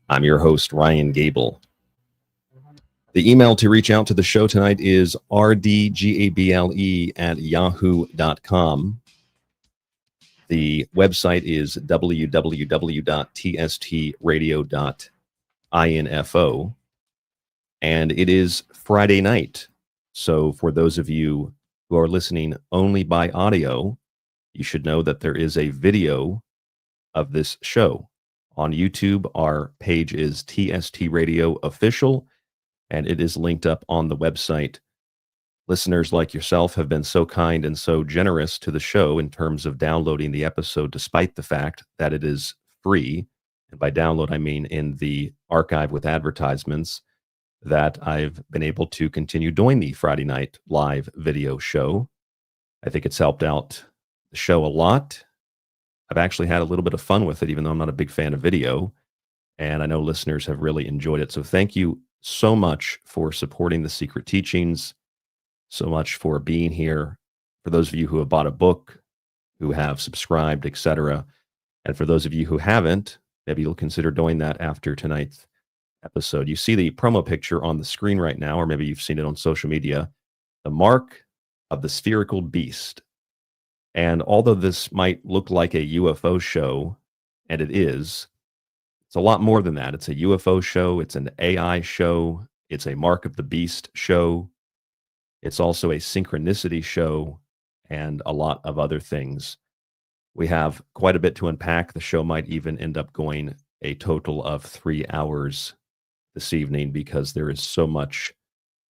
I'm your host, Ryan Gable. The email to reach out to the show tonight is rdgable@yahoo.com. The website is www.tstradio.info. And it is Friday night. So for those of you who are listening only by audio, you should know that there is a video of this show. On YouTube, our page is TST Radio Official, and it is linked up on the website. Listeners like yourself have been so kind and so generous to the show in terms of downloading the episode, despite the fact that it is free. And by download, I mean in the archive with advertisements, that I've been able to continue doing the Friday night live video show. I think it's helped out the show a lot. I've actually had a little bit of fun with it, even though I'm not a big fan of video. And I know listeners have really enjoyed it. So thank you so much for supporting the Secret Teachings, so much for being here. For those of you who have bought a book, who have subscribed, etc. And for those of you who haven't, maybe you'll consider doing that after tonight's episode. You see the promo picture on the screen right now, or maybe you've seen it on social media, the mark of the spherical beast. And although this might look like a UFO show, and it is, it's a lot more than that. It's a UFO show. It's an AI show. It's a mark of the beast show. It's also a synchronicity show and a lot of other things. We have quite a bit to unpack. The show might even end up going a total of 3 hours this evening because there is so much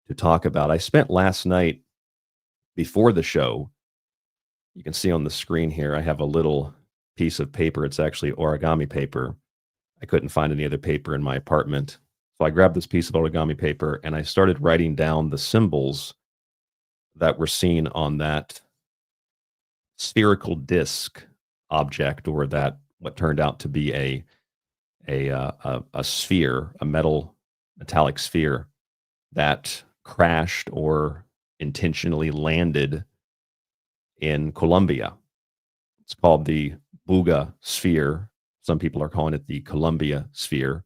to talk about. I spent last night before the show. You can see on the screen here, I have a little piece of paper. It's actually origami paper. I couldn't find any other paper in my apartment. So I grabbed this piece of origami paper and I started writing down the symbols that were seen on that spherical disc object, or that what turned out to be a sphere, a metallic sphere that crashed or intentionally landed in Colombia. It's called the Buga sphere. Some people are calling it the Columbia sphere.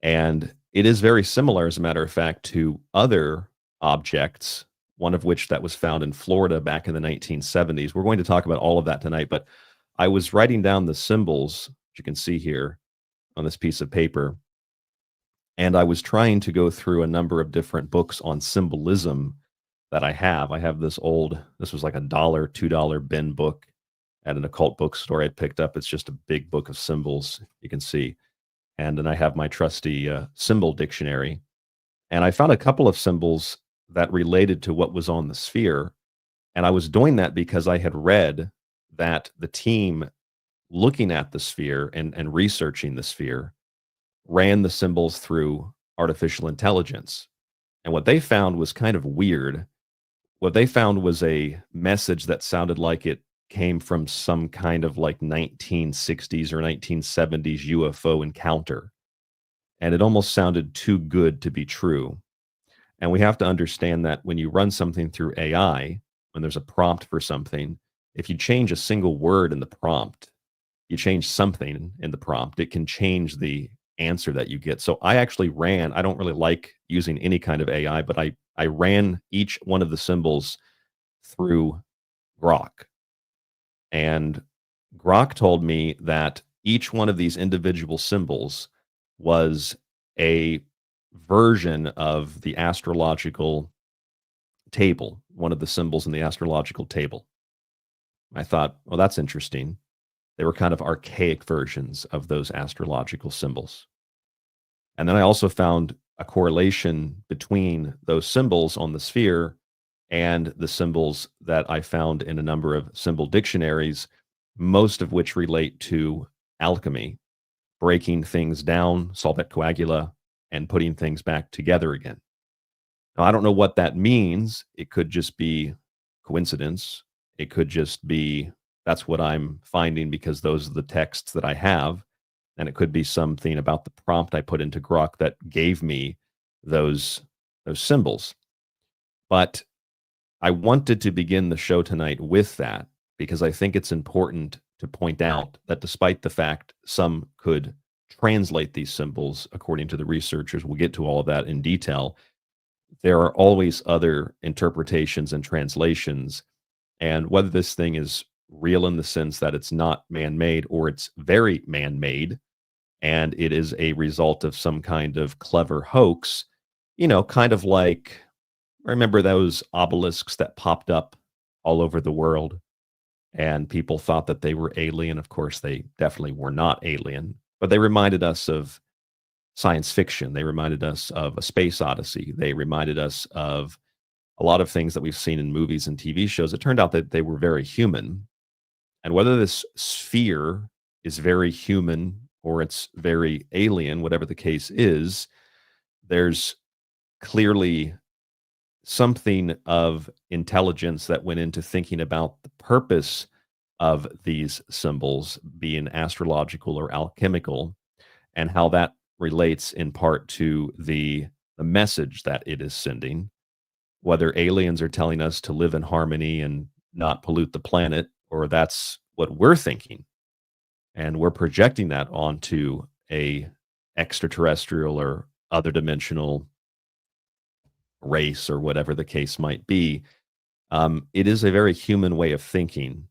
And it is very similar, as a matter of fact, to other objects, one of which that was found in Florida back in the 1970s. We're going to talk about all of that tonight, but I was writing down the symbols, which you can see here on this piece of paper, and I was trying to go through a number of different books on symbolism that I have. I have this was like $1, $2 bin book at an occult bookstore I'd picked up. It's just a big book of symbols, you can see. And then I have my trusty symbol dictionary. And I found a couple of symbols that related to what was on the sphere. And I was doing that because I had read that the team looking at the sphere and researching the sphere ran the symbols through artificial intelligence. And what they found was kind of weird. What they found was a message that sounded like it came from some kind of like 1960s or 1970s UFO encounter. And it almost sounded too good to be true. And we have to understand that when you run something through AI, when there's a prompt for something, if you change a single word in the prompt, you change something in the prompt, it can change the answer that you get. So I actually I don't really like using any kind of AI, but I ran each one of the symbols through Grok. And Grok told me that each one of these individual symbols was a version of the astrological table, one of the symbols in the astrological table. I thought, well, that's interesting. They were kind of archaic versions of those astrological symbols. And then I also found a correlation between those symbols on the sphere and the symbols that I found in a number of symbol dictionaries, most of which relate to alchemy, breaking things down, solvet coagula, and putting things back together again. Now, I don't know what that means. It could just be coincidence. It could just be that's what I'm finding because those are the texts that I have. And it could be something about the prompt I put into Grok that gave me those symbols. But I wanted to begin the show tonight with that because I think it's important to point out that despite the fact some could translate these symbols according to the researchers. We'll get to all of that in detail. There are always other interpretations and translations, and whether this thing is real in the sense that it's not man-made or it's very man-made and it is a result of some kind of clever hoax, kind of like, remember those obelisks that popped up all over the world and people thought that they were alien? Of course, they definitely were not alien, but they reminded us of science fiction. They reminded us of a space odyssey. They reminded us of a lot of things that we've seen in movies and TV shows. It turned out that they were very human. And whether this sphere is very human or it's very alien, whatever the case is, there's clearly something of intelligence that went into thinking about the purpose of these symbols being astrological or alchemical, and how that relates in part to the message that it is sending. Whether aliens are telling us to live in harmony and not pollute the planet, or that's what we're thinking, and we're projecting that onto a extraterrestrial or other dimensional race or whatever the case might be. It is a very human way of thinking.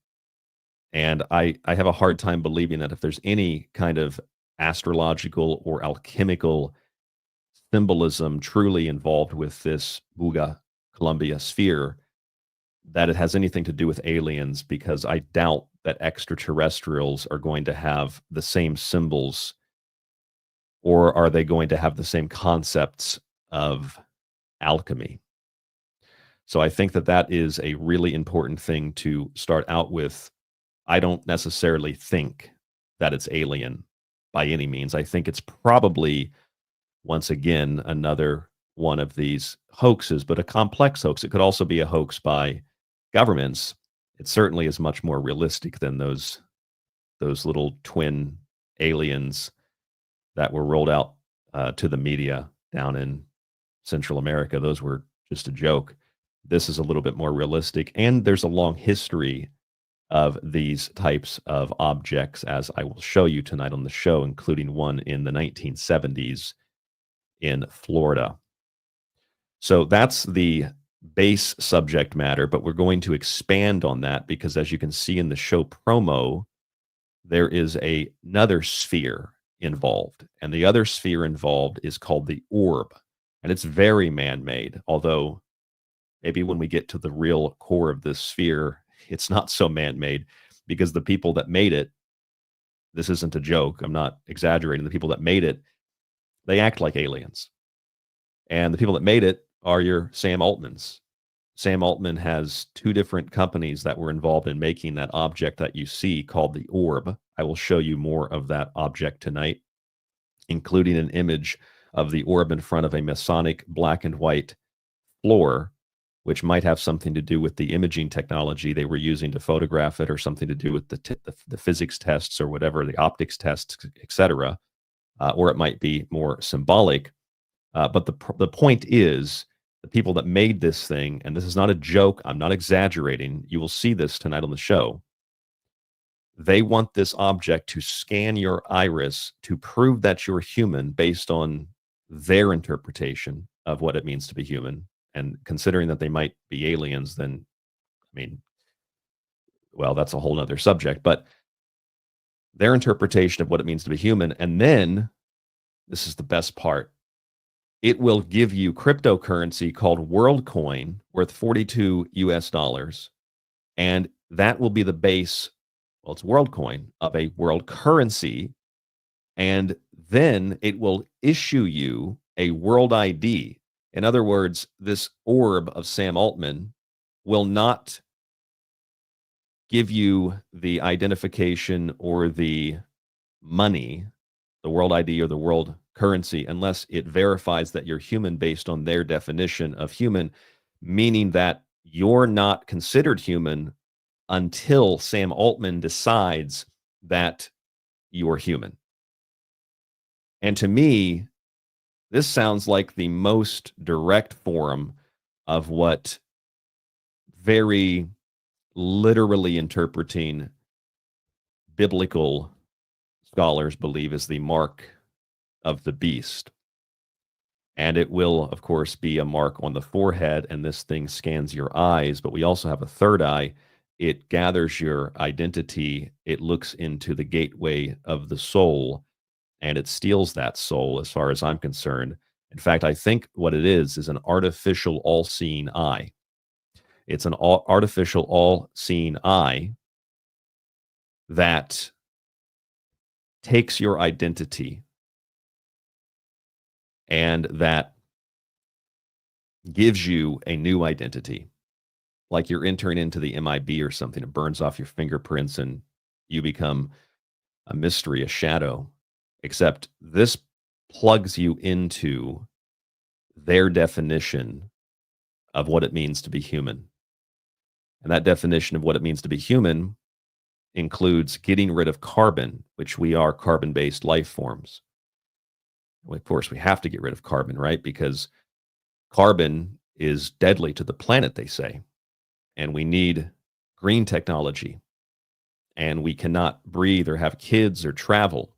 And I have a hard time believing that if there's any kind of astrological or alchemical symbolism truly involved with this Buga Colombia sphere, that it has anything to do with aliens, because I doubt that extraterrestrials are going to have the same symbols, or are they going to have the same concepts of alchemy. So I think that that is a really important thing to start out with. I don't necessarily think that it's alien by any means. I think it's probably, once again, another one of these hoaxes, but a complex hoax. It could also be a hoax by governments. It certainly is much more realistic than those little twin aliens that were rolled out to the media down in Central America. Those were just a joke. This is a little bit more realistic, and there's a long history of these types of objects, as I will show you tonight on the show, including one in the 1970s in Florida. So that's the base subject matter, but we're going to expand on that because, as you can see in the show promo, there is another sphere involved, and the other sphere involved is called the orb, and it's very man-made, although maybe when we get to the real core of this sphere, it's not so man-made, because the people that made it, this isn't a joke, I'm not exaggerating, the people that made it, they act like aliens. And the people that made it are your Sam Altmans. Sam Altman has two different companies that were involved in making that object that you see called the orb. I will show you more of that object tonight, including an image of the orb in front of a Masonic black and white floor, which might have something to do with the imaging technology they were using to photograph it, or something to do with the physics tests or whatever, the optics tests, etc. Or it might be more symbolic. But the point is, the people that made this thing, and this is not a joke, I'm not exaggerating, you will see this tonight on the show, they want this object to scan your iris to prove that you're human based on their interpretation of what it means to be human. And considering that they might be aliens, then, I mean, well, that's a whole nother subject, but their interpretation of what it means to be human. And then, this is the best part, it will give you cryptocurrency called Worldcoin worth 42 US dollars. And that will be the base, well, it's Worldcoin, of a world currency. And then it will issue you a world ID. In other words, this orb of Sam Altman will not give you the identification or the money, the world ID or the world currency, unless it verifies that you're human based on their definition of human, meaning that you're not considered human until Sam Altman decides that you're human. And to me, this sounds like the most direct form of what very literally interpreting biblical scholars believe is the mark of the beast. And it will, of course, be a mark on the forehead, and this thing scans your eyes. But we also have a third eye. It gathers your identity. It looks into the gateway of the soul, and it steals that soul, as far as I'm concerned. In fact, I think what it is an artificial all-seeing eye. It's an artificial all-seeing eye that takes your identity and that gives you a new identity. Like you're entering into the MIB or something. It burns off your fingerprints and you become a mystery, a shadow. Except this plugs you into their definition of what it means to be human. And that definition of what it means to be human includes getting rid of carbon, which we are carbon-based life forms. Well, of course, we have to get rid of carbon, right? Because carbon is deadly to the planet, they say. And we need green technology. And we cannot breathe or have kids or travel.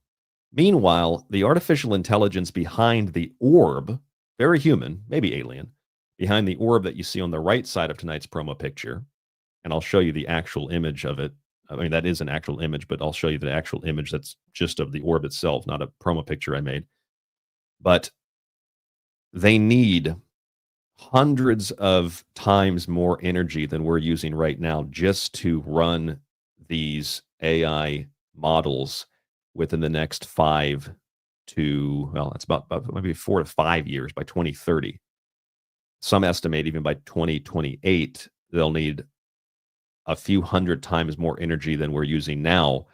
Meanwhile, the artificial intelligence behind the orb, very human, maybe alien, behind the orb that you see on the right side of tonight's promo picture, and I'll show you the actual image of it. I mean, that is an actual image, but I'll show you the actual image that's just of the orb itself, not a promo picture I made. But they need hundreds of times more energy than we're using right now just to run these AI models within the next 5 to, well, it's about maybe 4 to 5 years by 2030. Some estimate even by 2028, they'll need a few hundred times more energy than we're using now.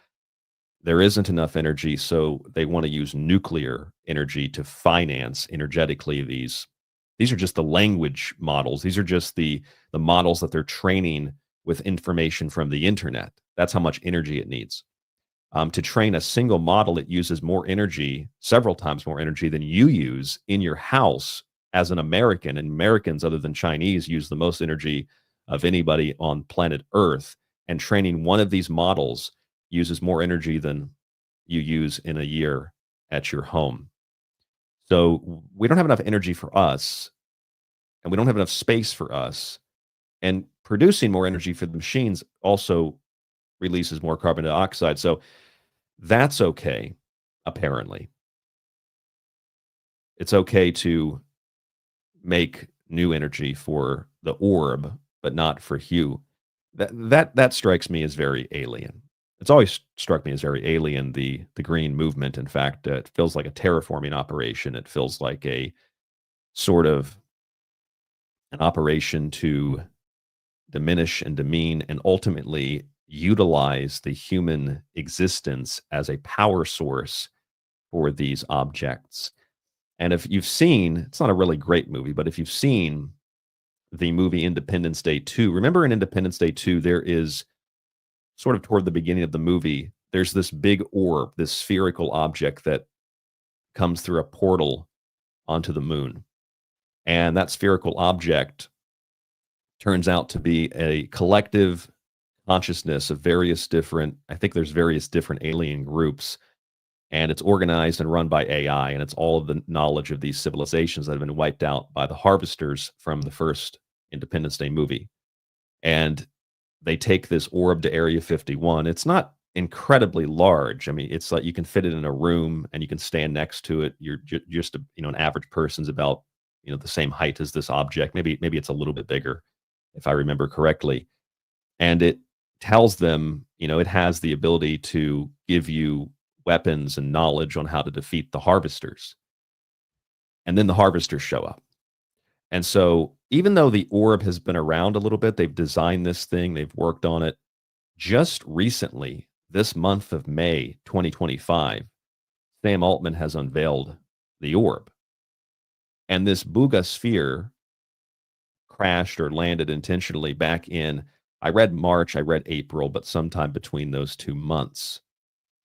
There isn't enough energy, so they want to use nuclear energy to finance energetically these. These are just the language models. These are just the models that they're training with information from the internet. That's how much energy it needs. To train a single model, it uses more energy, several times more energy than you use in your house as an American. And Americans, other than Chinese, use the most energy of anybody on planet Earth. And training one of these models uses more energy than you use in a year at your home. So we don't have enough energy for us, and we don't have enough space for us. And producing more energy for the machines also releases more carbon dioxide. So that's okay, apparently. It's okay to make new energy for the orb, but not for Hugh. That strikes me as very alien. It's always struck me as very alien, the green movement. In fact, it feels like a terraforming operation. It feels like a sort of an operation to diminish and demean and ultimately utilize the human existence as a power source for these objects. And if you've seen, it's not a really great movie, but if you've seen the movie Independence Day 2, remember in Independence Day 2, there is sort of toward the beginning of the movie, there's this big orb, this spherical object that comes through a portal onto the moon. And that spherical object turns out to be a collective consciousness of various different, I think there's various different alien groups, and it's organized and run by AI, and it's all of the knowledge of these civilizations that have been wiped out by the harvesters from the first Independence Day movie. And they take this orb to Area 51. It's not incredibly large. I mean, it's like you can fit it in a room and you can stand next to it. You're just an average person's about, the same height as this object. Maybe it's a little bit bigger, if I remember correctly. And it tells them, it has the ability to give you weapons and knowledge on how to defeat the harvesters. And then the harvesters show up. And so even though the orb has been around a little bit, they've designed this thing, they've worked on it. Just recently, this month of May 2025, Sam Altman has unveiled the orb. And this Buga sphere crashed or landed intentionally back in, I read March, I read April, but sometime between those 2 months.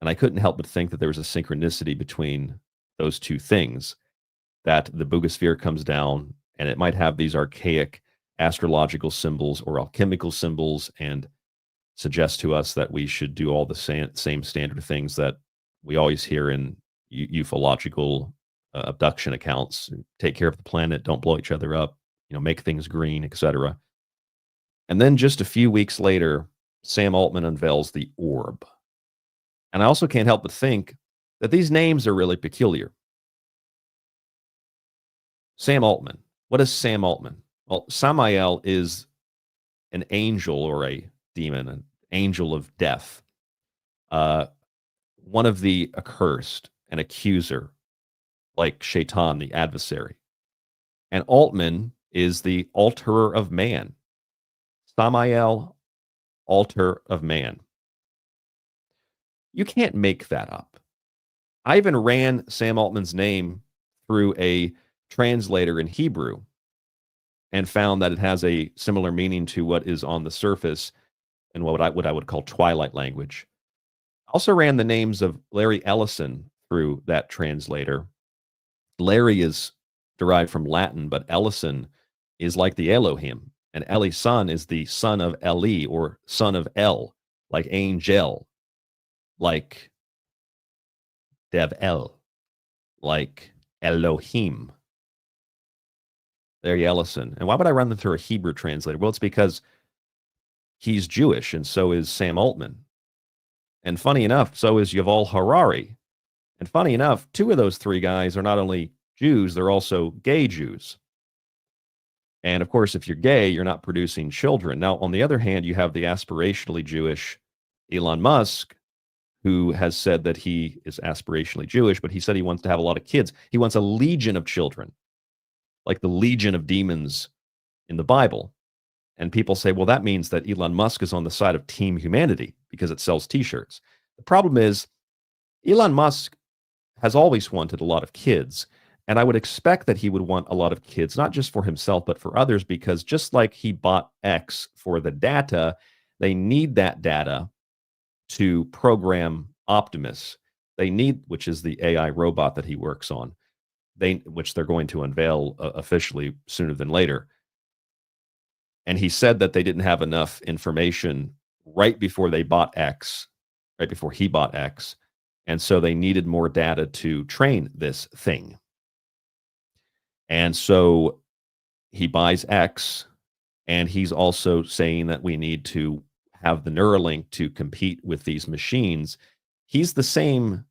And I couldn't help but think that there was a synchronicity between those two things, that the Buga sphere comes down and it might have these archaic astrological symbols or alchemical symbols and suggest to us that we should do all the same standard things that we always hear in ufological abduction accounts: take care of the planet, don't blow each other up, make things green, etc. And then just a few weeks later, Sam Altman unveils the orb. And I also can't help but think that these names are really peculiar. Sam Altman. What is Sam Altman? Well, Samael is an angel or a demon, an angel of death, one of the accursed, an accuser, like Shaitan, the adversary. And Altman is the alterer of man. Samael, alter of man. You can't make that up. I even ran Sam Altman's name through a translator in Hebrew and found that it has a similar meaning to what is on the surface in what I would call twilight language. I also ran the names of Larry Ellison through that translator. Larry is derived from Latin, but Ellison is like the Elohim, and Elison is the son of Eli, or son of El, like angel, like Dev-El, like Elohim. Larry Ellison. And why would I run them through a Hebrew translator? Well, it's because he's Jewish, and so is Sam Altman. And funny enough, so is Yuval Harari. And funny enough, two of those three guys are not only Jews, they're also gay Jews. And of course, if you're gay, you're not producing children. Now, on the other hand, you have the aspirationally Jewish Elon Musk, who has said that he is aspirationally Jewish, but he said he wants to have a lot of kids. He wants a legion of children, like the legion of demons in the Bible. And people say, well, that means that Elon Musk is on the side of Team Humanity because it sells t-shirts. The problem is Elon Musk has always wanted a lot of kids. And I would expect that he would want a lot of kids, not just for himself, but for others, because just like he bought X for the data, they need that data to program Optimus. They need, which is the AI robot that he works on, which they're going to unveil officially sooner than later. And he said that they didn't have enough information right before they bought X, right before he bought X. And so they needed more data to train this thing. And so he buys X, and he's also saying that we need to have the Neuralink to compete with these machines. He's the same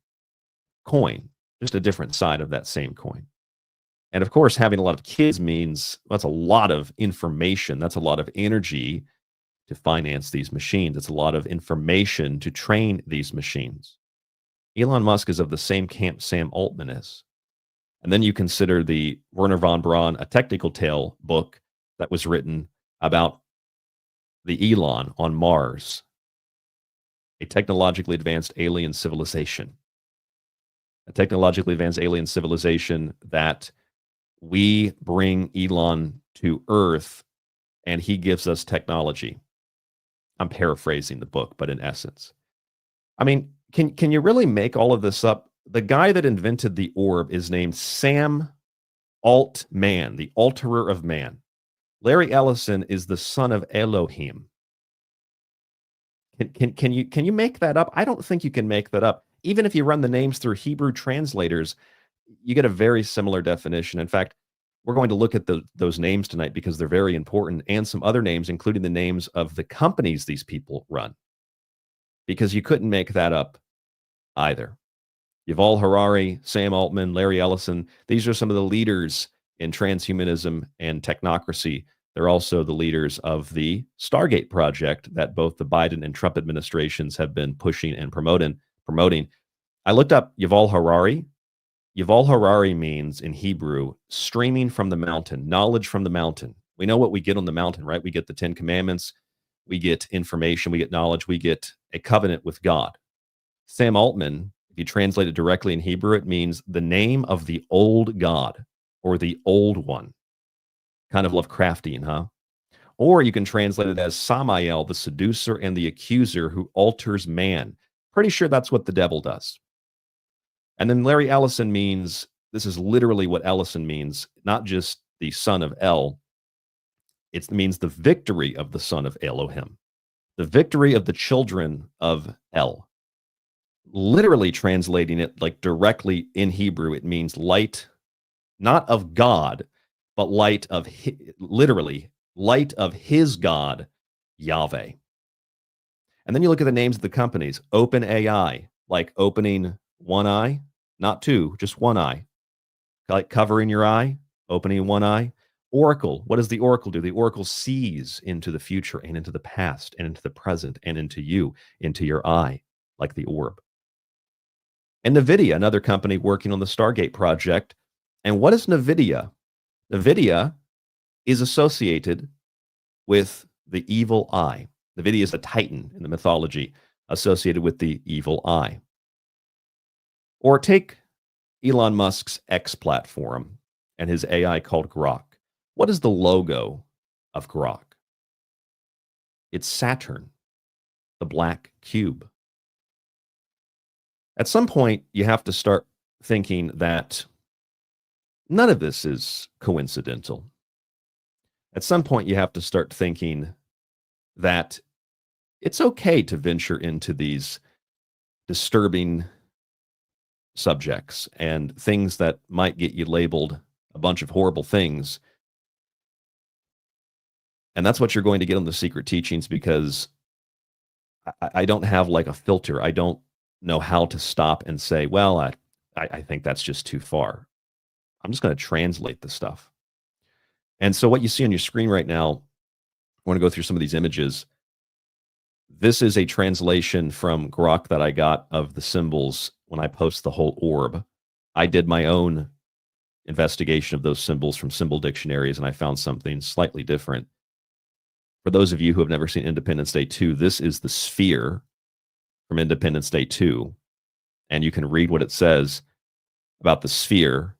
coin, just a different side of that same coin. And of course, having a lot of kids means that's a lot of information. That's a lot of energy to finance these machines. It's a lot of information to train these machines. Elon Musk is of the same camp Sam Altman is. And then you consider the Werner von Braun, A Technical Tale book that was written about the Elon on Mars, a technologically advanced alien civilization. A technologically advanced alien civilization that we bring Elon to Earth, and he gives us technology. I'm paraphrasing the book, but in essence. I mean, can you really make all of this up? The guy that invented the orb is named Sam Altman, the alterer of man. Larry Ellison is the son of Elohim. Can you make that up? I don't think you can make that up. Even if you run the names through Hebrew translators, you get a very similar definition. In fact, we're going to look at those names tonight because they're very important, and some other names, including the names of the companies these people run, because you couldn't make that up either. Yuval Harari, Sam Altman, Larry Ellison, these are some of the leaders in transhumanism and technocracy. They're also the leaders of the Stargate project that both the Biden and Trump administrations have been pushing and promoting. I looked up Yuval Harari. Yuval Harari means in Hebrew, streaming from the mountain, knowledge from the mountain. We know what we get on the mountain, right? We get the 10 Commandments, we get information, we get knowledge, we get a covenant with God. Sam Altman, if you translate it directly in Hebrew, it means the name of the old God, or the old one. Kind of Lovecraftian, huh? Or you can translate it as Samael, the seducer and the accuser who alters man. Pretty sure that's what the devil does. And then Larry Ellison means, this is literally what Ellison means, not just the son of El. It means the victory of the son of Elohim, the victory of the children of El. literally translating it like directly in Hebrew, it means light, not of God, but light of literally light of his God, Yahweh. And then you look at the names of the companies. OpenAI, like opening one eye, not two, just one eye. Like covering your eye, opening one eye. Oracle, what does the Oracle do? The Oracle sees into the future and into the past and into the present and into you, into your eye, like the orb. And NVIDIA, another company working on the Stargate project. And what is NVIDIA? NVIDIA is associated with the evil eye. NVIDIA is a titan in the mythology associated with the evil eye. Or take Elon Musk's X platform and his AI called Grok. What is the logo of Grok? It's Saturn, the black cube. At some point, you have to start thinking that none of this is coincidental. At some point, you have to start thinking that it's okay to venture into these disturbing subjects and things that might get you labeled a bunch of horrible things. And that's what you're going to get on the Secret Teachings, because I don't have like a filter. I don't know how to stop and say, well, I think that's just too far. I'm just going to translate the stuff. And so what you see on your screen right now, I want to go through some of these images. This is a translation from Grok that I got of the symbols when I post the whole orb. I did my own investigation of those symbols from symbol dictionaries, and I found something slightly different. For those of you who have never seen Independence Day 2, this is the sphere from Independence Day 2, and you can read what it says about the sphere.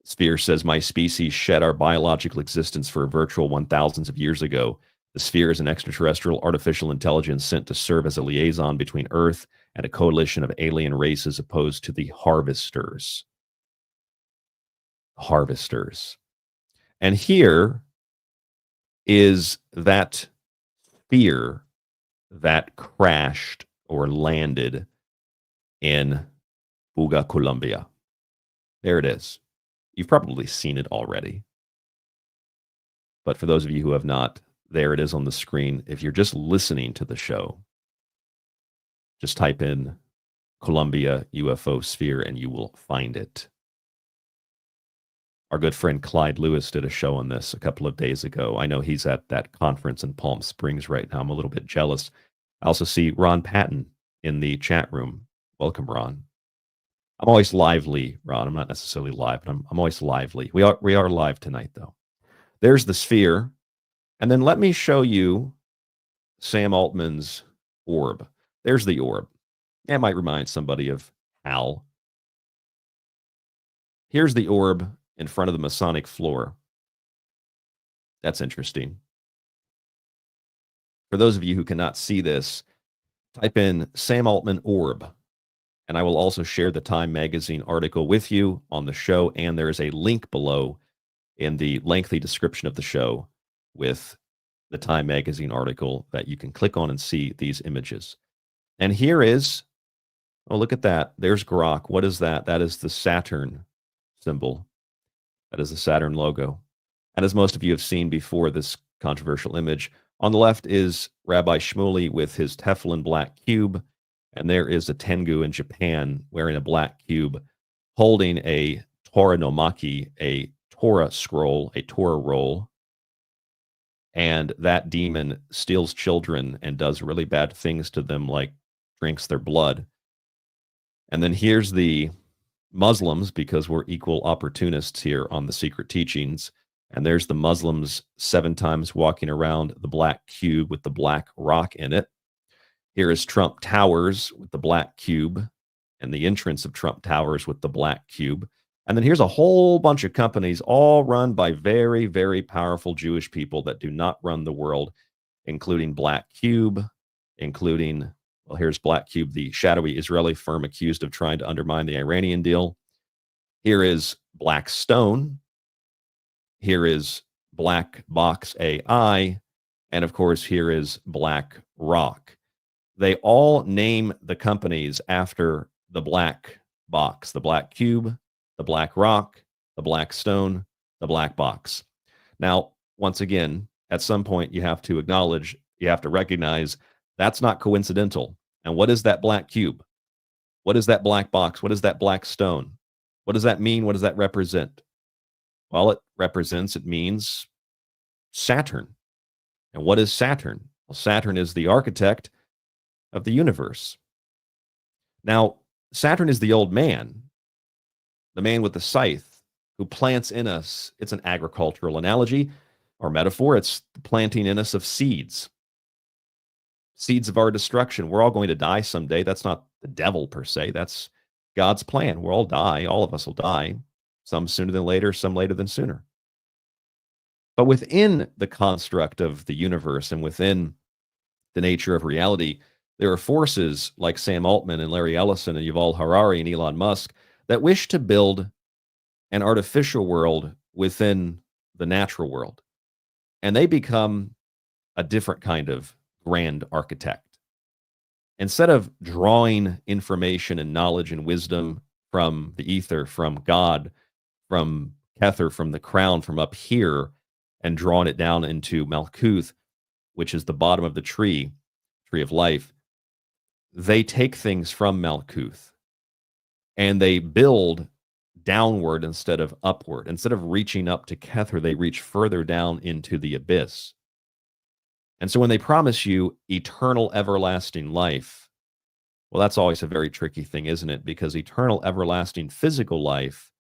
Sphere says, my species shed our biological existence for a virtual 1,000s of years ago. The sphere is an extraterrestrial artificial intelligence sent to serve as a liaison between Earth and a coalition of alien races opposed to the harvesters. Harvesters. And here is that sphere that crashed or landed in Buga, Colombia. There it is. You've probably seen it already. But for those of you who have not, there it is on the screen. If you're just listening to the show, just type in Columbia UFO sphere and you will find it. Our good friend Clyde Lewis did a show on this a couple of days ago. I know he's at that conference in Palm Springs right now. I'm a little bit jealous. I also see Ron Patton in the chat room. Welcome, Ron. I'm always lively, Ron. I'm not necessarily live, but I'm always lively. We are live tonight, though. There's the sphere. And then let me show you Sam Altman's orb. There's the orb. That might remind somebody of Hal. Here's the orb in front of the Masonic floor. That's interesting. For those of you who cannot see this, type in Sam Altman orb, and I will also share the Time magazine article with you on the show, and there is a link below in the lengthy description of the show with the Time magazine article that you can click on and see these images. And here is, oh, look at that. There's Grok. What is that? That is the Saturn symbol. That is the Saturn logo. And as most of you have seen before, this controversial image, on the left is Rabbi Shmuley with his Teflon black cube, and there is a Tengu in Japan wearing a black cube, holding a Torah no Maki, a Torah scroll, a Torah roll. And that demon steals children and does really bad things to them, like drinks their blood. And then here's the Muslims, because we're equal opportunists here on the Secret Teachings. And there's the Muslims 7 times walking around the black cube with the black rock in it. Here is Trump Towers with the black cube and the entrance of Trump Towers with the black cube. And then here's a whole bunch of companies all run by very, very powerful Jewish people that do not run the world, including Black Cube, including, well, here's Black Cube, the shadowy Israeli firm accused of trying to undermine the Iranian deal. Here is Blackstone. Here is Black Box AI. And of course, here is Black Rock. they all name the companies after the black box, the black cube, the black rock, the black stone, the black box. Now, once again, at some point, you have to acknowledge, you have to recognize that's not coincidental. And what is that black cube? What is that black box? What is that black stone? What does that mean? What does that represent? Well, it means Saturn. And what is Saturn? Well, Saturn is the architect of the universe. Now, Saturn is the old man, the man with the scythe who plants in us. It's an agricultural analogy or metaphor. It's the planting in us of seeds, seeds of our destruction. We're all going to die someday. That's not the devil per se. That's God's plan. We'll all die. All of us will die. Some sooner than later, some later than sooner. But within the construct of the universe and within the nature of reality, there are forces like Sam Altman and Larry Ellison and Yuval Harari and Elon Musk that wish to build an artificial world within the natural world. And they become a different kind of grand architect. Instead of drawing information and knowledge and wisdom from the ether, from God, from Kether, from the crown, from up here, and drawing it down into Malkuth, which is the bottom of the tree of life, they take things from Malkuth and they build downward instead of upward. Instead of reaching up to Kether, they reach further down into the abyss. And so when they promise you eternal, everlasting life, well, that's always a very tricky thing, isn't it? Because eternal, everlasting physical life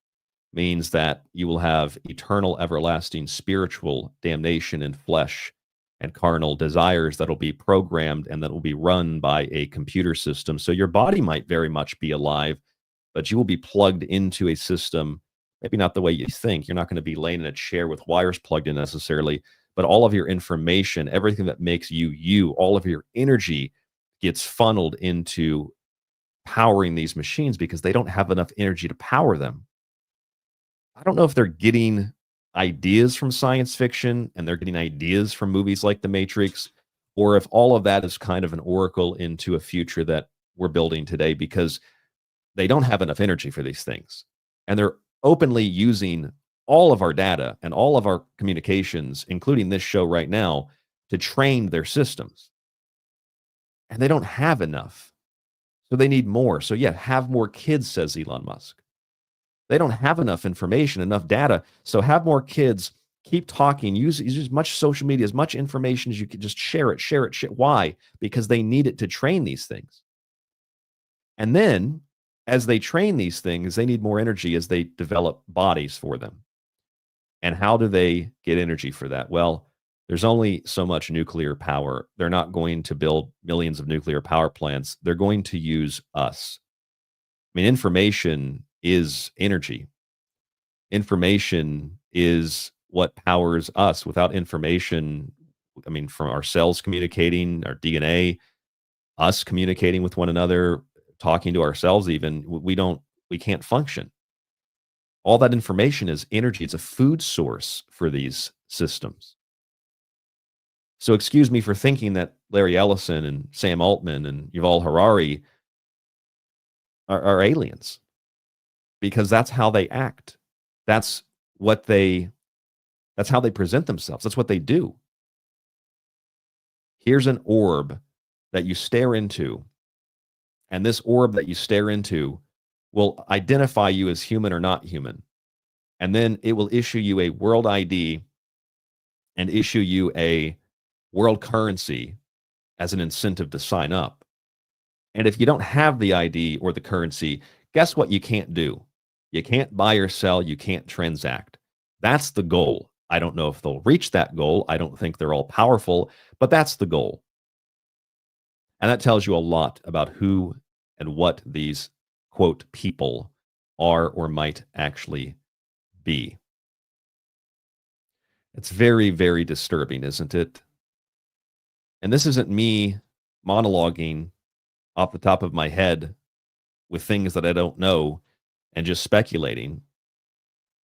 means that you will have eternal, everlasting spiritual damnation in flesh and carnal desires that will be programmed and that will be run by a computer system. So your body might very much be alive, but you will be plugged into a system, maybe not the way you think. You're not going to be laying in a chair with wires plugged in necessarily, but all of your information, everything that makes you you, all of your energy gets funneled into powering these machines because they don't have enough energy to power them. I don't know if they're getting ideas from science fiction and they're getting ideas from movies like The Matrix, or if all of that is kind of an oracle into a future that we're building today, because they don't have enough energy for these things. And they're openly using all of our data and all of our communications, including this show right now, to train their systems. And they don't have enough. So they need more. So yeah, have more kids, says Elon Musk. They don't have enough information, enough data. So have more kids, keep talking, use as much social media, as much information as you can, just share it. Why? Because they need it to train these things. And then as they train these things, they need more energy as they develop bodies for them. And how do they get energy for that? Well, there's only so much nuclear power. They're not going to build millions of nuclear power plants. They're going to use us. I mean, information is energy. Information is what powers us. Without information, I mean, from our cells communicating, our DNA, us communicating with one another, talking to ourselves even, we can't function. All that information is energy. It's a food source for these systems. So excuse me for thinking that Larry Ellison and Sam Altman and Yuval Harari are aliens, because that's how they act. That's how they present themselves. That's what they do. Here's an orb that you stare into, and this orb that you stare into will identify you as human or not human. And then it will issue you a world ID and issue you a world currency as an incentive to sign up. And if you don't have the ID or the currency, guess what you can't do? You can't buy or sell. You can't transact. That's the goal. I don't know if they'll reach that goal. I don't think they're all powerful, but that's the goal. And that tells you a lot about who and what these, quote, people are or might actually be. It's very, very disturbing, isn't it? And this isn't me monologuing off the top of my head with things that I don't know and just speculating.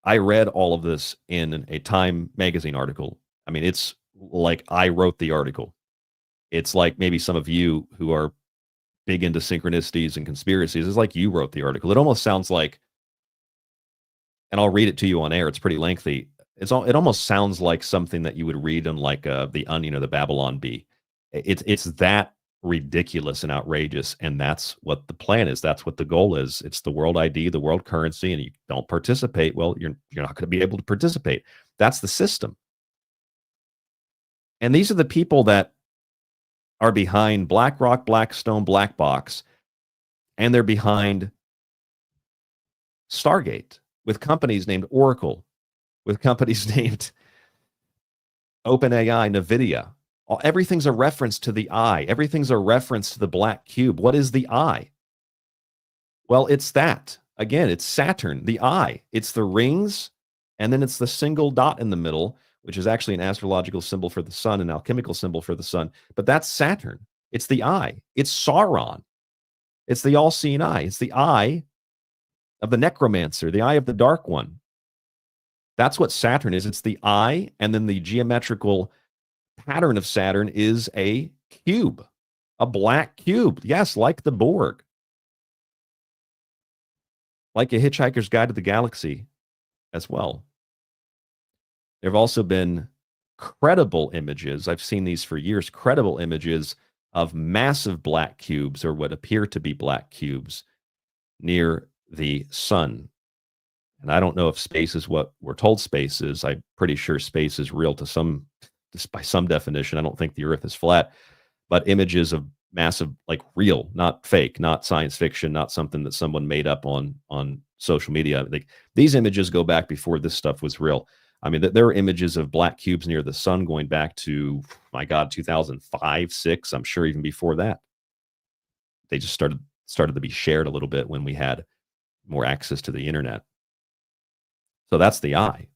I read all of this in a Time magazine article. I mean, it's like I wrote the article. It's like maybe some of you who are big into synchronicities and conspiracies. It's like you wrote the article. It almost sounds like, and I'll read it to you on air. It's pretty lengthy. It almost sounds like something that you would read in like the Onion or the Babylon Bee. It's that ridiculous and outrageous, and that's what the plan is. That's what the goal is. It's the world ID, the world currency, and you don't participate, well, you're not going to be able to participate. That's the system. And these are the people that are behind BlackRock, Blackstone, Blackbox, and they're behind Stargate with companies named Oracle, with companies named OpenAI, NVIDIA. Everything's a reference to the eye. Everything's a reference to the black cube. What is the eye? Well, it's that. Again, it's Saturn, the eye. It's the rings, and then it's the single dot in the middle, which is actually an astrological symbol for the sun, an alchemical symbol for the sun. But that's Saturn. It's the eye. It's Sauron. It's the all-seeing eye. It's the eye of the necromancer, the eye of the dark one. That's what Saturn is. It's the eye, and then the geometrical pattern of Saturn is a cube, a black cube. Yes, like the Borg. Like a Hitchhiker's Guide to the Galaxy as well. There have also been credible images. I've seen these for years, credible images of massive black cubes, or what appear to be black cubes, near the sun. And I don't know if space is what we're told space is. I'm pretty sure space is real just by some definition. I don't think the Earth is flat, but images of massive, like real, not fake, not science fiction, not something that someone made up on social media. Like, these images go back before this stuff was real. I mean, there are images of black cubes near the sun going back to, my God, 2005, 6. I'm sure even before that. They just started to be shared a little bit when we had more access to the internet. So that's the eye,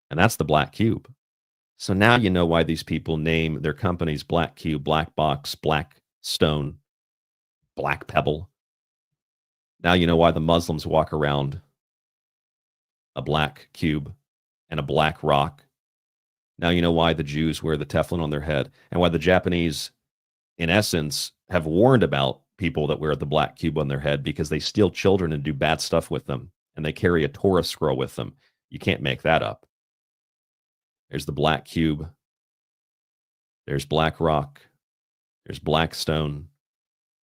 and that's the black cube. So now you know why these people name their companies Black Cube, Black Box, Black Stone, Black Pebble. Now you know why the Muslims walk around a black cube and a black rock. Now you know why the Jews wear the Teflon on their head, and why the Japanese, in essence, have warned about people that wear the black cube on their head, because they steal children and do bad stuff with them, and they carry a Torah scroll with them. You can't make that up. There's the black cube. There's black rock. There's black stone.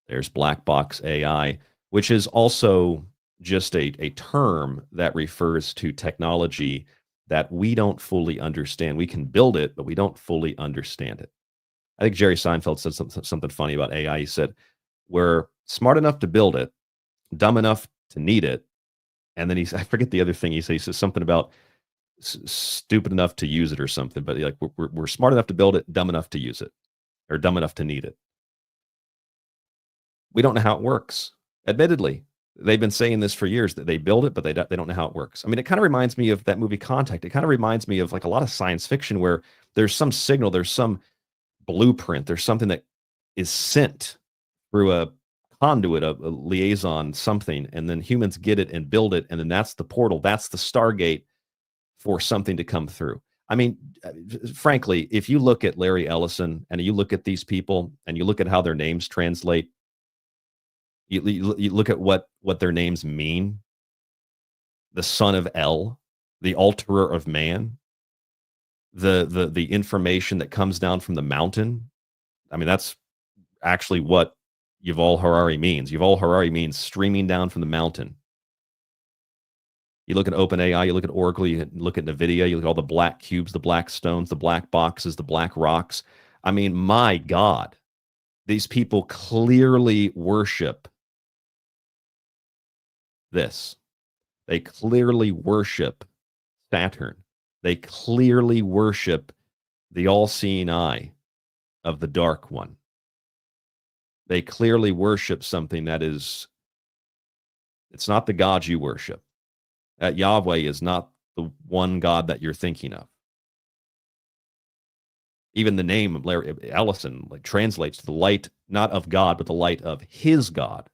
There's black box AI, which is also just a term that refers to technology that we don't fully understand. We can build it, but we don't fully understand it. I think Jerry Seinfeld said something funny about AI. He said, we're smart enough to build it, dumb enough to need it. And then I forget the other thing he says something about stupid enough to use it or something, but like we're smart enough to build it, dumb enough to use it, or dumb enough to need it. We don't know how it works. Admittedly, they've been saying this for years, that they build it, but they don't know how it works. I mean, it kind of reminds me of that movie Contact. It kind of reminds me of like a lot of science fiction where there's some signal, there's some blueprint, there's something that is sent through a conduit, a liaison, something, and then humans get it and build it, and then that's the portal, that's the Stargate for something to come through. I mean, frankly, if you look at Larry Ellison and you look at these people and you look at how their names translate, you look at what their names mean. The son of El, the alterer of man, the information that comes down from the mountain. I mean, that's actually what Yuval Harari means. Yuval Harari means streaming down from the mountain. You look at OpenAI, you look at Oracle, you look at NVIDIA, you look at all the black cubes, the black stones, the black boxes, the black rocks. I mean, my God, these people clearly worship this. They clearly worship Saturn. They clearly worship the all-seeing eye of the dark one. They clearly worship something that is, it's not the God you worship. That Yahweh is not the one God that you're thinking of. Even the name of Larry Ellison translates to the light, not of God, but the light of his God.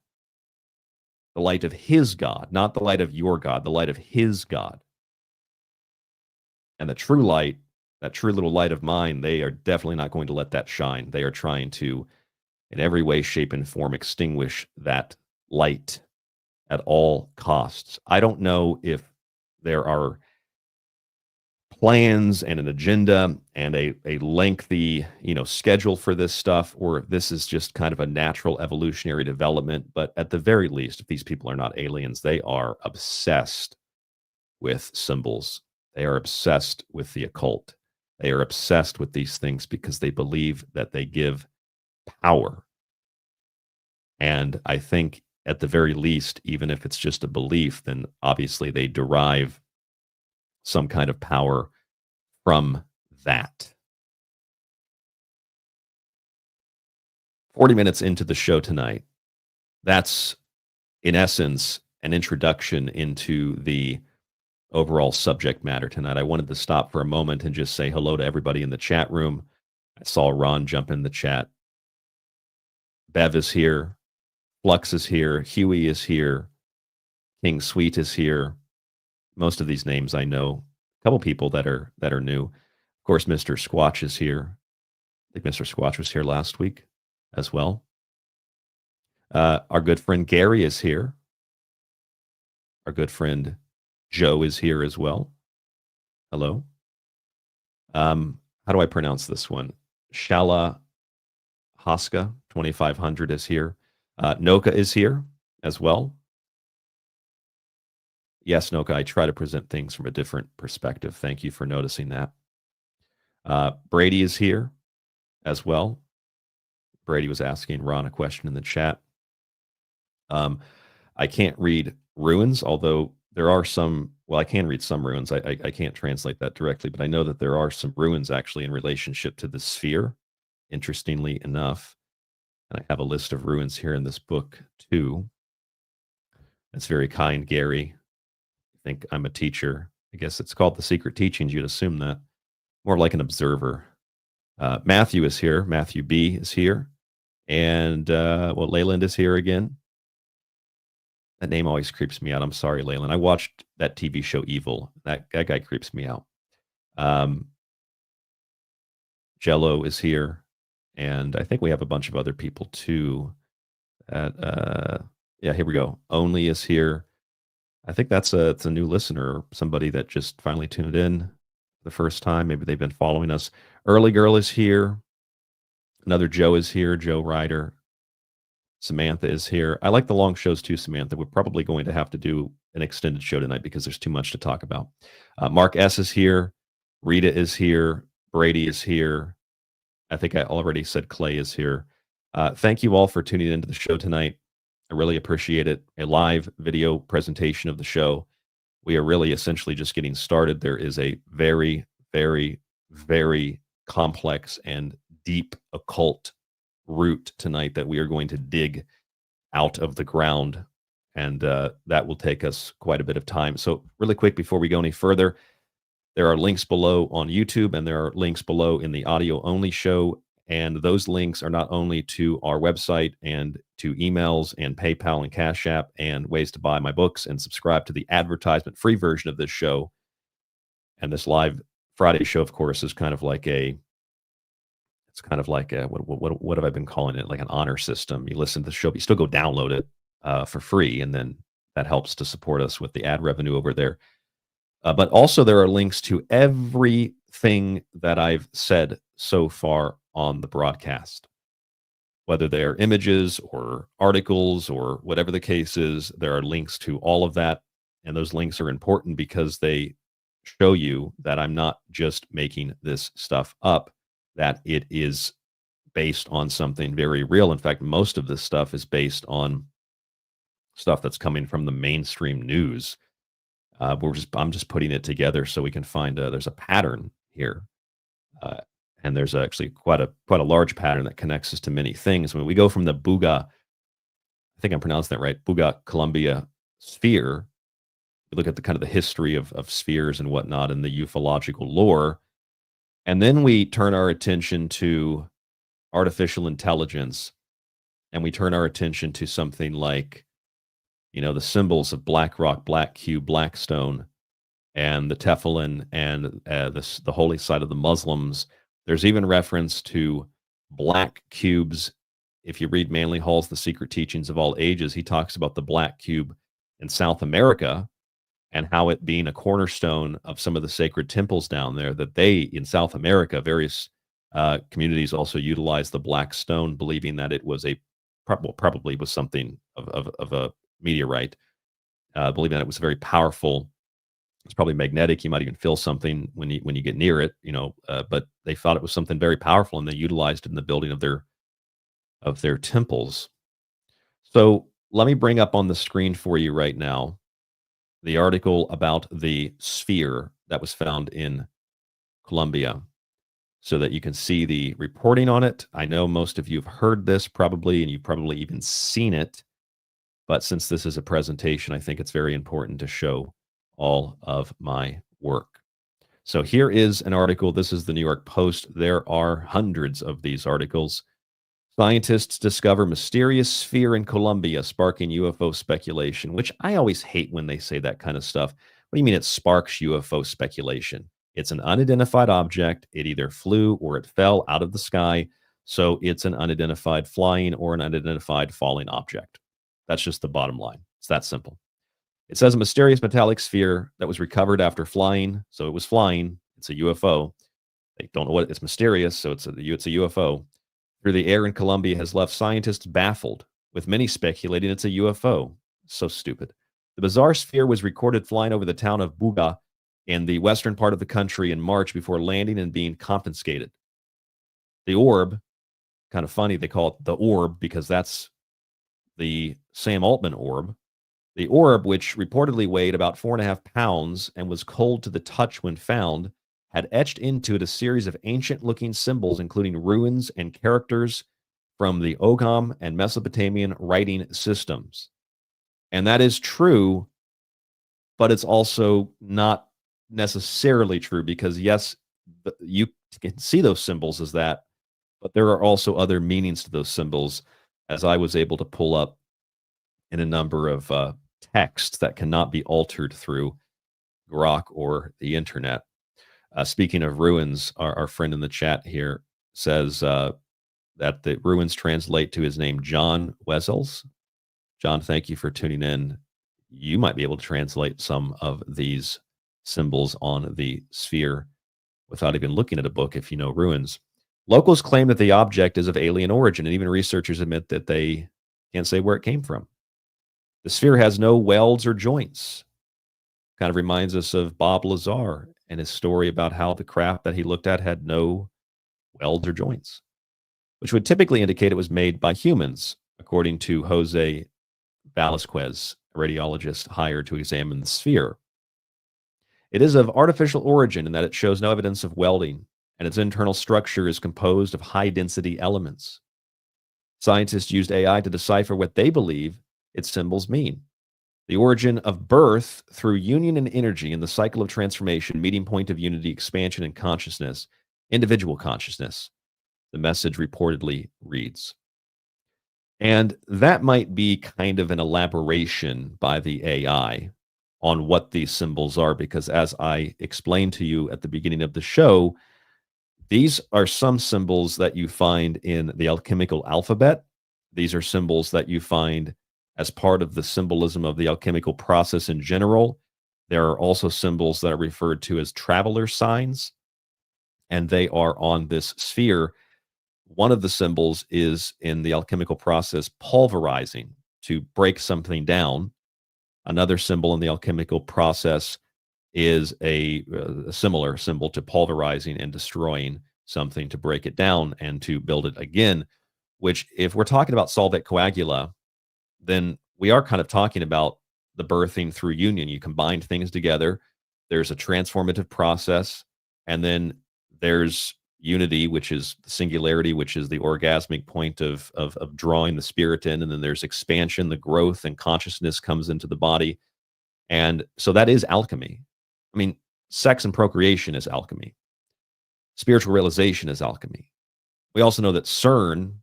The light of his God, not the light of your God, the light of his God. And the true light, that true little light of mine, they are definitely not going to let that shine. They are trying to in every way, shape, and form extinguish that light at all costs. I don't know if there are plans and an agenda and a lengthy schedule for this stuff, or if this is just kind of a natural evolutionary development. But at the very least, if these people are not aliens, they are obsessed with symbols. They are obsessed with the occult. They are obsessed with these things because they believe that they give power. And I think at the very least, even if it's just a belief, then obviously they derive some kind of power from that. 40 minutes into the show tonight, that's in essence an introduction into the overall subject matter tonight. I wanted to stop for a moment and just say hello to everybody in the chat room. I saw Ron jump in the chat. Bev is here. Flux is here. Huey is here. King Sweet is here. Most of these names I know. A couple people that are new. Of course, Mr. Squatch is here. I think Mr. Squatch was here last week as well. Our good friend Gary is here. Our good friend Joe is here as well. Hello. How do I pronounce this one? Shala Haska 2500 is here. Noka is here as well. Yes, Noka, I try to present things from a different perspective. Thank you for noticing that. Brady is here as well. Brady was asking Ron a question in the chat. I can't read runes, although there are some, well, I can read some runes. I can't translate that directly, but I know that there are some runes actually in relationship to the sphere, interestingly enough. And I have a list of runes here in this book too. That's very kind, Gary. I think I'm a teacher. I guess it's called The Secret Teachings. You'd assume that. More like an observer. Matthew is here. Matthew B is here. And, Leyland is here again. That name always creeps me out. I'm sorry, Leyland. I watched that TV show Evil. That guy creeps me out. Jello is here. And I think we have a bunch of other people too. Yeah, here we go. Only is here. I think it's a new listener, somebody that just finally tuned in the first time. Maybe they've been following us. Early Girl is here. Another Joe is here. Joe Ryder. Samantha is here. I like the long shows too, Samantha. We're probably going to have to do an extended show tonight because there's too much to talk about. Mark S is here. Rita is here. Brady is here. I think I already said Clay is here. Thank you all for tuning into the show tonight. I really appreciate it. A live video presentation of the show. We are really essentially just getting started. There is a very, very, very complex and deep occult root tonight that we are going to dig out of the ground. And that will take us quite a bit of time. So really quick, before we go any further, there are links below on YouTube and there are links below in the audio only show. And those links are not only to our website and to emails and PayPal and Cash App and ways to buy my books and subscribe to the advertisement-free version of this show. And this live Friday show, of course, is kind of like what have I been calling it? Like an honor system. You listen to the show, but you still go download it for free. And then that helps to support us with the ad revenue over there. But also there are links to everything that I've said so far on the broadcast, whether they're images or articles or whatever the case is. There are links to all of that. And those links are important because they show you that I'm not just making this stuff up, that it is based on something very real. In fact, most of this stuff is based on stuff that's coming from the mainstream news. I'm just putting it together so we can find there's a pattern here. And there's actually quite a large pattern that connects us to many things. When we go from the Buga, I think I'm pronouncing that right, Buga Colombia sphere, we look at the kind of the history of spheres and whatnot and the ufological lore. And then we turn our attention to artificial intelligence, and we turn our attention to something like, the symbols of black rock, black cube, black stone, and the tefillin, and the holy site of the Muslims. There's even reference to black cubes if you read Manly Hall's The Secret Teachings of All Ages, he talks about the black cube in South America and how it being a cornerstone of some of the sacred temples down there, that they, in South America, various communities also utilize the black stone, believing that it was probably was something of a meteorite, believing that it was very powerful. It's probably magnetic. You might even feel something when you get near it, but they thought it was something very powerful, and they utilized it in the building of their temples. So let me bring up on the screen for you right now the article about the sphere that was found in Colombia, so that you can see the reporting on it. I know most of you have heard this probably, and you've probably even seen it, but since this is a presentation, I think it's very important to show all of my work. So here is an article. This is the New York Post. There are hundreds of these articles. Scientists discover mysterious sphere in Colombia, sparking UFO speculation, which I always hate when they say that kind of stuff. What do you mean it sparks UFO speculation? It's an unidentified object. It either flew or it fell out of the sky. So it's an unidentified flying or an unidentified falling object. That's just the bottom line. It's that simple. It says a mysterious metallic sphere that was recovered after flying. So it was flying. It's a UFO. They don't know what it's mysterious. So it's a UFO. Through the air in Colombia has left scientists baffled, with many speculating it's a UFO. So stupid. The bizarre sphere was recorded flying over the town of Buga in the western part of the country in March before landing and being confiscated. The orb, kind of funny, they call it the orb because that's the Sam Altman orb. The orb, which reportedly weighed about 4.5 pounds and was cold to the touch when found, had etched into it a series of ancient-looking symbols, including ruins and characters from the Ogham and Mesopotamian writing systems. And that is true, but it's also not necessarily true because, yes, you can see those symbols as that, but there are also other meanings to those symbols, as I was able to pull up in a number of texts that cannot be altered through Grok or the internet. Speaking of ruins, our friend in the chat here says that the ruins translate to his name, John Wessels. John, thank you for tuning in. You might be able to translate some of these symbols on the sphere without even looking at a book if you know ruins. Locals claim that the object is of alien origin, and even researchers admit that they can't say where it came from. The sphere has no welds or joints. Kind of reminds us of Bob Lazar and his story about how the craft that he looked at had no welds or joints, which would typically indicate it was made by humans, according to Jose Velasquez, a radiologist hired to examine the sphere. It is of artificial origin in that it shows no evidence of welding, and its internal structure is composed of high-density elements. Scientists used AI to decipher what they believe its symbols mean. The origin of birth through union and energy in the cycle of transformation, meeting point of unity, expansion, and consciousness, individual consciousness, the message reportedly reads. And that might be kind of an elaboration by the AI on what these symbols are, because as I explained to you at the beginning of the show, these are some symbols that you find in the alchemical alphabet. These are symbols that you find as part of the symbolism of the alchemical process in general. There are also symbols that are referred to as traveler signs, and they are on this sphere. One of the symbols is in the alchemical process pulverizing, to break something down. Another symbol in the alchemical process is a similar symbol to pulverizing and destroying something to break it down and to build it again, which, if we're talking about solvent coagula, then we are kind of talking about the birthing through union. You combine things together, there's a transformative process, and then there's unity, which is the singularity, which is the orgasmic point of drawing the spirit in, and then there's expansion, the growth, and consciousness comes into the body. And so that is alchemy. I mean, sex and procreation is alchemy. Spiritual realization is alchemy. We also know that CERN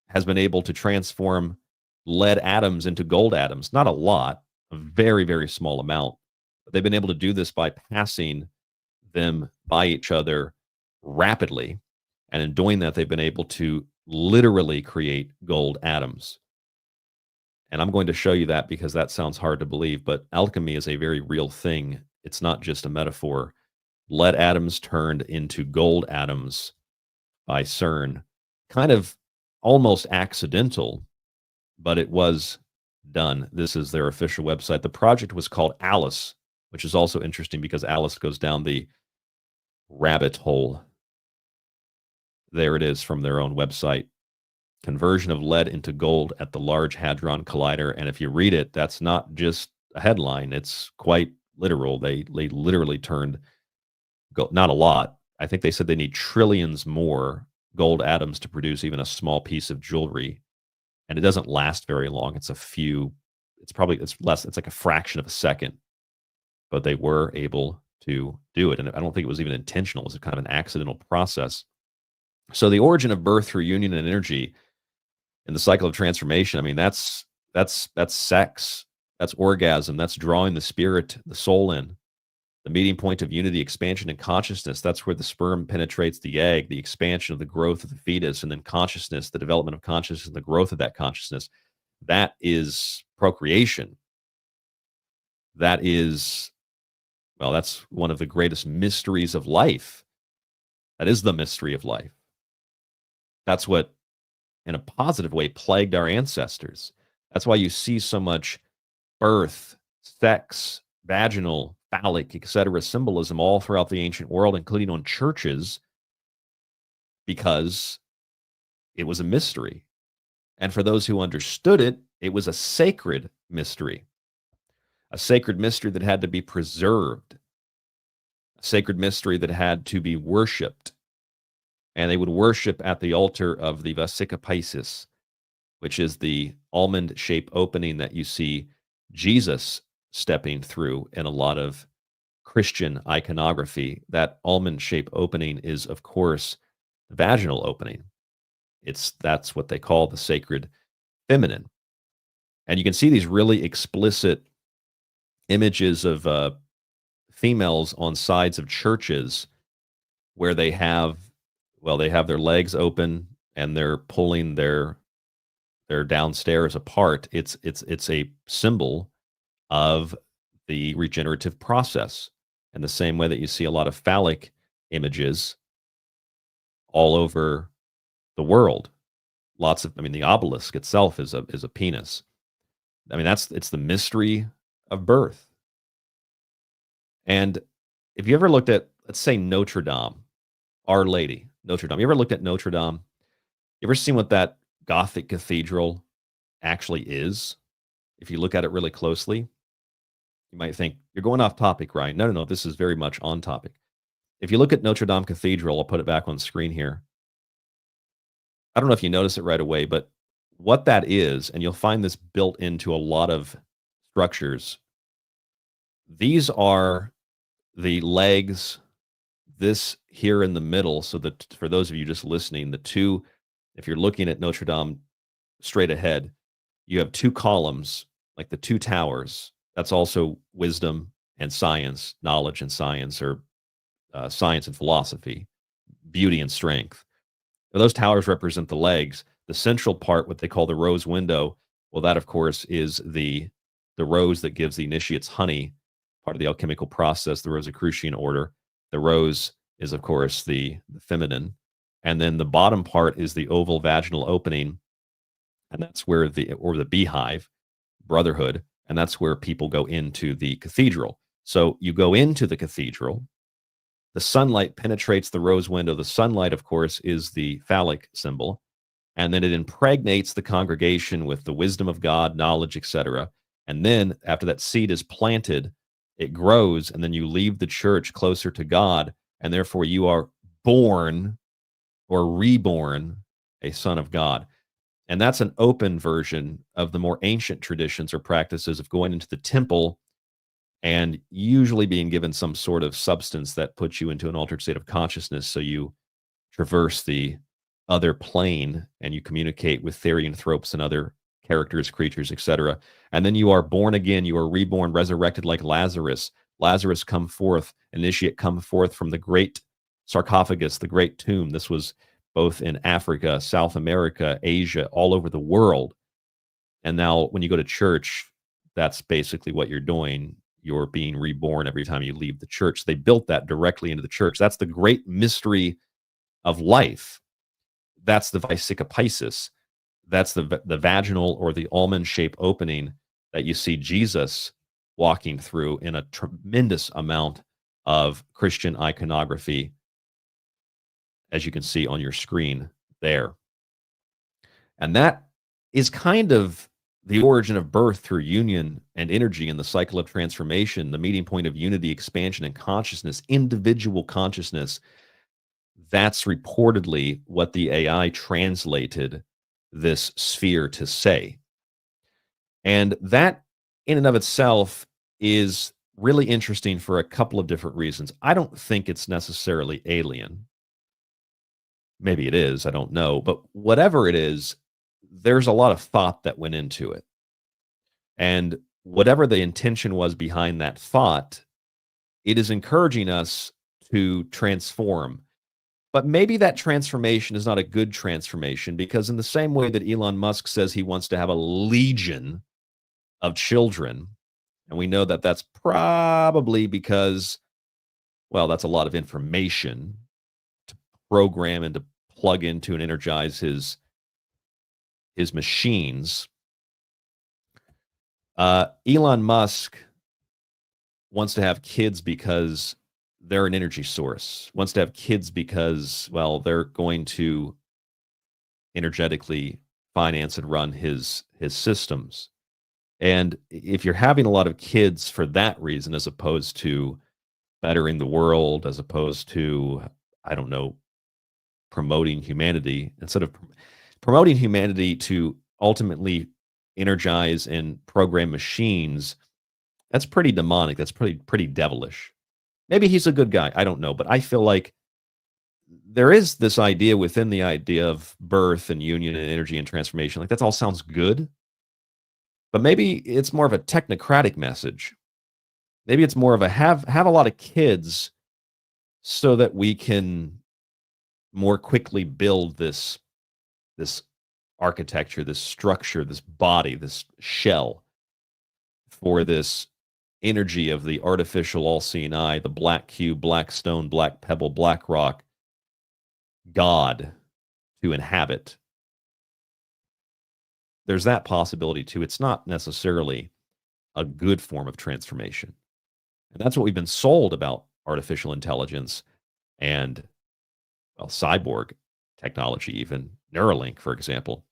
has been able to transform lead atoms into gold atoms. Not a lot, a very, very small amount. But they've been able to do this by passing them by each other rapidly. And in doing that, they've been able to literally create gold atoms. And I'm going to show you that because that sounds hard to believe, but alchemy is a very real thing. It's not just a metaphor. Lead atoms turned into gold atoms by CERN, kind of almost accidental, but it was done. This is their official website. The project was called Alice, which is also interesting because Alice goes down the rabbit hole. There it is from their own website. Conversion of lead into gold at the Large Hadron Collider. And if you read it, that's not just a headline. It's quite literal. They literally turned gold, not a lot. I think they said they need trillions more gold atoms to produce even a small piece of jewelry. And it doesn't last very long. It's less, it's like a fraction of a second. But they were able to do it. And I don't think it was even intentional. It was kind of an accidental process. So the origin of birth through union and energy in the cycle of transformation, I mean, that's sex, that's orgasm, that's drawing the spirit, the soul in. The meeting point of unity, expansion, and consciousness, that's where the sperm penetrates the egg, the expansion of the growth of the fetus, and then consciousness, the development of consciousness, and the growth of that consciousness. That is procreation. That is, well, that's one of the greatest mysteries of life. That is the mystery of life. That's what, in a positive way, plagued our ancestors. That's why you see so much birth, sex, vaginal, phallic, etc. symbolism all throughout the ancient world, including on churches, because it was a mystery. And for those who understood it, it was a sacred mystery. A sacred mystery that had to be preserved. A sacred mystery that had to be worshipped. And they would worship at the altar of the Vesica Piscis, which is the almond-shaped opening that you see Jesus stepping through in a lot of Christian iconography. That almond-shaped opening is, of course, the vaginal opening. That's what they call the sacred feminine. And you can see these really explicit images of females on sides of churches where they have their legs open and they're pulling their downstairs apart. It's a symbol of the regenerative process. In the same way that you see a lot of phallic images all over the world. The obelisk itself is a penis. I mean, it's the mystery of birth. And if you ever looked at, let's say, Notre Dame, Our Lady, Notre Dame. You ever looked at Notre Dame? You ever seen what that Gothic cathedral actually is? If you look at it really closely, you might think, you're going off topic, Ryan. No, this is very much on topic. If you look at Notre Dame Cathedral, I'll put it back on screen here. I don't know if you notice it right away, but what that is, and you'll find this built into a lot of structures, these are the legs, this here in the middle, so that for those of you just listening, the two, if you're looking at Notre Dame straight ahead, you have two columns, like the two towers. That's also wisdom and science, knowledge and science, or science and philosophy, beauty and strength. Now, those towers represent the legs. The central part, what they call the rose window, well, that, of course, is the rose that gives the initiates honey, part of the alchemical process, the Rosicrucian order. The rose is, of course, the feminine. And then the bottom part is the oval vaginal opening, and that's where the beehive, brotherhood, and that's where people go into the cathedral. So you go into the cathedral, the sunlight penetrates the rose window. The sunlight, of course, is the phallic symbol, and then it impregnates the congregation with the wisdom of God, knowledge, etc. And then after that seed is planted, it grows, and then you leave the church closer to God, and therefore you are born or reborn a son of God. And that's an open version of the more ancient traditions or practices of going into the temple and usually being given some sort of substance that puts you into an altered state of consciousness, so you traverse the other plane and you communicate with therianthropes and other characters, creatures, etc. And then you are born again, you are reborn, resurrected like Lazarus. Lazarus come forth, initiate come forth from the great sarcophagus, the great tomb. This was both in Africa, South America, Asia, all over the world. And now when you go to church, that's basically what you're doing. You're being reborn every time you leave the church. They built that directly into the church. That's the great mystery of life. That's the Vesica. That's the vaginal or the almond-shaped opening that you see Jesus walking through in a tremendous amount of Christian iconography, as you can see on your screen there. And that is kind of the origin of birth through union and energy in the cycle of transformation, the meeting point of unity, expansion, and consciousness, individual consciousness. That's reportedly what the AI translated this sphere to say. And that in and of itself is really interesting for a couple of different reasons. I don't think it's necessarily alien. Maybe it is, I don't know. But whatever it is, there's a lot of thought that went into it. And whatever the intention was behind that thought, it is encouraging us to transform. But maybe that transformation is not a good transformation, because in the same way that Elon Musk says he wants to have a legion of children, and we know that that's probably because, well, that's a lot of information to program and to plug into and energize his machines. Elon Musk wants to have kids because they're an energy source, wants to have kids because, well, they're going to energetically finance and run his systems. And if you're having a lot of kids for that reason, as opposed to bettering the world, as opposed to, I don't know, promoting humanity, instead of promoting humanity to ultimately energize and program machines, that's pretty demonic. That's pretty devilish. Maybe he's a good guy. I don't know. But I feel like there is this idea within the idea of birth and union and energy and transformation. Like, that all sounds good. But maybe it's more of a technocratic message. Maybe it's more of a have a lot of kids so that we can more quickly build this architecture, this structure, this body, this shell for this energy of the artificial all-seeing eye, the black cube, black stone, black pebble, black rock, God to inhabit. There's that possibility too. It's not necessarily a good form of transformation. And that's what we've been sold about artificial intelligence and, well, cyborg technology, even Neuralink, for example,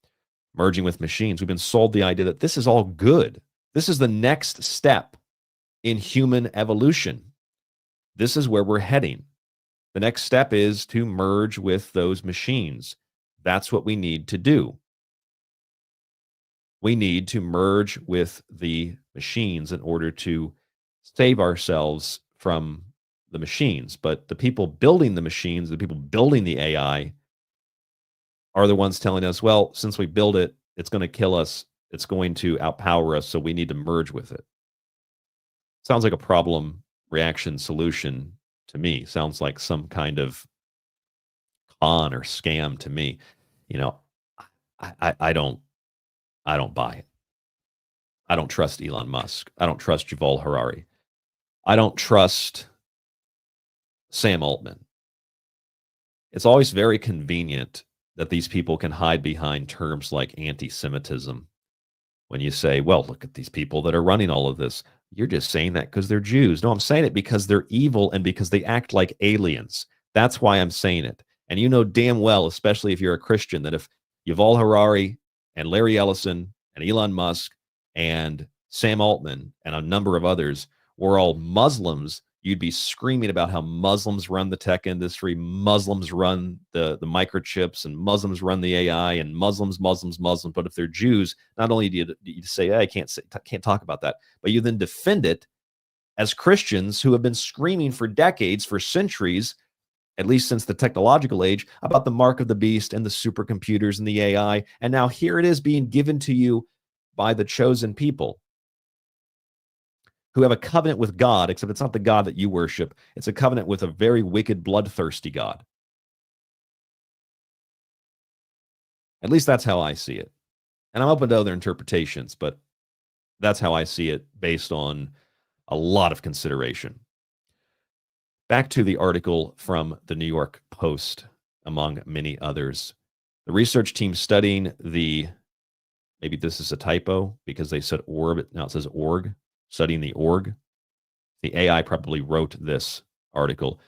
merging with machines. We've been sold the idea that this is all good. This is the next step in human evolution. This is where we're heading. The next step is to merge with those machines. That's what we need to do. We need to merge with the machines in order to save ourselves from the machines. But the people building the machines, the people building the AI, are the ones telling us, well, since we build it, it's going to kill us. It's going to outpower us, so we need to merge with it. Sounds like a problem reaction solution to me. Sounds like some kind of con or scam to me. You know, I don't buy it. I don't trust Elon Musk. I don't trust Yuval Harari. I don't trust Sam Altman. It's always very convenient that these people can hide behind terms like anti-Semitism. When you say, well, look at these people that are running all of this. You're just saying that because they're Jews. No, I'm saying it because they're evil and because they act like aliens. That's why I'm saying it. And you know damn well, especially if you're a Christian, that if Yuval Harari and Larry Ellison and Elon Musk and Sam Altman and a number of others were all Muslims, you'd be screaming about how Muslims run the tech industry, Muslims run the microchips, and Muslims run the AI, and Muslims. But if they're Jews, not only do you say, hey, I can't talk about that, but you then defend it as Christians who have been screaming for decades, for centuries, at least since the technological age, about the mark of the beast and the supercomputers and the AI. And now here it is being given to you by the chosen people who have a covenant with God, except it's not the God that you worship. It's a covenant with a very wicked, bloodthirsty God. At least that's how I see it. And I'm open to other interpretations, but that's how I see it based on a lot of consideration. Back to the article from the New York Post, among many others. The research team studying the, maybe this is a typo because they said orb, now it says org, studying the org. The AI probably wrote this article.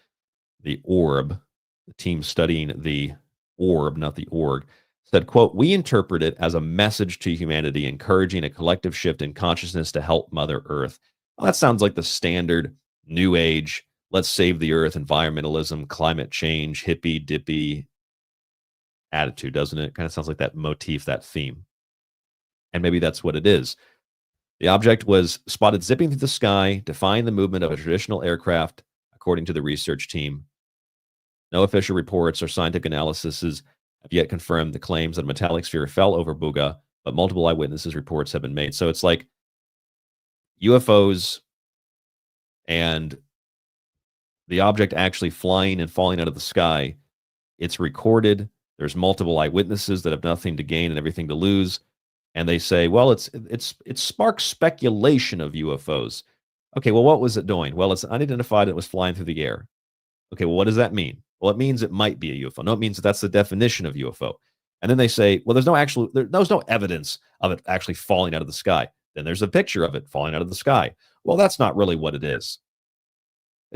The orb, the team studying the orb, not the org, said, quote, "We interpret it as a message to humanity, encouraging a collective shift in consciousness to help Mother Earth." Well, that sounds like the standard New Age, let's save the Earth, environmentalism, climate change, hippy dippy attitude, doesn't it? It kind of sounds like that motif, that theme. And maybe that's what it is. The object was spotted zipping through the sky, defying the movement of a traditional aircraft, according to the research team. No official reports or scientific analyses have yet confirmed the claims that a metallic sphere fell over Buga, but multiple eyewitnesses reports have been made. So it's like UFOs and the object actually flying and falling out of the sky. It's recorded. There's multiple eyewitnesses that have nothing to gain and everything to lose. And they say, well, it sparks speculation of UFOs. Okay, well, what was it doing? Well, it's unidentified. It was flying through the air. Okay, well, what does that mean? Well, it means it might be a UFO. No, it means that's the definition of UFO. And then they say, well, there's no evidence of it actually falling out of the sky. Then there's a picture of it falling out of the sky. Well, that's not really what it is.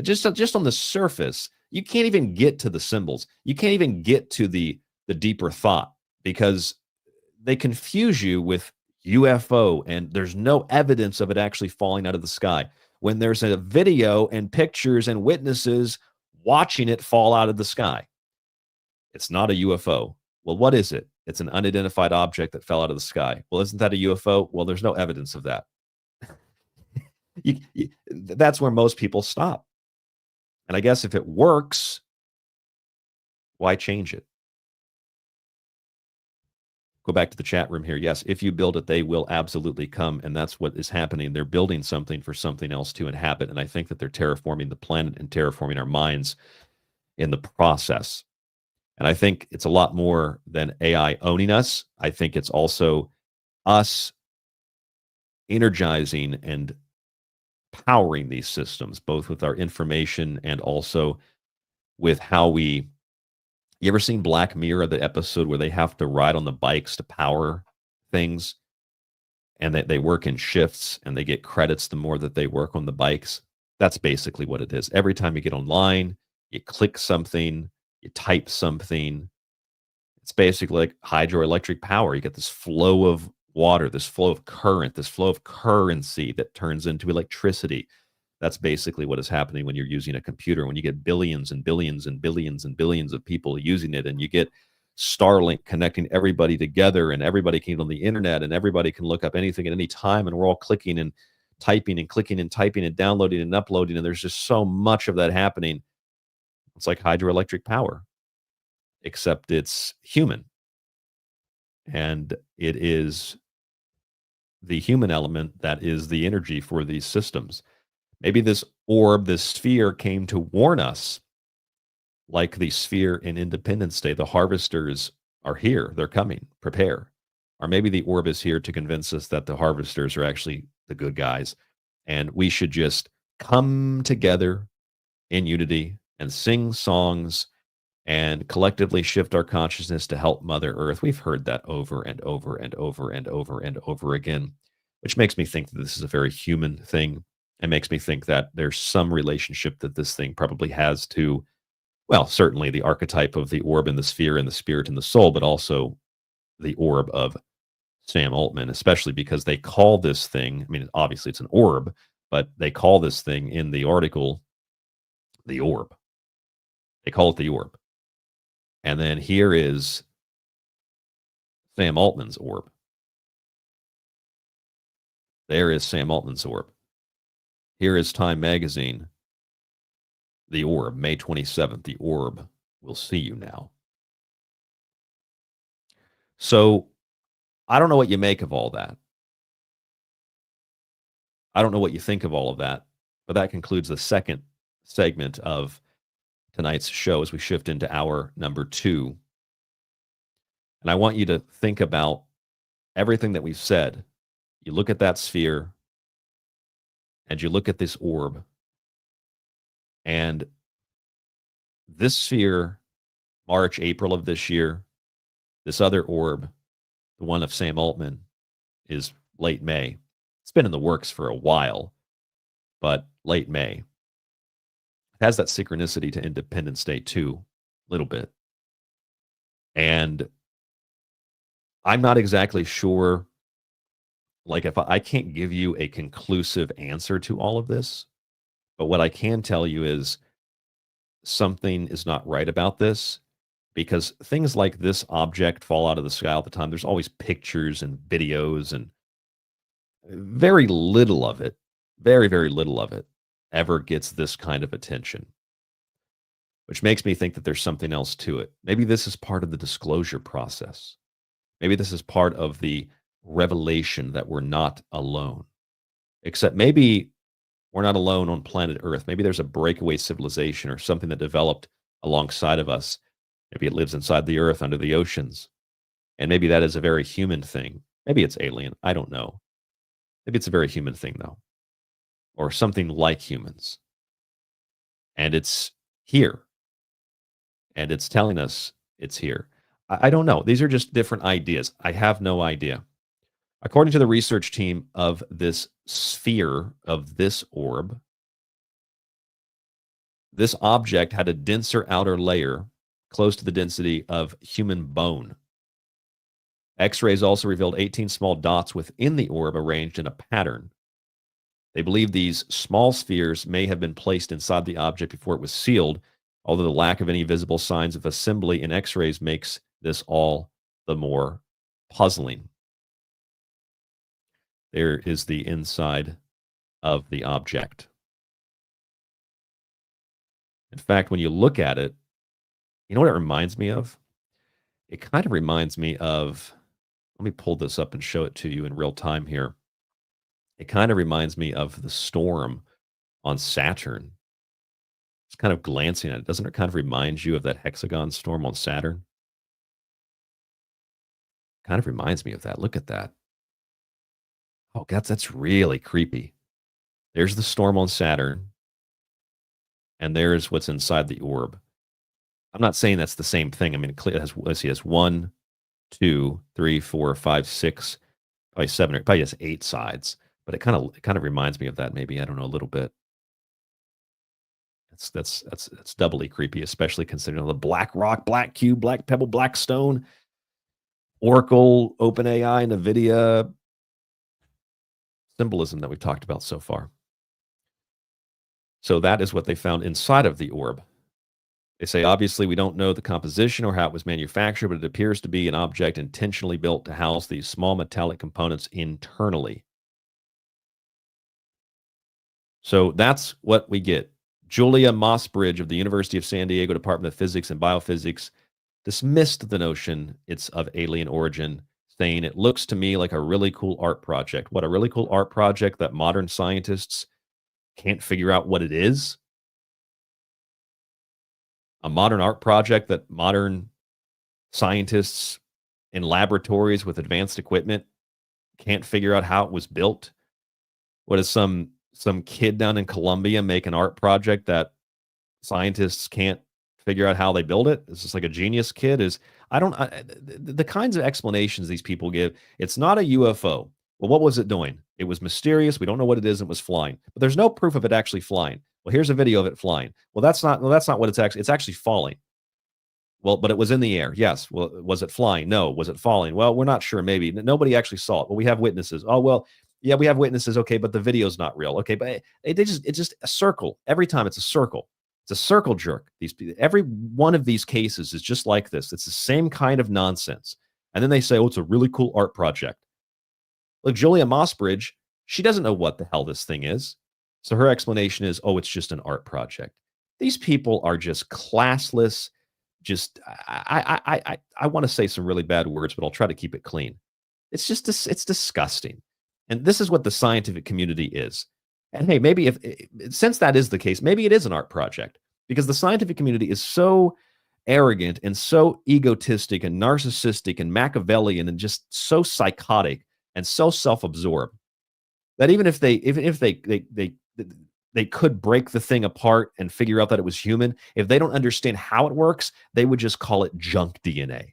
Just on the surface, you can't even get to the symbols. You can't even get to the deeper thought because they confuse you with UFO and there's no evidence of it actually falling out of the sky. When there's a video and pictures and witnesses watching it fall out of the sky, it's not a UFO. Well, what is it? It's an unidentified object that fell out of the sky. Well, isn't that a UFO? Well, there's no evidence of that. That's where most people stop. And I guess if it works, why change it? Go back to the chat room here. Yes, if you build it, they will absolutely come. And that's what is happening. They're building something for something else to inhabit. And I think that they're terraforming the planet and terraforming our minds in the process. And I think it's a lot more than AI owning us. I think it's also us energizing and powering these systems, both with our information and also with how we. You ever seen Black Mirror, the episode where they have to ride on the bikes to power things? And they work in shifts and they get credits the more that they work on the bikes. That's basically what it is. Every time you get online, you click something, you type something. It's basically like hydroelectric power. You get this flow of water, this flow of current, this flow of currency that turns into electricity. That's basically what is happening when you're using a computer, when you get billions and billions and billions and billions of people using it, and you get Starlink connecting everybody together, and everybody can get on the internet, and everybody can look up anything at any time, and we're all clicking and typing and clicking and typing and downloading and uploading, and there's just so much of that happening. It's like hydroelectric power, except it's human. And it is the human element that is the energy for these systems. Maybe this orb, this sphere came to warn us, like the sphere in Independence Day. The harvesters are here. They're coming. Prepare. Or maybe the orb is here to convince us that the harvesters are actually the good guys. And we should just come together in unity and sing songs and collectively shift our consciousness to help Mother Earth. We've heard that over and over and over and over and over again, which makes me think that this is a very human thing. It makes me think that there's some relationship that this thing probably has to, well, certainly the archetype of the orb and the sphere and the spirit and the soul, but also the orb of Sam Altman, especially because they call this thing, I mean, obviously it's an orb, but they call this thing in the article the orb. They call it the orb. And then here is Sam Altman's orb. There is Sam Altman's orb. Here is Time Magazine, the orb, May 27th. The orb will see you now. So I don't know what you make of all that. I don't know what you think of all of that, but that concludes the second segment of tonight's show as we shift into hour number 2. And I want you to think about everything that we've said. You look at that sphere and you look at this orb, and this sphere, March, April of this year, this other orb, the one of Sam Altman, is late May. It's been in the works for a while, but late May. It has that synchronicity to Independence Day too, a little bit. And I'm not exactly sure, like if I can't give you a conclusive answer to all of this, but what I can tell you is something is not right about this, because things like this object fall out of the sky all the time. There's always pictures and videos, and very little of it, very, very little of it ever gets this kind of attention, which makes me think that there's something else to it. Maybe this is part of the disclosure process. Maybe this is part of the revelation that we're not alone. Except maybe we're not alone on planet Earth. Maybe there's a breakaway civilization or something that developed alongside of us. Maybe it lives inside the Earth, under the oceans. And maybe that is a very human thing. Maybe it's alien. I don't know. Maybe it's a very human thing, though, or something like humans. And it's here. And it's telling us it's here. I don't know. These are just different ideas. I have no idea. According to the research team of this sphere, of this orb, this object had a denser outer layer close to the density of human bone. X-rays also revealed 18 small dots within the orb arranged in a pattern. They believe these small spheres may have been placed inside the object before it was sealed, although the lack of any visible signs of assembly in X-rays makes this all the more puzzling. There is the inside of the object. In fact, when you look at it, you know what it reminds me of? It kind of reminds me of, let me pull this up and show it to you in real time here. It kind of reminds me of the storm on Saturn. It's kind of glancing at it. Doesn't it kind of remind you of that hexagon storm on Saturn? Kind of reminds me of that. Look at that. Oh, that's really creepy. There's the storm on Saturn, and there's what's inside the orb. I'm not saying that's the same thing. I mean, it has, let's see, it has 1, 2, 3, 4, 5, 6, probably 7, or probably has 8 sides. But it kind of reminds me of that. Maybe, I don't know, a little bit. That's doubly creepy, especially considering the black rock, black cube, black pebble, black stone, Oracle, OpenAI, NVIDIA symbolism that we've talked about so far. So that is what they found inside of the orb. They say, obviously, we don't know the composition or how it was manufactured, but it appears to be an object intentionally built to house these small metallic components internally. So that's what we get. Julia Mossbridge of the University of San Diego Department of Physics and Biophysics dismissed the notion it's of alien origin, saying it looks to me like a really cool art project. What, a really cool art project that modern scientists can't figure out what it is? A modern art project that modern scientists in laboratories with advanced equipment can't figure out how it was built? What, is some kid down in Colombia make an art project that scientists can't figure out how they build it? It's just like a genius kid. The kinds of explanations these people give. It's not a UFO. Well, what was it doing? It was mysterious. We don't know what it is. It was flying, but there's no proof of it actually flying. Well, here's a video of it flying. Well, that's not what it's actually falling. Well, but it was in the air. Yes. Well, was it flying? No. Was it falling? Well, we're not sure. Maybe nobody actually saw it. Well, we have witnesses. Oh, well, yeah, we have witnesses. Okay, but the video's not real. Okay, but it's just a circle. Every time it's a circle. It's a circle jerk. Every one of these cases is just like this. It's the same kind of nonsense. And then they say, oh, it's a really cool art project. Look, Julia Mossbridge, she doesn't know what the hell this thing is. So her explanation is, oh, it's just an art project. These people are just classless. Just, I want to say some really bad words, but I'll try to keep it clean. It's just, it's disgusting. And this is what the scientific community is. And hey, maybe since that is the case, maybe it is an art project, because the scientific community is so arrogant and so egotistic and narcissistic and Machiavellian and just so psychotic and so self-absorbed that even if they could break the thing apart and figure out that it was human, if they don't understand how it works, they would just call it junk DNA.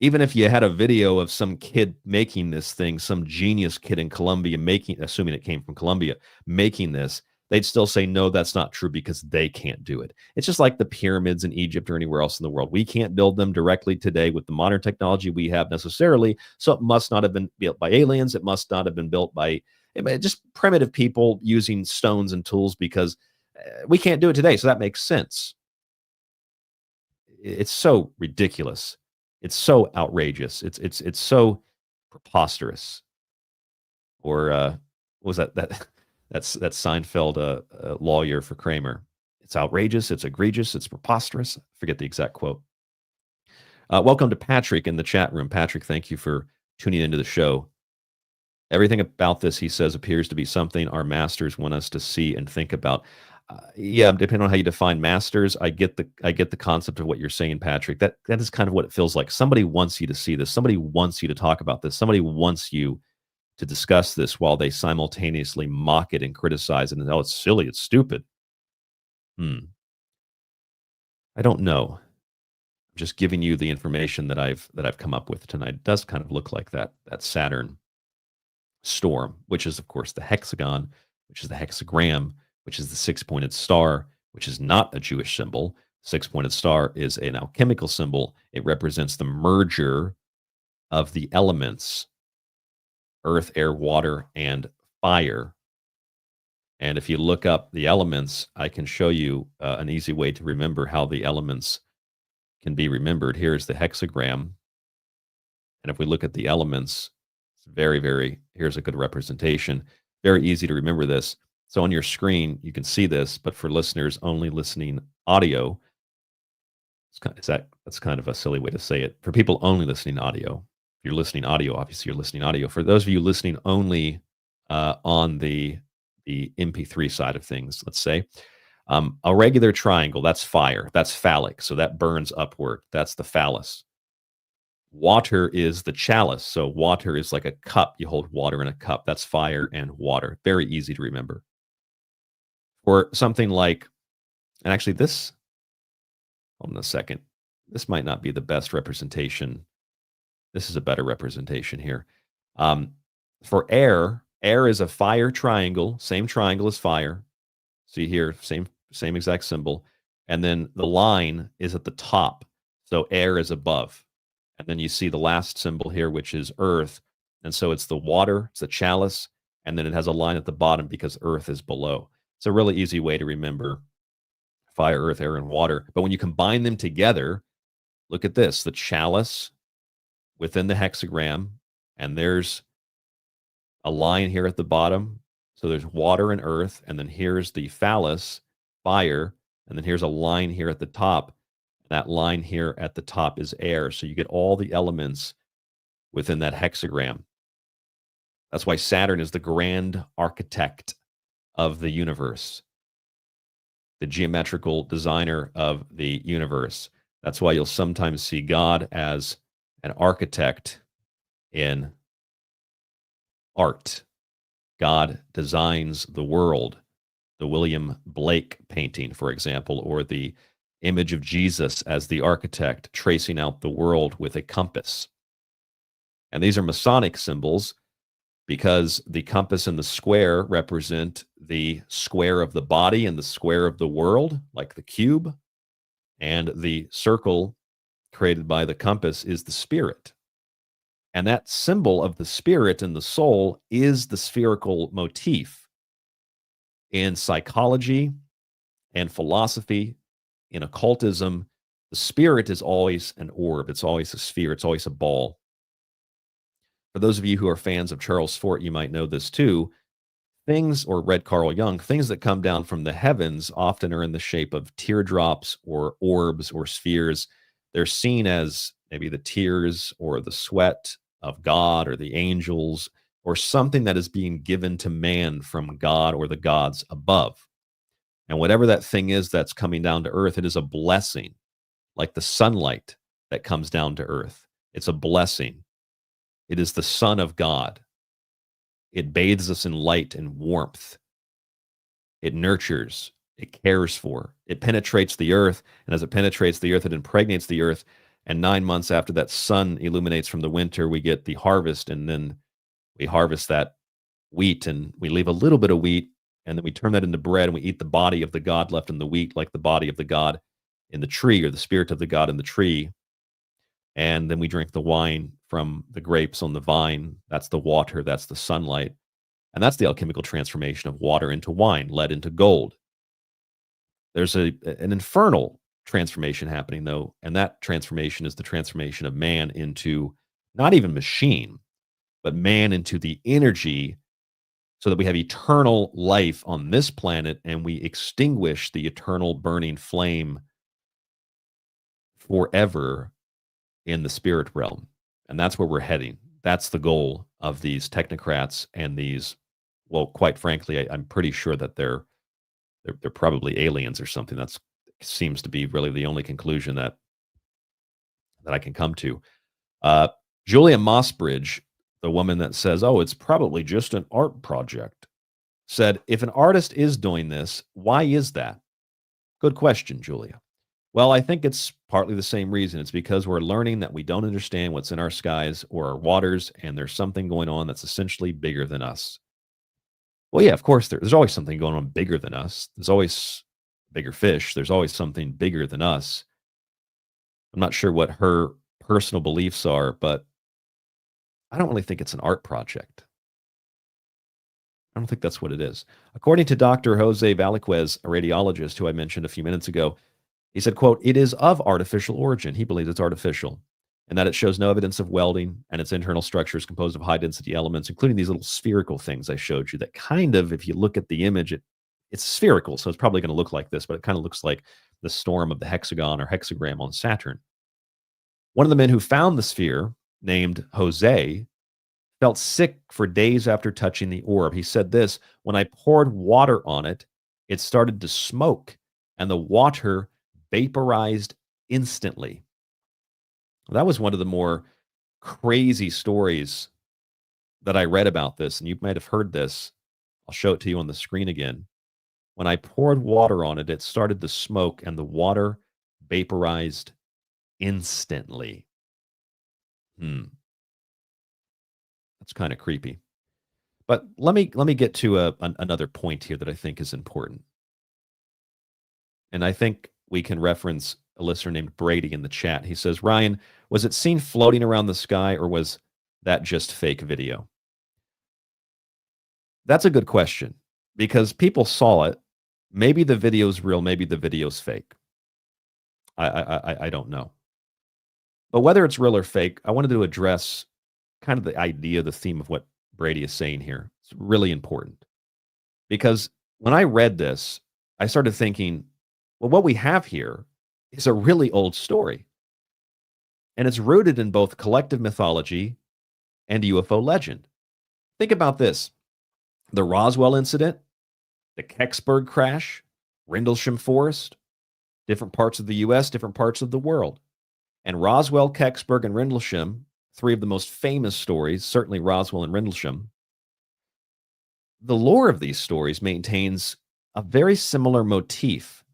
Even if you had a video of some kid making this thing, some genius kid in Colombia assuming it came from Colombia, making this, they'd still say, no, that's not true because they can't do it. It's just like the pyramids in Egypt or anywhere else in the world. We can't build them directly today with the modern technology we have necessarily, so it must not have been built by aliens. It must not have been built by just primitive people using stones and tools because we can't do it today, so that makes sense. It's so ridiculous. It's so outrageous. It's so preposterous. Or what was that Seinfeld lawyer for Kramer? It's outrageous. It's egregious. It's preposterous. I forget the exact quote. Welcome to Patrick in the chat room. Patrick, thank you for tuning into the show. Everything about this, he says, appears to be something our masters want us to see and think about. Yeah, depending on how you define masters, I get the concept of what you're saying, Patrick. That is kind of what it feels like. Somebody wants you to see this. Somebody wants you to talk about this. Somebody wants you to discuss this while they simultaneously mock it and criticize it. And, oh, it's silly. It's stupid. I don't know. I'm just giving you the information that I've come up with tonight. It does kind of look like that Saturn storm, which is, of course, the hexagon, which is the hexagram, which is the six-pointed star, which is not a Jewish symbol. Six-pointed star is an alchemical symbol. It represents the merger of the elements, earth, air, water, and fire. And if you look up the elements, I can show you an easy way to remember how the elements can be remembered. Here's the hexagram. And if we look at the elements, it's here's a good representation. Very easy to remember this. So on your screen, you can see this, but for listeners only listening audio, that's kind of a silly way to say it. For people only listening audio, if you're listening audio, obviously you're listening audio. For those of you listening only on the MP3 side of things, let's say, a regular triangle, that's fire, that's phallic, so that burns upward. That's the phallus. Water is the chalice, so water is like a cup. You hold water in a cup. That's fire and water. Very easy to remember. Or something like, and actually this, hold on a second, this might not be the best representation. This is a better representation here. For air is a fire triangle, same triangle as fire. See here, same exact symbol. And then the line is at the top, so air is above. And then you see the last symbol here, which is earth. And so it's the water, it's the chalice, and then it has a line at the bottom because earth is below. It's a really easy way to remember fire, earth, air, and water. But when you combine them together, look at this, the chalice within the hexagram, and there's a line here at the bottom. So there's water and earth, and then here's the phallus, fire, and then here's a line here at the top. That line here at the top is air. So you get all the elements within that hexagram. That's why Saturn is the grand architect of the universe, the geometrical designer of the universe. That's why you'll sometimes see God as an architect in art. God designs the world. The William Blake painting, for example, or the image of Jesus as the architect tracing out the world with a compass. And these are Masonic symbols because the compass and the square represent the square of the body and the square of the world, like the cube. And the circle created by the compass is the spirit. And that symbol of the spirit and the soul is the spherical motif. In psychology and philosophy, in occultism, the spirit is always an orb. It's always a sphere. It's always a ball. For those of you who are fans of Charles Fort, you might know this too. Things, or read Carl Jung, things that come down from the heavens often are in the shape of teardrops or orbs or spheres. They're seen as maybe the tears or the sweat of God or the angels or something that is being given to man from God or the gods above. And whatever that thing is that's coming down to earth, it is a blessing. like the sunlight that comes down to earth. It's a blessing. It is the Son of God. It bathes us in light and warmth. It nurtures. It cares for. It penetrates the earth. And as it penetrates the earth, it impregnates the earth. And 9 months after that sun illuminates from the winter, we get the harvest. And then we harvest that wheat and we leave a little bit of wheat. And then we turn that into bread and we eat the body of the God left in the wheat, like the body of the God in the tree, or the spirit of the God in the tree. And then we drink the wine from the grapes on the vine. That's the water. That's the sunlight. And that's the alchemical transformation of water into wine, lead into gold. There's an infernal transformation happening, though, and that transformation is the transformation of man into not even machine, but man into the energy, so that we have eternal life on this planet and we extinguish the eternal burning flame forever in the spirit realm. And that's where we're heading. That's the goal of these technocrats and these, well, quite frankly, I'm pretty sure that they're probably aliens or something. That seems to be really the only conclusion that I can come to. Julia Mossbridge, the woman that says, oh, it's probably just an art project, said, if an artist is doing this, why is that? Good question, Julia. Well, I think it's partly the same reason. It's because we're learning that we don't understand what's in our skies or our waters, and there's something going on that's essentially bigger than us. Well, yeah, of course, there's always something going on bigger than us. There's always bigger fish. There's always something bigger than us. I'm not sure what her personal beliefs are, but I don't really think it's an art project. I don't think that's what it is. According to Dr. Jose Valiquez, a radiologist who I mentioned a few minutes ago, he said, quote, it is of artificial origin. He believes it's artificial and that it shows no evidence of welding, and its internal structure is composed of high-density elements, including these little spherical things I showed you that kind of, if you look at the image, it's spherical, so it's probably going to look like this, but it kind of looks like the storm of the hexagon or hexagram on Saturn. One of the men who found the sphere, named Jose, felt sick for days after touching the orb. He said this, when I poured water on it, it started to smoke, and the water vaporized instantly. That was one of the more crazy stories that I read about this, and you might have heard this. I'll show it to you on the screen again. When I poured water on it, it started to smoke, and the water vaporized instantly. That's kind of creepy. But let me get to another point here that I think is important. And I think we can reference a listener named Brady in the chat. He says, Ryan, was it seen floating around the sky, or was that just fake video? That's a good question, because people saw it. Maybe the video's real, maybe the video's fake. I don't know. But whether it's real or fake, I wanted to address kind of the idea, the theme of what Brady is saying here. It's really important. Because when I read this, I started thinking, well, what we have here is a really old story. And it's rooted in both collective mythology and UFO legend. Think about this. The Roswell incident, the Kecksburg crash, Rendlesham Forest, different parts of the U.S., different parts of the world. And Roswell, Kecksburg, and Rendlesham, three of the most famous stories, certainly Roswell and Rendlesham. The lore of these stories maintains a very similar motif.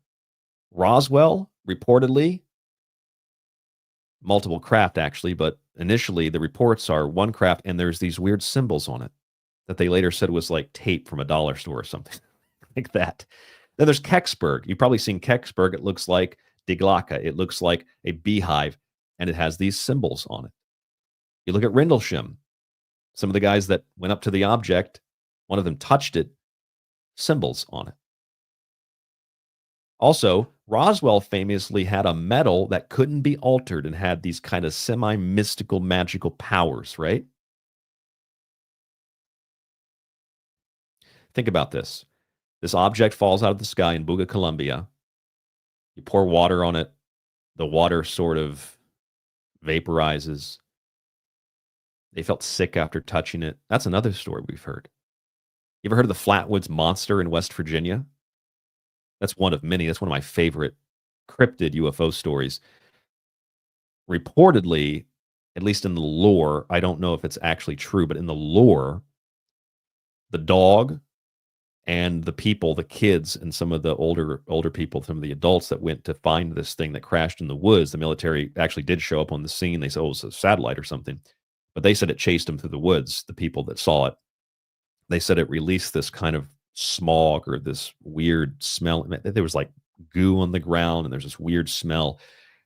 Roswell, reportedly, multiple craft actually, but initially the reports are one craft and there's these weird symbols on it that they later said was like tape from a dollar store or something like that. Then there's Kecksburg. You've probably seen Kecksburg. It looks like Diglaka. It looks like a beehive, and it has these symbols on it. You look at Rendlesham. Some of the guys that went up to the object, one of them touched it, symbols on it. Also, Roswell famously had a metal that couldn't be altered and had these kind of semi-mystical magical powers, right? Think about this. This object falls out of the sky in Buga, Colombia. You pour water on it. The water sort of vaporizes. They felt sick after touching it. That's another story we've heard. You ever heard of the Flatwoods Monster in West Virginia? That's one of many. That's one of my favorite cryptid UFO stories. reportedly, at least in the lore, I don't know if it's actually true, but in the lore, the dog and the people, the kids, and some of the older people, some of the adults that went to find this thing that crashed in the woods, the military actually did show up on the scene. They said, oh, it was a satellite or something. But they said it chased them through the woods, the people that saw it. They said it released this kind of smog or this weird smell. There was like goo on the ground, and there's this weird smell.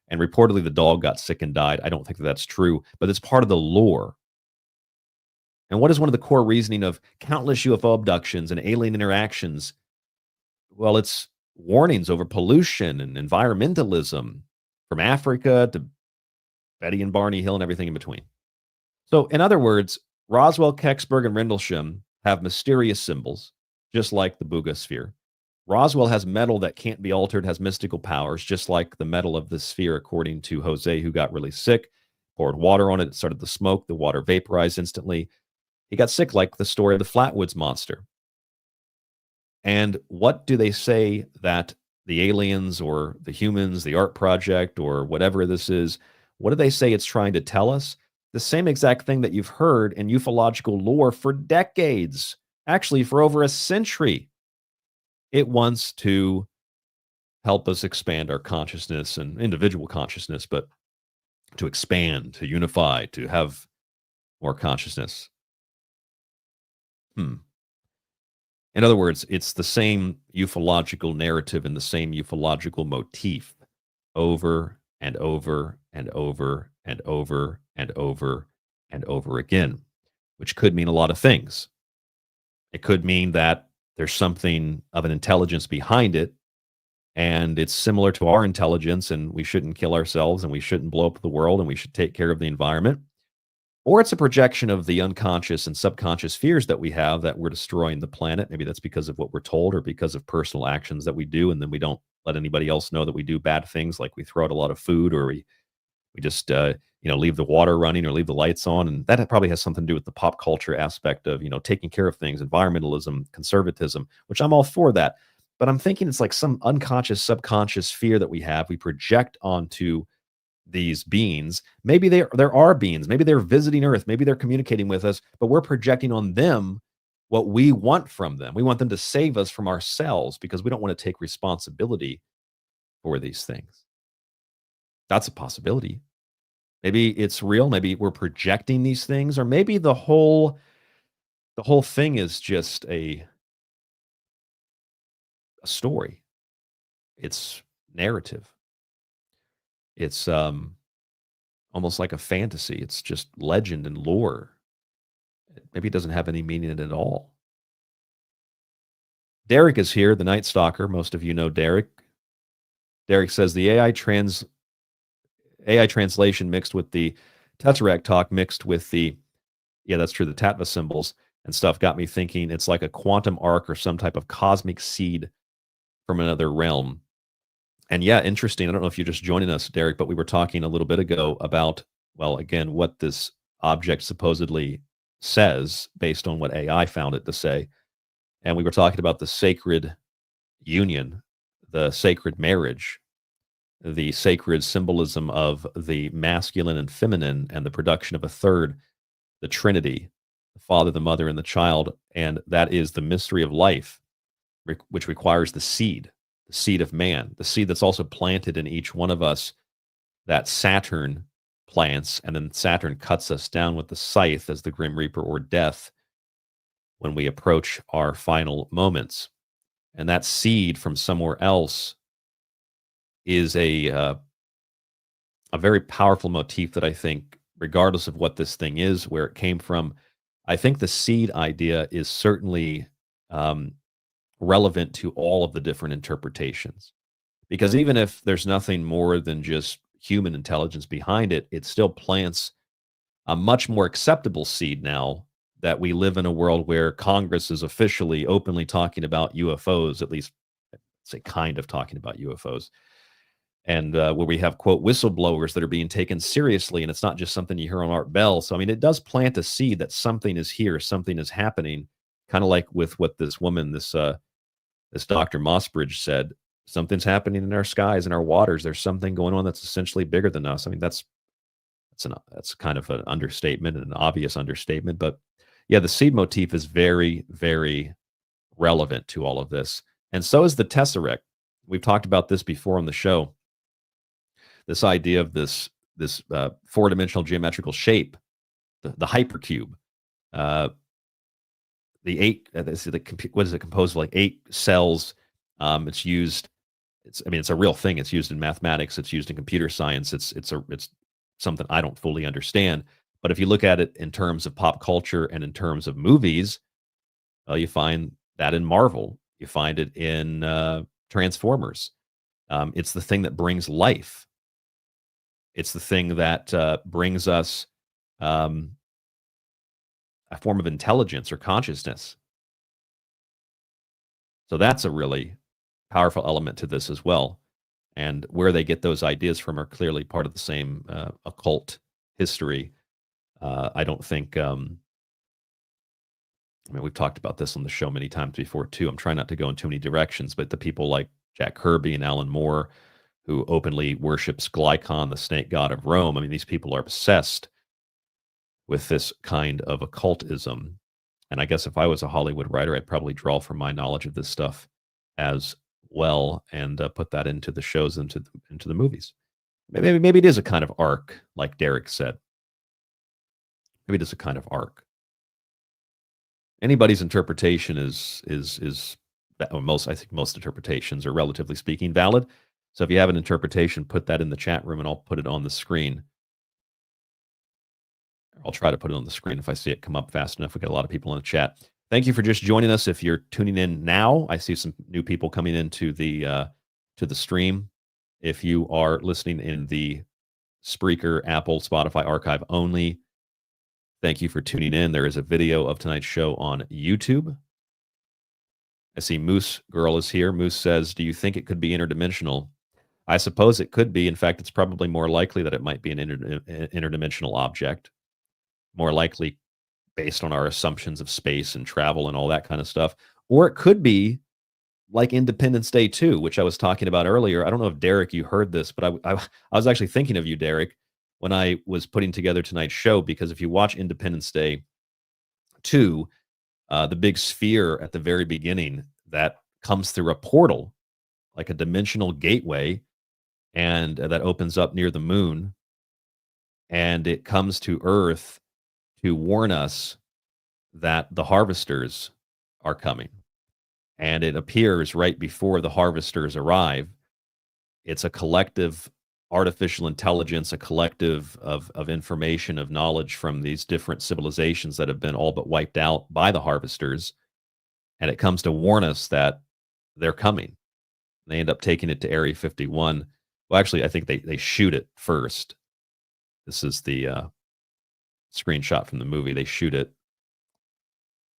And reportedly, the dog got sick and died. I don't think that that's true, but it's part of the lore. And what is one of the core reasoning of countless UFO abductions and alien interactions? Well, it's warnings over pollution and environmentalism from Africa to Betty and Barney Hill and everything in between. So, in other words, Roswell, Kecksburg, and Rendlesham have mysterious symbols, just like the Buga sphere. Roswell has metal that can't be altered, has mystical powers, just like the metal of the sphere, according to Jose, who got really sick, poured water on it, it started to smoke, the water vaporized instantly. He got sick, like the story of the Flatwoods Monster. And what do they say that the aliens or the humans, the art project, or whatever this is, what do they say it's trying to tell us? The same exact thing that you've heard in ufological lore for decades, actually for over a century. It wants to help us expand our consciousness and individual consciousness, but to expand, to unify, to have more consciousness. In other words, it's the same ufological narrative and the same ufological motif over and over and over and over and over and over again, which could mean a lot of things. It could mean that there's something of an intelligence behind it, and it's similar to our intelligence, and we shouldn't kill ourselves, and we shouldn't blow up the world, and we should take care of the environment. Or it's a projection of the unconscious and subconscious fears that we have that we're destroying the planet. Maybe that's because of what we're told or because of personal actions that we do, and then we don't let anybody else know that we do bad things, like we throw out a lot of food, or we just leave the water running or leave the lights on. And that probably has something to do with the pop culture aspect of taking care of things, environmentalism, conservatism, which I'm all for that. But I'm thinking it's like some unconscious, subconscious fear that we have. We project onto these beings. Maybe there are beings. Maybe they're visiting Earth. Maybe they're communicating with us, but we're projecting on them what we want from them. We want them to save us from ourselves because we don't want to take responsibility for these things. That's a possibility. Maybe it's real. Maybe we're projecting these things, or maybe the whole thing is just a story. It's narrative. It's almost like a fantasy. It's just legend and lore. Maybe it doesn't have any meaning in it at all. Derek is here, the Night Stalker. Most of you know Derek. Derek says the AI translation mixed with the Tesseract talk mixed with the, yeah, that's true, the Tatva symbols and stuff got me thinking it's like a quantum arc or some type of cosmic seed from another realm. And yeah, interesting. I don't know if you're just joining us, Derek, but we were talking a little bit ago about, well, again, what this object supposedly says based on what AI found it to say. And we were talking about the sacred union, the sacred marriage, the sacred symbolism of the masculine and feminine and the production of a third, the Trinity, the Father, the Mother, and the Child. And that is the mystery of life, which requires the seed of man, the seed that's also planted in each one of us that Saturn plants, and then Saturn cuts us down with the scythe as the Grim Reaper or death when we approach our final moments. And that seed from somewhere else is a very powerful motif that I think, regardless of what this thing is, where it came from, I think the seed idea is certainly relevant to all of the different interpretations. Because even if there's nothing more than just human intelligence behind it, it still plants a much more acceptable seed now that we live in a world where Congress is officially openly talking about UFOs, at least say kind of talking about UFOs. And where we have, quote, whistleblowers that are being taken seriously, and it's not just something you hear on Art Bell. So, I mean, it does plant a seed that something is here, something is happening, kind of like with what this woman, this Dr. Mossbridge said, something's happening in our skies, in our waters. There's something going on that's essentially bigger than us. I mean, that's That's kind of an understatement, an obvious understatement. But yeah, the seed motif is very, very relevant to all of this. And so is the tesseract. We've talked about this before on the show. This idea of this four-dimensional geometrical shape, the hypercube, the eight. What is it composed of? Like 8 cells. It's used. It's a real thing. It's used in mathematics. It's used in computer science. It's something I don't fully understand. But if you look at it in terms of pop culture and in terms of movies, you find that in Marvel. You find it in Transformers. It's the thing that brings life. It's the thing that brings us a form of intelligence or consciousness. So that's a really powerful element to this as well. And where they get those ideas from are clearly part of the same occult history. I don't think, we've talked about this on the show many times before too. I'm trying not to go in too many directions, but the people like Jack Kirby and Alan Moore, who openly worships Glykon, the snake god of Rome. These people are obsessed with this kind of occultism. And I guess if I was a Hollywood writer, I'd probably draw from my knowledge of this stuff as well and put that into the shows, into the movies. Maybe it is a kind of arc, like Derek said. Maybe it is a kind of arc. Anybody's interpretation is I think most interpretations are, relatively speaking, valid. So if you have an interpretation, put that in the chat room and I'll put it on the screen. I'll try to put it on the screen if I see it come up fast enough. We got a lot of people in the chat. Thank you for just joining us. If you're tuning in now, I see some new people coming into the stream. If you are listening in the Spreaker, Apple, Spotify archive only, thank you for tuning in. There is a video of tonight's show on YouTube. I see Moose Girl is here. Moose says, do you think it could be interdimensional? I suppose it could be. In fact, it's probably more likely that it might be an interdimensional object. More likely based on our assumptions of space and travel and all that kind of stuff. Or it could be like Independence Day 2, which I was talking about earlier. I don't know if, Derek, you heard this, but I was actually thinking of you, Derek, when I was putting together tonight's show, because if you watch Independence Day 2, the big sphere at the very beginning that comes through a portal, like a dimensional gateway, and that opens up near the moon, and it comes to Earth to warn us that the harvesters are coming. And it appears right before the harvesters arrive. It's a collective artificial intelligence, a collective of information, of knowledge from these different civilizations that have been all but wiped out by the harvesters. And it comes to warn us that they're coming. They end up taking it to Area 51. Well, actually, I think they shoot it first. This is the screenshot from the movie. They shoot it.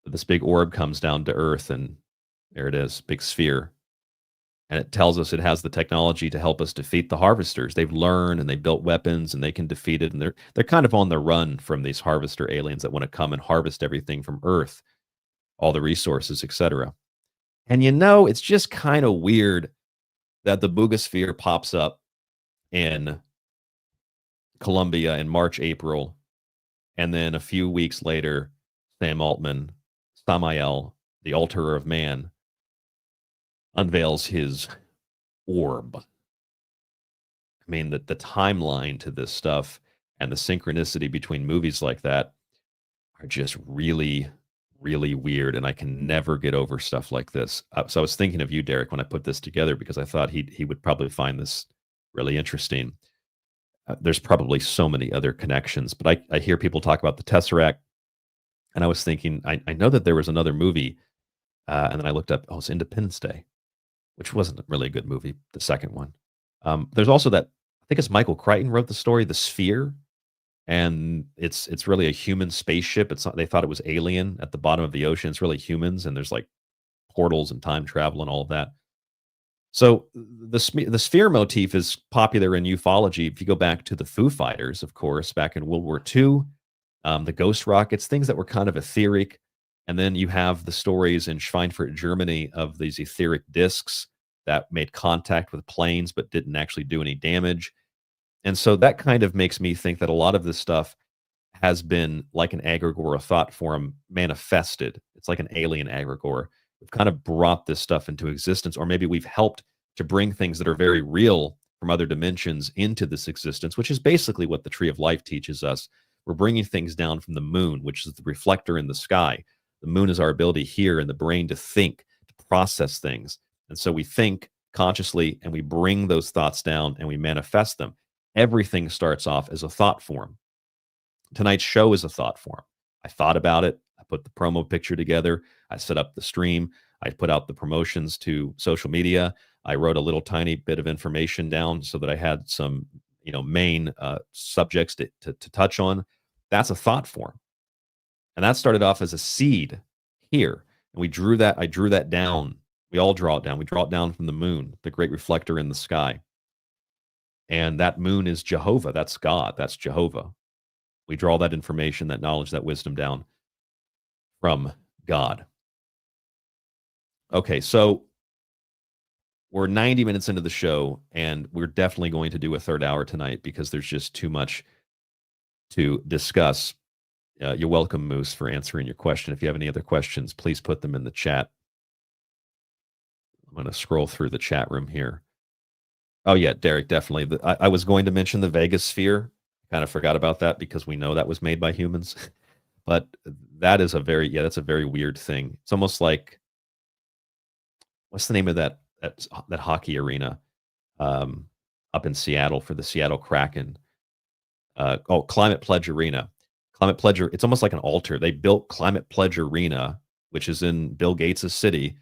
This big orb comes down to Earth, and there it is, big sphere. And it tells us it has the technology to help us defeat the harvesters. They've learned and they built weapons and they can defeat it. And they're kind of on the run from these harvester aliens that want to come and harvest everything from Earth, all the resources, etc. And it's just kind of weird that the Buga sphere pops up in Colombia in March, April, and then a few weeks later, Samael, the alterer of man, unveils his orb. The timeline to this stuff and the synchronicity between movies like that are just really, really weird, and I can never get over stuff like this. So I was thinking of you, Derek, when I put this together, because I thought he would probably find this really interesting. There's probably so many other connections, but I hear people talk about the Tesseract, and I was thinking, I know that there was another movie, and then I looked up, it's Independence Day, which wasn't really a good movie, the second one. There's also that, I think it's Michael Crichton wrote the story, The Sphere, and it's really a human spaceship. It's not, they thought it was alien at the bottom of the ocean. It's really humans, and there's like portals and time travel and all of that. So the sphere motif is popular in ufology. If you go back to the Foo Fighters, of course, back in World War II, the ghost rockets, things that were kind of etheric. And then you have the stories in Schweinfurt, Germany, of these etheric discs that made contact with planes but didn't actually do any damage. And so that kind of makes me think that a lot of this stuff has been like an egregore, a thought form manifested. It's like an alien egregore. We've kind of brought this stuff into existence, or maybe we've helped to bring things that are very real from other dimensions into this existence, which is basically what the Tree of Life teaches us. We're bringing things down from the moon, which is the reflector in the sky. The moon is our ability here in the brain to think, to process things. And so we think consciously and we bring those thoughts down and we manifest them. Everything starts off as a thought form. Tonight's show is a thought form. I thought about it. I put the promo picture together. I set up the stream. I put out the promotions to social media. I wrote a little tiny bit of information down so that I had some, main subjects to touch on. That's a thought form. And that started off as a seed here. And we drew that. I drew that down. We all draw it down. We draw it down from the moon, the great reflector in the sky. And that moon is Jehovah. That's God. That's Jehovah. We draw that information, that knowledge, that wisdom down from God. Okay, so we're 90 minutes into the show, and we're definitely going to do a third hour tonight because there's just too much to discuss. You're welcome, Moose, for answering your question. If you have any other questions, please put them in the chat. I'm going to scroll through the chat room here. Oh, yeah, Derek, definitely. I was going to mention the Vegas sphere. Kind of forgot about that because we know that was made by humans. But that is that's a very weird thing. It's almost like, what's the name of that hockey arena up in Seattle for the Seattle Kraken? Climate Pledge Arena. Climate Pledge, it's almost like an altar. They built Climate Pledge Arena, which is in Bill Gates' city,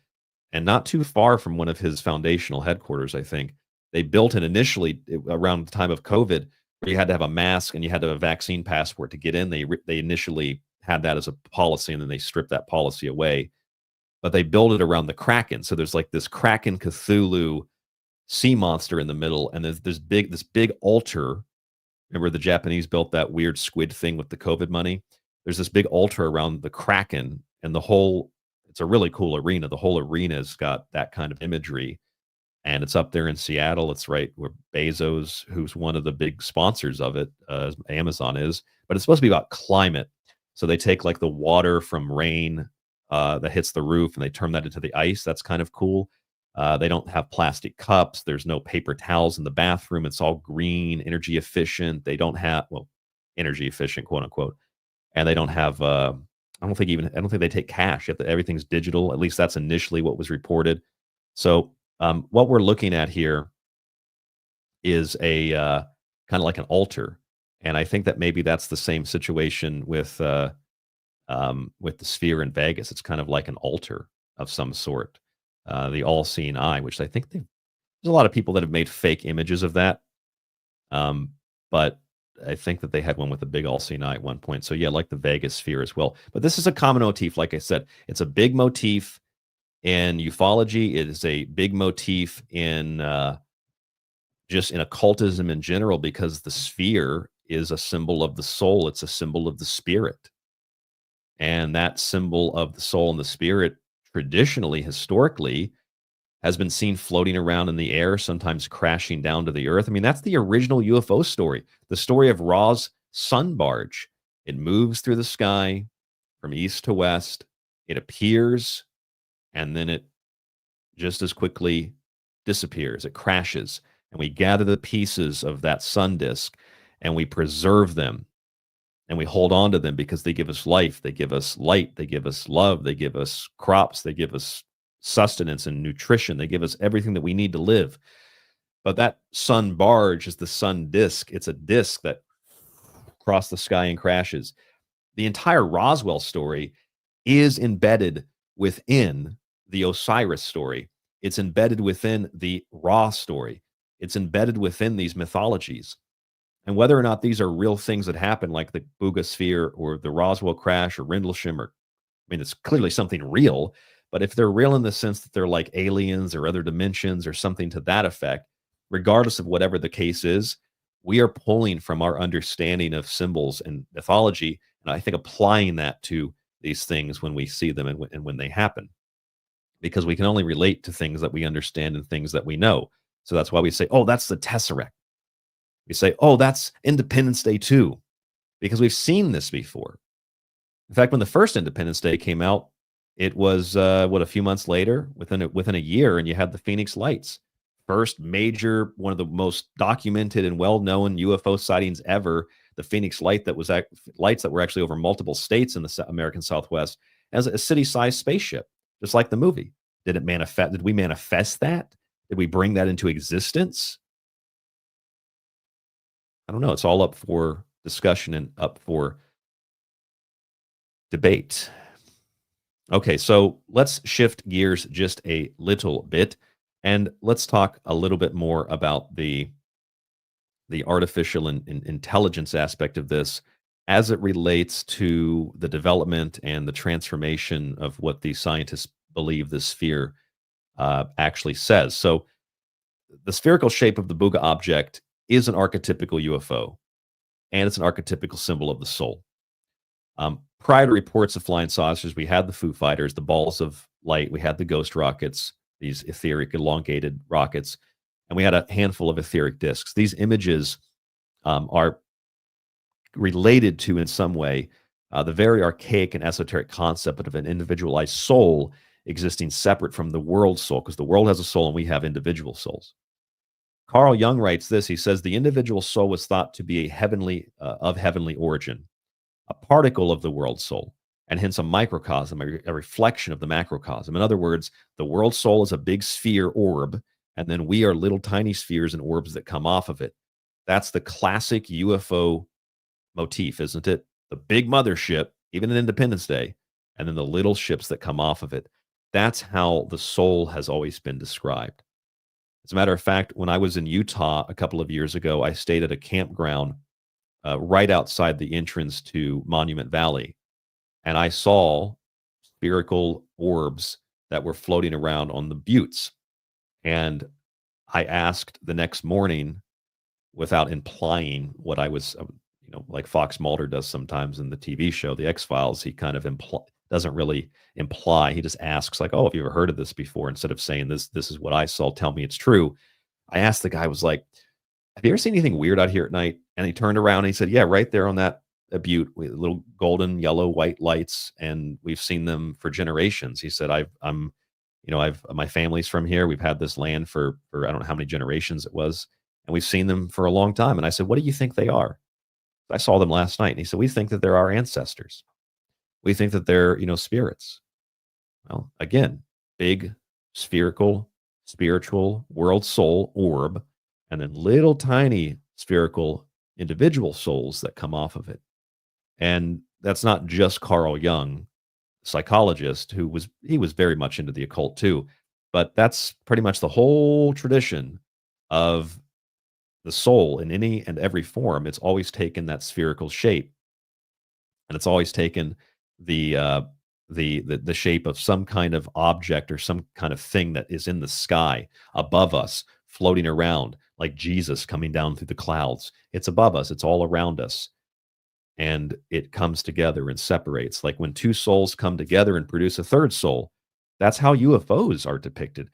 and not too far from one of his foundational headquarters, I think. They built it initially around the time of COVID, where you had to have a mask and you had to have a vaccine passport to get in. They initially had that as a policy, and then they stripped that policy away. But they built it around the Kraken. So there's like this Kraken Cthulhu sea monster in the middle, and there's this big altar. Remember the Japanese built that weird squid thing with the COVID money? There's this big altar around the Kraken, and it's a really cool arena. The whole arena's got that kind of imagery. And it's up there in Seattle. It's right where Bezos, who's one of the big sponsors of it, Amazon is. But it's supposed to be about climate. So they take like the water from rain that hits the roof and they turn that into the ice. That's kind of cool. They don't have plastic cups. There's no paper towels in the bathroom. It's all green, energy efficient. They don't have, energy efficient, quote unquote. And they don't have, I don't think they take cash. Everything's digital. At least that's initially what was reported. So what we're looking at here is a kind of like an altar, and I think that maybe that's the same situation with the sphere in Vegas. It's kind of like an altar of some sort, the all-seeing eye, which I think there's a lot of people that have made fake images of that, but I think that they had one with a big all-seeing eye at one point. So yeah, like the Vegas sphere as well. But this is a common motif, like I said. It's a big motif in ufology. It is a big motif in just in occultism in general, because the sphere is a symbol of the soul. It's a symbol of the spirit. And that symbol of the soul and the spirit traditionally, historically, has been seen floating around in the air, sometimes crashing down to the earth. I mean, that's the original UFO story, the story of Ra's sun barge. It moves through the sky from east to west. It appears, and then it just as quickly disappears. It crashes, and we gather the pieces of that sun disk, and we preserve them, and we hold on to them because they give us life, they give us light, they give us love, they give us crops, they give us sustenance and nutrition, they give us everything that we need to live. But that sun barge is the sun disk. It's a disk that crosses the sky and crashes. The entire Roswell story is embedded within the Osiris story. It's embedded within the Ra story. It's embedded within these mythologies. And whether or not these are real things that happen, like the Buga sphere or the Roswell crash or Rendlesham, it's clearly something real. But if they're real in the sense that they're like aliens or other dimensions or something to that effect, regardless of whatever the case is, we are pulling from our understanding of symbols and mythology, and I think applying that to these things when we see them and when they happen. Because we can only relate to things that we understand and things that we know. So that's why we say, oh, that's the Tesseract. We say, oh, that's Independence Day too, because we've seen this before. In fact, when the first Independence Day came out, it was a few months later, within a year, and you had the Phoenix Lights, first major, one of the most documented and well-known UFO sightings ever. The Phoenix Light lights that were actually over multiple states in the American Southwest as a city-sized spaceship, just like the movie. Did it manifest? Did we manifest that? Did we bring that into existence? I don't know. It's all up for discussion and up for debate. Okay, so let's shift gears just a little bit, and let's talk a little bit more about the artificial intelligence aspect of this as it relates to the development and the transformation of what the scientists believe the sphere actually says. So the spherical shape of the Buga object is an archetypical UFO, and it's an archetypical symbol of the soul. Prior to reports of flying saucers, we had the Foo Fighters, the balls of light, we had the ghost rockets, these etheric elongated rockets, and we had a handful of etheric discs. These images are related to, in some way, the very archaic and esoteric concept of an individualized soul existing separate from the world soul, because the world has a soul and we have individual souls. Carl Jung writes this. He says, the individual soul was thought to be of heavenly origin, a particle of the world soul, and hence a microcosm, a reflection of the macrocosm. In other words, the world soul is a big sphere orb, and then we are little tiny spheres and orbs that come off of it. That's the classic UFO motif, isn't it? The big mothership, even in Independence Day, and then the little ships that come off of it. That's how the soul has always been described. As a matter of fact, when I was in Utah a couple of years ago, I stayed at a campground right outside the entrance to Monument Valley, and I saw spherical orbs that were floating around on the buttes. And I asked the next morning, without implying what I was, like Fox Mulder does sometimes in the TV show, The X-Files, he kind of doesn't really imply. He just asks, like, oh, have you ever heard of this before? Instead of saying, this is what I saw, tell me it's true. I asked the guy, I was like, have you ever seen anything weird out here at night? And he turned around and he said, yeah, right there on that butte, with little golden, yellow, white lights, and we've seen them for generations. He said, my family's from here. We've had this land for I don't know how many generations it was, and we've seen them for a long time. And I said, what do you think they are? I saw them last night. And he said, we think that they're our ancestors. We think that they're, spirits. Well, again, big, spherical, spiritual world soul orb, and then little tiny spherical individual souls that come off of it. And that's not just Carl Jung, psychologist, who was very much into the occult too, but that's pretty much the whole tradition of the soul in any and every form. It's always taken that spherical shape, and it's always taken the shape of some kind of object or some kind of thing that is in the sky above us, floating around, like Jesus coming down through the clouds. It's above us. It's all around us. And it comes together and separates. Like when two souls come together and produce a third soul, that's how UFOs are depicted.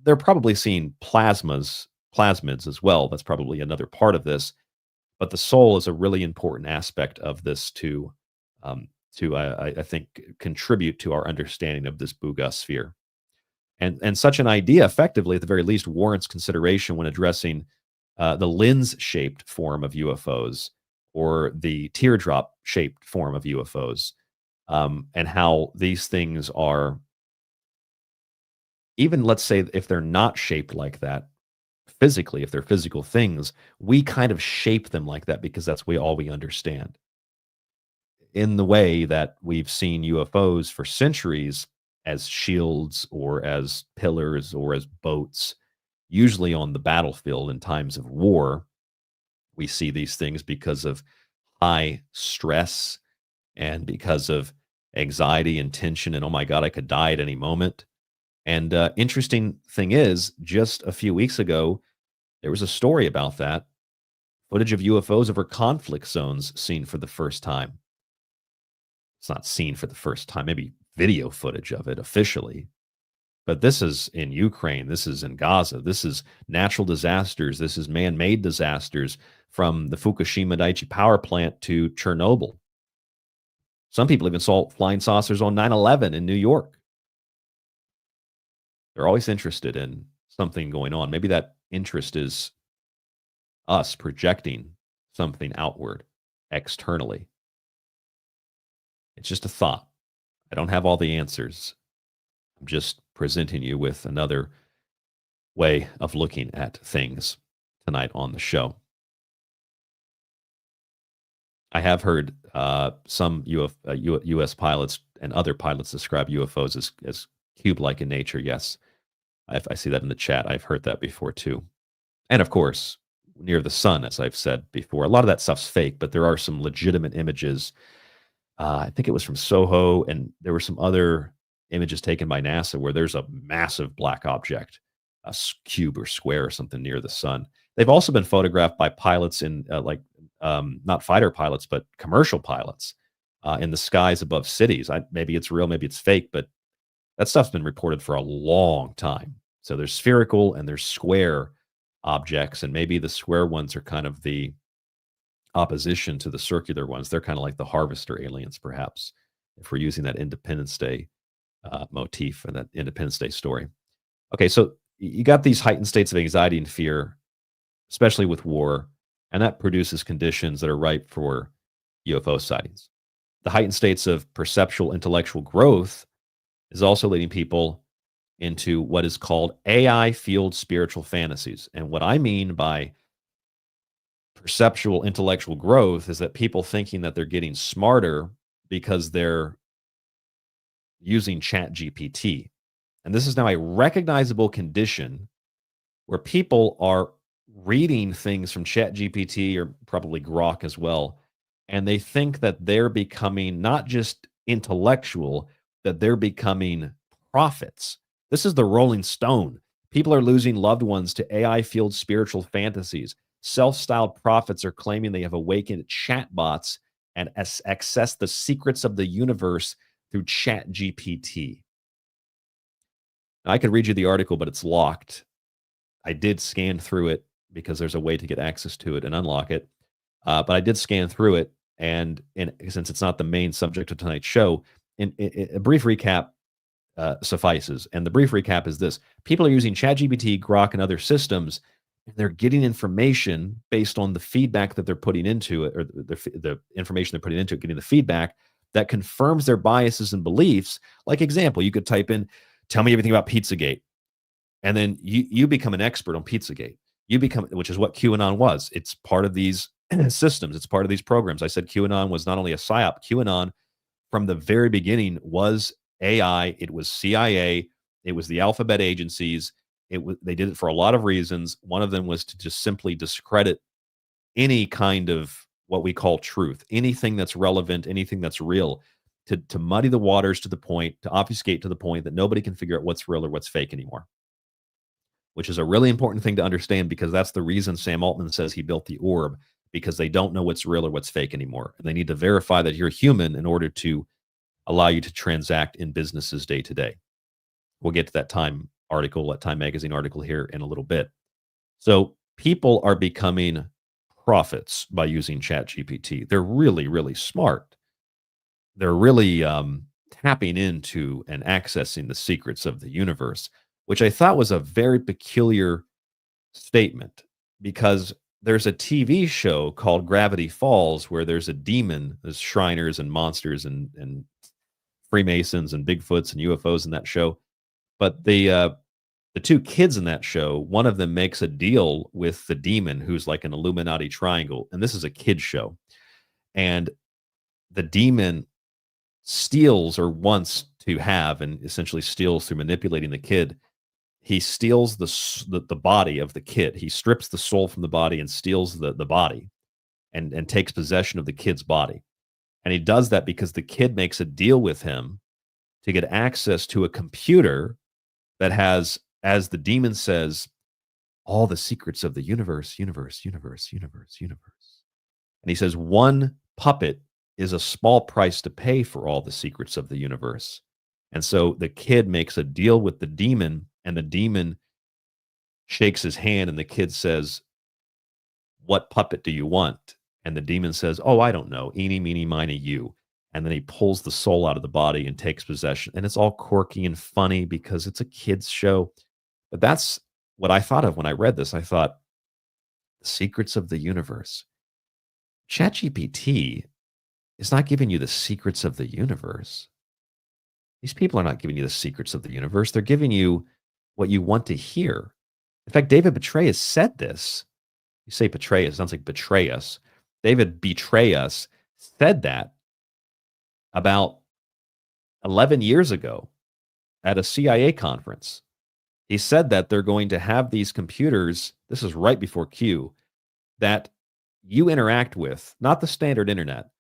They're probably seeing plasmids as well. That's probably another part of this. But the soul is a really important aspect of this to I think, contribute to our understanding of this Buga sphere. And such an idea, effectively, at the very least, warrants consideration when addressing the lens-shaped form of UFOs, or the teardrop-shaped form of UFOs, and how these things are, even, let's say, if they're not shaped like that physically, if they're physical things, we kind of shape them like that because that's all we understand. In the way that we've seen UFOs for centuries as shields or as pillars or as boats, usually on the battlefield in times of war. We see these things because of high stress and because of anxiety and tension and, oh my God, I could die at any moment. And interesting thing is, just a few weeks ago, there was a story about that. Footage of UFOs over conflict zones seen for the first time. It's not seen for the first time, maybe video footage of it officially. But this is in Ukraine. This is in Gaza. This is natural disasters. This is man-made disasters from the Fukushima Daiichi power plant to Chernobyl. Some people even saw flying saucers on 9/11 in New York. They're always interested in something going on. Maybe that interest is us projecting something outward externally. It's just a thought. I don't have all the answers. I'm just presenting you with another way of looking at things tonight on the show. I have heard some U.S. pilots and other pilots describe UFOs as cube-like in nature. Yes, I see that in the chat. I've heard that before too. And of course, near the sun, as I've said before, a lot of that stuff's fake, but there are some legitimate images. I think it was from Soho, and there were some other images taken by NASA where there's a massive black object, a cube or square or something near the sun. They've also been photographed by pilots in not fighter pilots, but commercial pilots in the skies above cities. Maybe it's real, maybe it's fake, but that stuff's been reported for a long time. So there's spherical and there's square objects, and maybe the square ones are kind of the opposition to the circular ones. They're kind of like the harvester aliens, perhaps, if we're using that Independence Day motif and that Independence Day story. Okay, so you got these heightened states of anxiety and fear, especially with war, and that produces conditions that are ripe for UFO sightings. The heightened states of perceptual intellectual growth is also leading people into what is called AI-fueled spiritual fantasies. And what I mean by perceptual intellectual growth is that people thinking that they're getting smarter because they're using Chat GPT. And this is now a recognizable condition where people are reading things from Chat GPT or probably Grok as well, and they think that they're becoming not just intellectual, that they're becoming prophets. This is the Rolling Stone. People are losing loved ones to AI-fueled spiritual fantasies. Self-styled prophets are claiming they have awakened chatbots and access the secrets of the universe through Chat GPT. I could read you the article, but it's locked. I did scan through it because there's a way to get access to it and unlock it. But I did scan through it, and since it's not the main subject of tonight's show, in a brief recap suffices. And the brief recap is this: people are using ChatGPT, Grok, and other systems, and they're getting information based on the feedback that they're putting into it, or the information they're putting into it, getting the feedback that confirms their biases and beliefs. Like example, you could type in, "Tell me everything about Pizzagate," and then you become an expert on Pizzagate. You become, which is what QAnon was. It's part of these systems. It's part of these programs. I said QAnon was not only a psyop. QAnon, from the very beginning, was AI. It was CIA. It was the alphabet agencies. They did it for a lot of reasons. One of them was to just simply discredit any kind of what we call truth, anything that's relevant, anything that's real, to muddy the waters to the point, to obfuscate to the point that nobody can figure out what's real or what's fake anymore, which is a really important thing to understand, because that's the reason Sam Altman says he built the orb, because they don't know what's real or what's fake anymore. And they need to verify that you're human in order to allow you to transact in businesses day to day. We'll get to that Time article, that Time magazine article here in a little bit. So people are becoming prophets by using ChatGPT. They're really, really smart. They're really tapping into and accessing the secrets of the universe, which I thought was a very peculiar statement, because there's a TV show called Gravity Falls where there's a demon, there's Shriners and monsters and Freemasons and Bigfoots and UFOs in that show. But the two kids in that show, one of them makes a deal with the demon, who's like an Illuminati triangle. And this is a kid show. And the demon steals, or wants to have, and essentially steals through manipulating the kid. He steals the body of the kid. He strips the soul from the body and steals the body and takes possession of the kid's body. And he does that because the kid makes a deal with him to get access to a computer that has, as the demon says, all the secrets of the universe. And he says one puppet is a small price to pay for all the secrets of the universe. And so the kid makes a deal with the demon, and the demon shakes his hand, and the kid says, "What puppet do you want?" And the demon says, "Oh, I don't know. Eeny, meeny, miny, you." And then he pulls the soul out of the body and takes possession. And it's all quirky and funny because it's a kid's show. But that's what I thought of when I read this. I thought, the secrets of the universe. ChatGPT is not giving you the secrets of the universe. These people are not giving you the secrets of the universe. They're giving you what you want to hear. In fact, David Petraeus said this. You say betray us, it sounds like betray us. David Betray Us said that about 11 years ago at a CIA conference. He said that they're going to have these computers, this is right before Q, that you interact with, not the standard internet.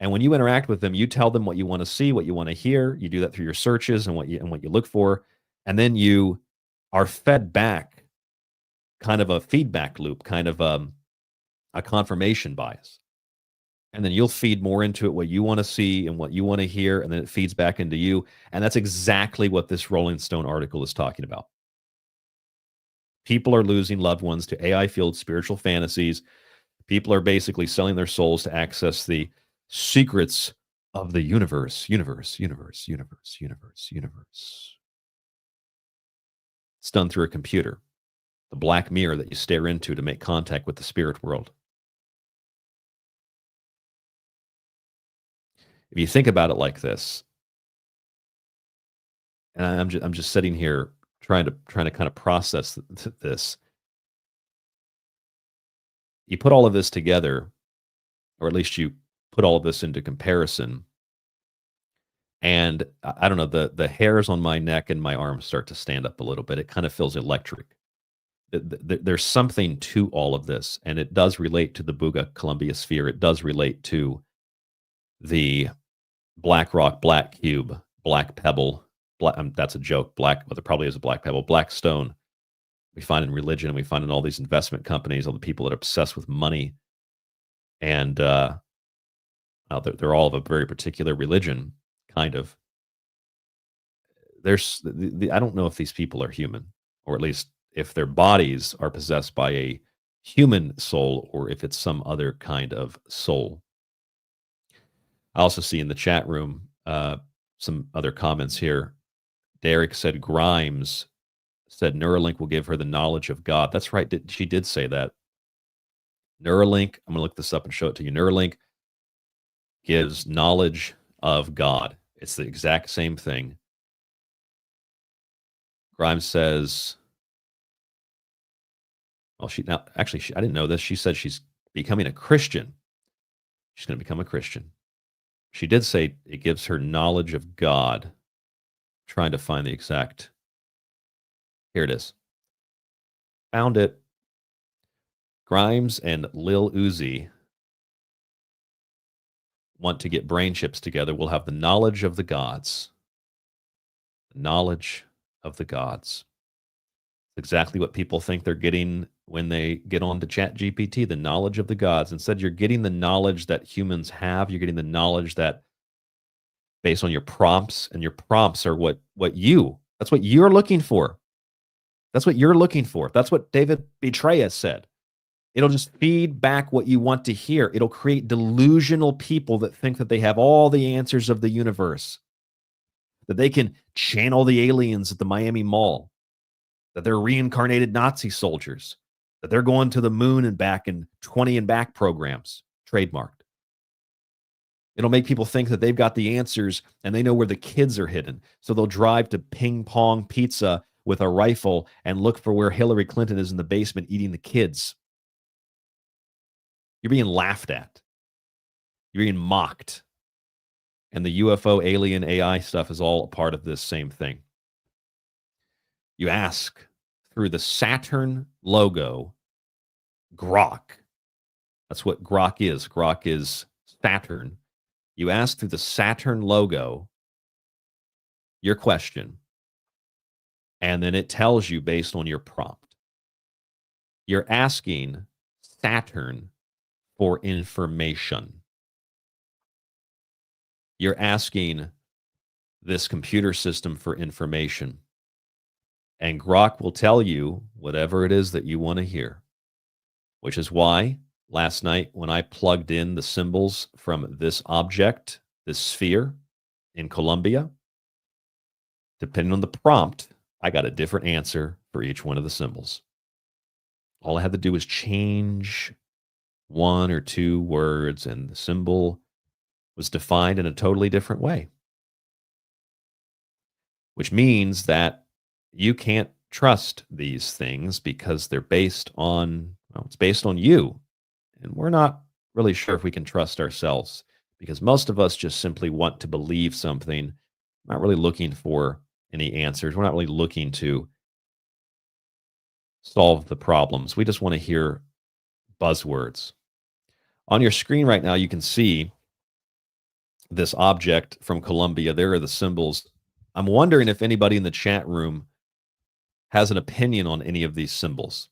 And when you interact with them, you tell them what you want to see, what you want to hear. You do that through your searches and what you look for. And then you are fed back kind of a feedback loop, kind of a confirmation bias. And then you'll feed more into it what you want to see and what you want to hear, and then it feeds back into you. And that's exactly what this Rolling Stone article is talking about. People are losing loved ones to AI-fueled spiritual fantasies. People are basically selling their souls to access the secrets of the universe. Universe. It's done through a computer, the black mirror that you stare into to make contact with the spirit world. If you think about it like this, and I'm just sitting here trying to kind of process this. You put all of this together, or at least you put all of this into comparison, and I don't know, the hairs on my neck and my arms start to stand up a little bit. It kind of feels electric. There's something to all of this, and it does relate to the Buga Colombia sphere. It does relate to the black rock, black cube, black pebble. That's a joke. Black, well, there probably is a black pebble, black stone. We find in religion, and we find in all these investment companies, all the people that are obsessed with money, and they're all of a very particular religion, kind of. There's, I don't know if these people are human, or at least if their bodies are possessed by a human soul, or if it's some other kind of soul. I also see in the chat room some other comments here. Derek said Grimes said Neuralink will give her the knowledge of God. That's right. She did say that. Neuralink, I'm going to look this up and show it to you. Neuralink gives knowledge of God. It's the exact same thing. Grimes says, well, I didn't know this. She said she's becoming a Christian. She's going to become a Christian. She did say it gives her knowledge of God. Trying to find the exact. Here it is. Found it. Grimes and Lil Uzi want to get brain chips together. We'll have the knowledge of the gods. The knowledge of the gods. Exactly what people think they're getting when they get on to ChatGPT, the knowledge of the gods. Instead, you're getting the knowledge that humans have. You're getting the knowledge that based on your prompts, and your prompts are that's what you're looking for. That's what you're looking for. That's what David Betray said. It'll just feed back what you want to hear. It'll create delusional people that think that they have all the answers of the universe, that they can channel the aliens at the Miami Mall, that they're reincarnated Nazi soldiers, that they're going to the moon and back in 20 and back programs, trademarked. It'll make people think that they've got the answers and they know where the kids are hidden. So they'll drive to Ping Pong Pizza with a rifle and look for where Hillary Clinton is in the basement eating the kids. You're being laughed at. You're being mocked. And the UFO, alien, AI stuff is all a part of this same thing. You ask through the Saturn logo, Grok. That's what Grok is. Grok is Saturn. You ask through the Saturn logo your question, and then it tells you based on your prompt. You're asking Saturn for information. You're asking this computer system for information. And Grok will tell you whatever it is that you want to hear, which is why last night when I plugged in the symbols from this object, this sphere in Colombia, depending on the prompt, I got a different answer for each one of the symbols. All I had to do was change one or two words, and the symbol was defined in a totally different way, which means that you can't trust these things because they're based on, well, it's based on you. And we're not really sure if we can trust ourselves because most of us just simply want to believe something, not really looking for any answers. We're not really looking to solve the problems. We just want to hear buzzwords. On your screen right now, you can see this object from Colombia. There are the symbols. I'm wondering if anybody in the chat room has an opinion on any of these symbols,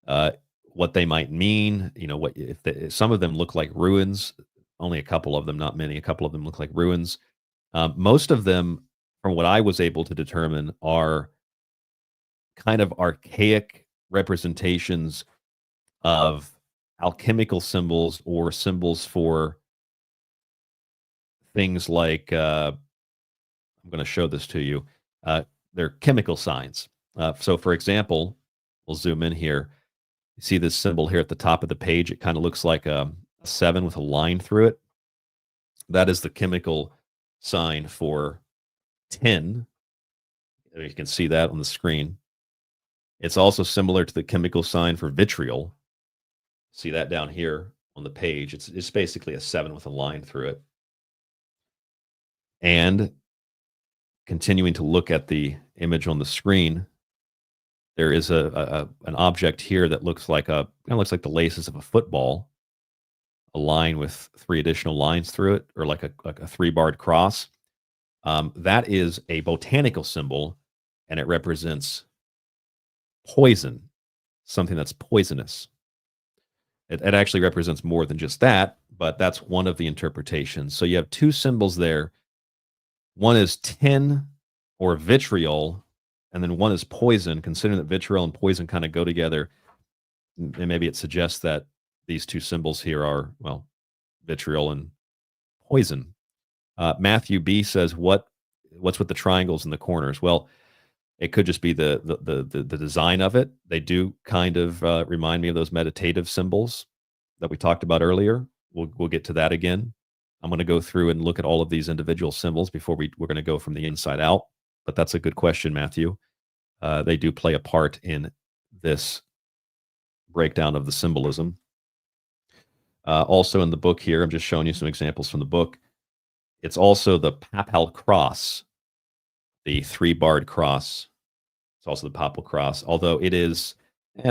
what they might mean. You know, what if some of them look like ruins. Only a couple of them, not many. A couple of them look like ruins. Most of them, from what I was able to determine, are kind of archaic representations of alchemical symbols or symbols for things like, I'm going to show this to you. They're chemical signs. So for example, we'll zoom in here. You see this symbol here at the top of the page. It kind of looks like a 7 with a line through it. That is the chemical sign for tin. You can see that on the screen. It's also similar to the chemical sign for vitriol. See that down here on the page. It's basically a 7 with a line through it. And continuing to look at the image on the screen, there is an object here that looks like the laces of a football, a line with 3 additional lines through it, or like a 3-barred cross. That is a botanical symbol, and it represents poison, something that's poisonous. It actually represents more than just that, but that's one of the interpretations. So you have 2 symbols there. One is tin or vitriol, and then one is poison, considering that vitriol and poison kind of go together. And maybe it suggests that these 2 symbols here are, well, vitriol and poison. Matthew B says, what's with the triangles in the corners? Well, it could just be the design of it. They do kind of remind me of those meditative symbols that we talked about earlier. We'll get to that again. I'm going to go through and look at all of these individual symbols before we're going to go from the inside out. But that's a good question, Matthew. They do play a part in this breakdown of the symbolism. Also in the book here, I'm just showing you some examples from the book. It's also the papal cross, the 3-barred cross. It's also the papal cross, although it's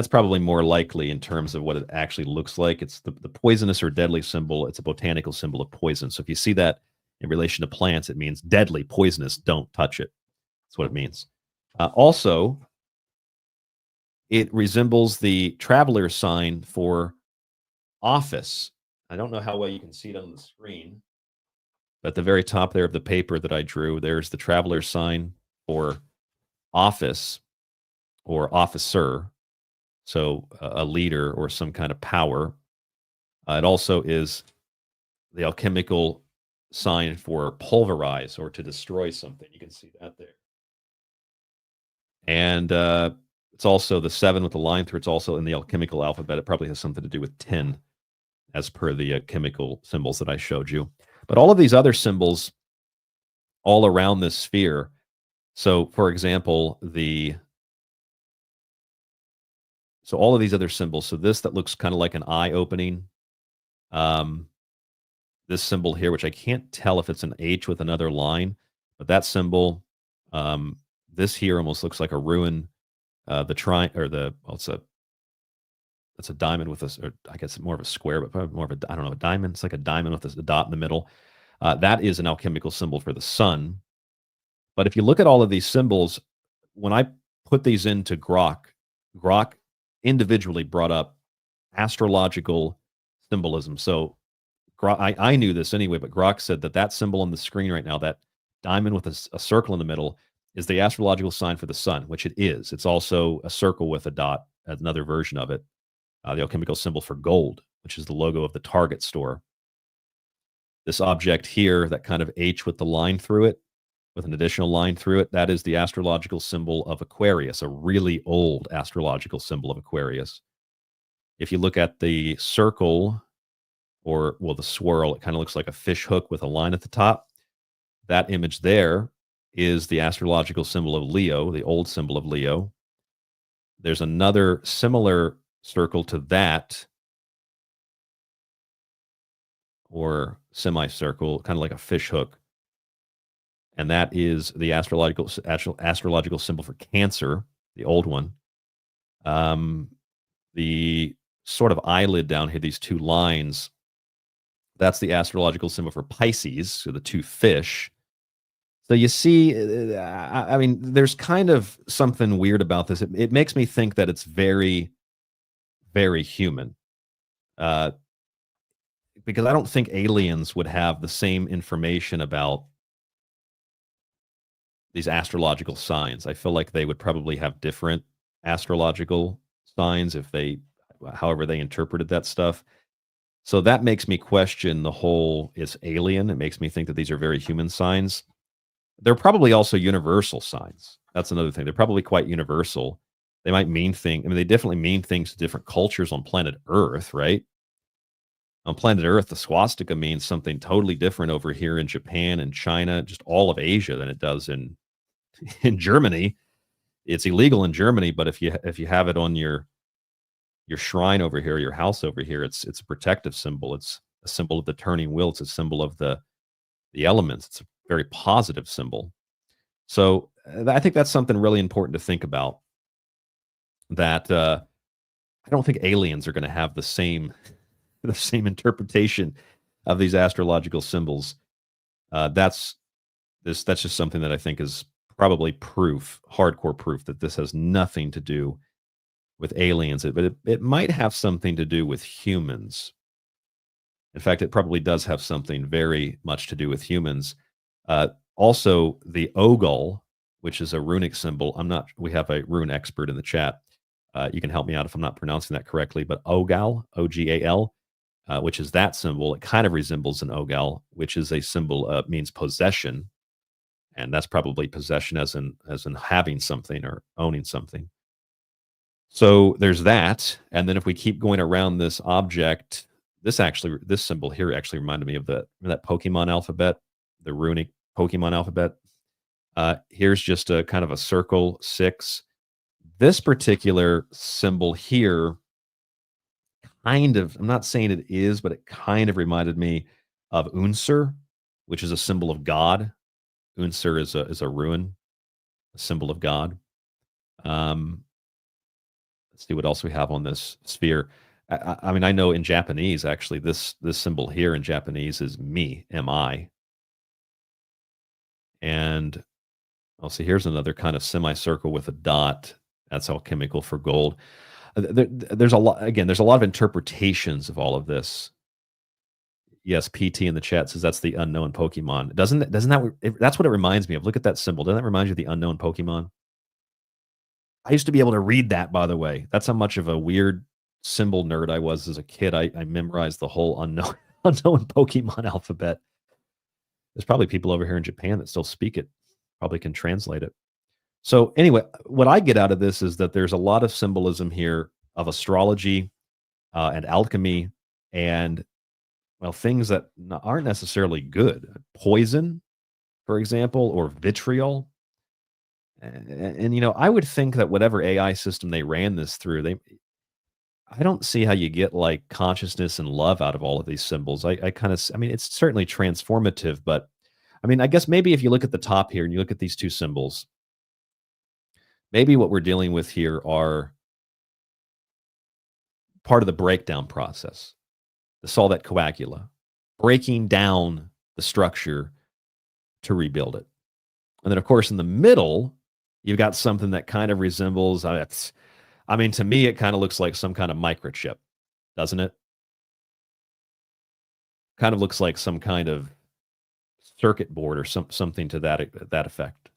probably more likely in terms of what it actually looks like. It's the poisonous or deadly symbol. It's a botanical symbol of poison. So if you see that in relation to plants, it means deadly, poisonous, don't touch it. That's what it means. Also, it resembles the traveler sign for office. I don't know how well you can see it on the screen, but at the very top there of the paper that I drew, there's the traveler sign for office or officer, so a leader or some kind of power. It also is the alchemical sign for pulverize or to destroy something. You can see that there. And it's also the 7 with the line through. It's also in the alchemical alphabet. It probably has something to do with tin, as per the chemical symbols that I showed you. But all of these other symbols all around this sphere. So, for example, so all of these other symbols. So this that looks kind of like an eye opening. This symbol here, which I can't tell if it's an H with another line, but that symbol, this here almost looks like a ruin. It's a diamond with or I guess more of a square, but probably more of a diamond. It's like a diamond with a dot in the middle. That is an alchemical symbol for the sun. But if you look at all of these symbols, when I put these into Grok individually brought up astrological symbolism. So I knew this anyway, but Grok said that symbol on the screen right now, that diamond with a circle in the middle is the astrological sign for the sun, which it is. It's also a circle with a dot, another version of it, the alchemical symbol for gold, which is the logo of the Target store. This object here, that kind of H with the line through it, with an additional line through it, that is the astrological symbol of Aquarius, a really old astrological symbol of Aquarius. If you look at the circle, or, well, the swirl, it kind of looks like a fish hook with a line at the top. That image there is the astrological symbol of Leo, the old symbol of Leo. There's another similar circle to that, or semicircle, kind of like a fish hook. And that is the astrological symbol for Cancer, the old one. The sort of eyelid down here, these two lines, that's the astrological symbol for Pisces, so the two fish. So you see, I mean, there's kind of something weird about this. It makes me think that it's very, very human. Because I don't think aliens would have the same information about these astrological signs. I feel like they would probably have different astrological signs if they, however they interpreted that stuff. So that makes me question the whole is alien. It makes me think that these are very human signs. They're probably also universal signs. That's another thing. They're probably quite universal. They might mean things. I mean, they definitely mean things to different cultures on planet Earth, right? On planet Earth, the swastika means something totally different over here in Japan and China, just all of Asia, than it does in Germany. It's illegal in Germany, but if you have it on your shrine over here, your house over here, it's a protective symbol. It's a symbol of the turning wheel. It's a symbol of the elements. It's a very positive symbol. So I think that's something really important to think about. That I don't think aliens are going to have the same interpretation of these astrological symbols. That's just something that I think is probably proof, hardcore proof, that this has nothing to do with aliens, but it might have something to do with humans. In fact, it probably does have something very much to do with humans. Also, the Ogal, which is a runic symbol. We have a rune expert in the chat. You can help me out if I'm not pronouncing that correctly, but Ogal, O-G-A-L, which is that symbol. It kind of resembles an Ogal, which is a symbol, means possession. And that's probably possession as in having something or owning something. So there's that. And then if we keep going around this object, this symbol here actually reminded me of that Pokemon alphabet, the runic Pokemon alphabet. Here's just a kind of a circle 6. This particular symbol here, kind of, I'm not saying it is, but it kind of reminded me of Unser, which is a symbol of God. Unser is a rune, a symbol of God. Let's see what else we have on this sphere. I mean, I know in Japanese, actually, this symbol here in Japanese is mi, M-I. And I'll see, here's another kind of semicircle with a dot. That's alchemical for gold. There's a lot of interpretations of all of this. Yes, PT in the chat says that's the unknown Pokemon. That's what it reminds me of. Look at that symbol. Doesn't that remind you of the unknown Pokemon? I used to be able to read that, by the way. That's how much of a weird symbol nerd I was as a kid. I memorized the whole unknown Pokemon alphabet. There's probably people over here in Japan that still speak it, probably can translate it. So anyway, what I get out of this is that there's a lot of symbolism here of astrology and alchemy and, well, things that aren't necessarily good. Poison, for example, or vitriol. And you know, I would think that whatever AI system they ran this through, I don't see how you get like consciousness and love out of all of these symbols. I mean, it's certainly transformative, but I mean, I guess maybe if you look at the top here and you look at these two symbols, maybe what we're dealing with here are part of the breakdown process, the Solvet coagula, breaking down the structure to rebuild it. And then, of course, in the middle, you've got something that kind of resembles, I mean, to me, it kind of looks like some kind of microchip, doesn't it? Kind of looks like some kind of circuit board or something to that effect.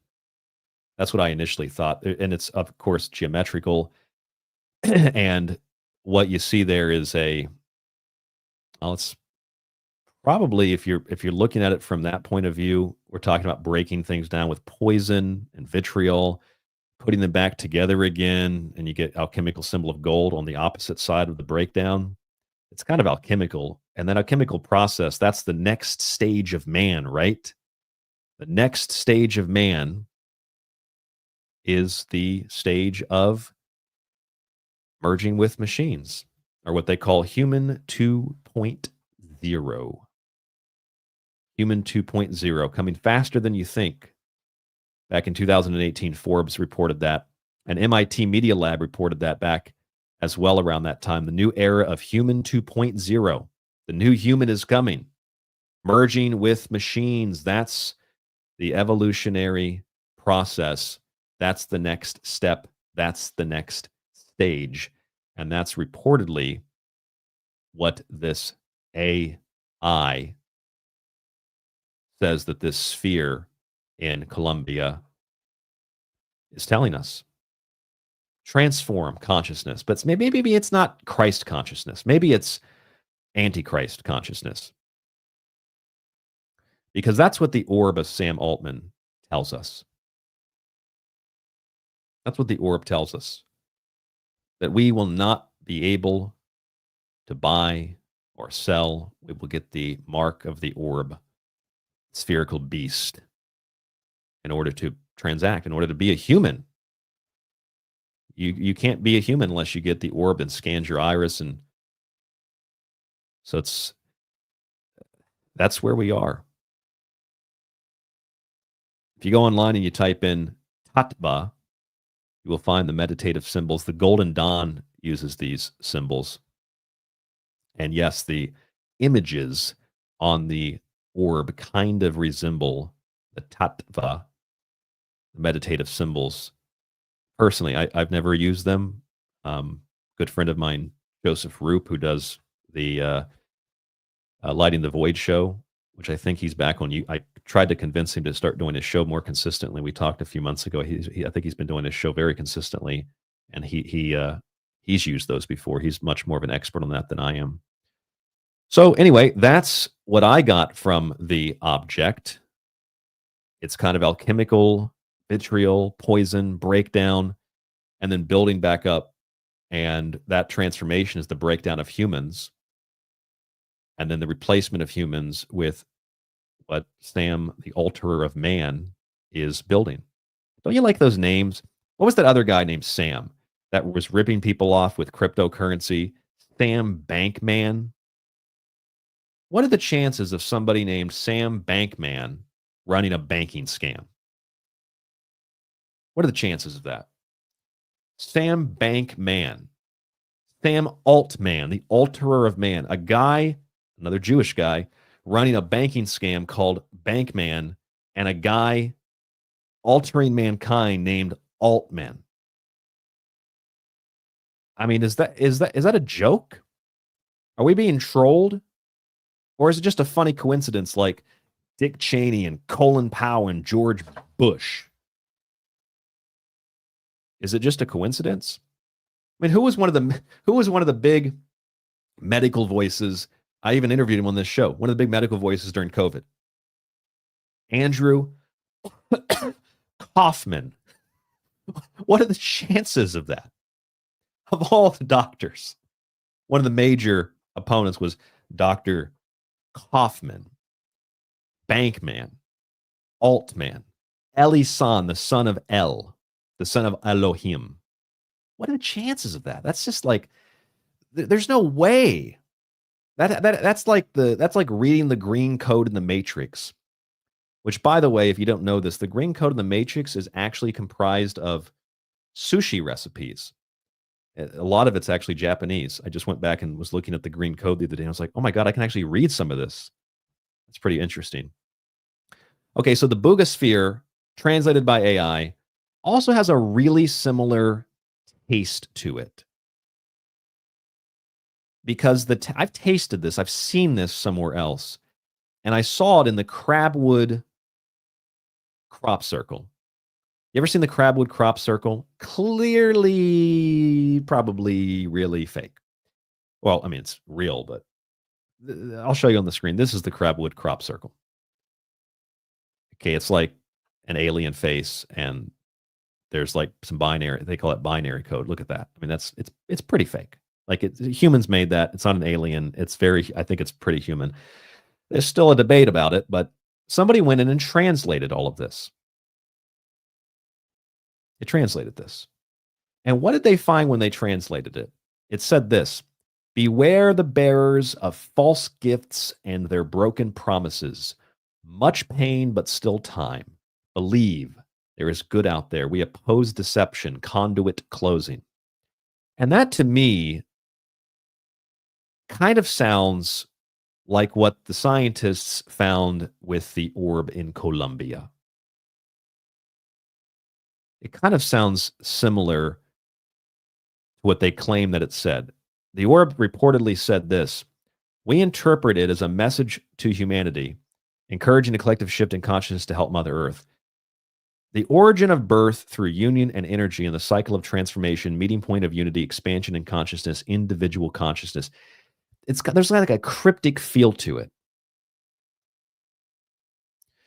That's what I initially thought, and it's of course geometrical. And what you see there is it's probably, if you're looking at it from that point of view, we're talking about breaking things down with poison and vitriol, putting them back together again, and you get alchemical symbol of gold on the opposite side of the breakdown. It's kind of alchemical. And that alchemical process, that's the next stage of man, right? The next stage of man is the stage of merging with machines, or what they call human 2.0. Human 2.0, coming faster than you think. Back in 2018, Forbes reported that. And MIT Media Lab reported that back as well around that time. The new era of human 2.0. The new human is coming. Merging with machines. That's the evolutionary process. That's the next step. That's the next stage. And that's reportedly what this AI says that this sphere in Colombia is telling us. Transform consciousness. But maybe it's not Christ consciousness. Maybe it's Antichrist consciousness. Because that's what the orb of Sam Altman tells us. That's what the orb tells us. That we will not be able to buy or sell. We will get the mark of the orb, spherical beast, in order to transact, in order to be a human. You can't be a human unless you get the orb and scans your iris. And so that's where we are. If you go online and you type in Tatba, you will find the meditative symbols. The Golden Dawn uses these symbols. And yes, the images on the orb kind of resemble the Tatva, the meditative symbols. Personally, I've never used them. Good friend of mine, Joseph Roop, who does the Lighting the Void show, which I think he's back on. I tried to convince him to start doing his show more consistently. We talked a few months ago. I think he's been doing his show very consistently, and he's used those before. He's much more of an expert on that than I am. So anyway, that's what I got from the object. It's kind of alchemical, vitriol, poison, breakdown, and then building back up. And that transformation is the breakdown of humans, and then the replacement of humans with what Sam, the alterer of man, is building. Don't you like those names? What was that other guy named Sam that was ripping people off with cryptocurrency? Sam Bankman? What are the chances of somebody named Sam Bankman running a banking scam? What are the chances of that? Sam Bankman. Sam Altman, the alterer of man. A guy, another Jewish guy, running a banking scam called Bankman, and a guy altering mankind named Altman. I mean, is that a joke? Are we being trolled? Or is it just a funny coincidence like Dick Cheney and Colin Powell and George Bush? Is it just a coincidence? I mean, who was one of the big medical voices? I even interviewed him on this show. One of the big medical voices during COVID. Andrew Kaufman. What are the chances of that? Of all the doctors, one of the major opponents was Dr. Kaufman, Bankman, Altman, Elisan, the son of El, the son of Elohim. What are the chances of that? That's just like, there's no way. That's like reading the green code in the Matrix. Which, by the way, if you don't know this, the green code in the Matrix is actually comprised of sushi recipes. A lot of it's actually Japanese. I just went back and was looking at the green code the other day. And I was like, oh my God, I can actually read some of this. It's pretty interesting. Okay, so the Buga sphere, translated by AI, also has a really similar taste to it. Because I've tasted this, I've seen this somewhere else. And I saw it in the crabwood crop circle. You ever seen the crabwood crop circle? Clearly, probably really fake. Well, I mean, it's real, but I'll show you on the screen. This is the crabwood crop circle. Okay, it's like an alien face, and there's like some binary. They call it binary code. Look at that. I mean, it's pretty fake. Like humans made that. It's not an alien. It's very. I think it's pretty human. There's still a debate about it, but somebody went in and translated all of this. It translated this. And what did they find when they translated it? It said this: beware the bearers of false gifts and their broken promises. Much pain, but still time. Believe there is good out there. We oppose deception, conduit closing. And that to me kind of sounds like what the scientists found with the orb in Colombia. It kind of sounds similar to what they claim that it said. The orb reportedly said this: we interpret it as a message to humanity, encouraging a collective shift in consciousness to help Mother Earth. The origin of birth through union and energy in the cycle of transformation, meeting point of unity, expansion in consciousness, individual consciousness. There's like a cryptic feel to it.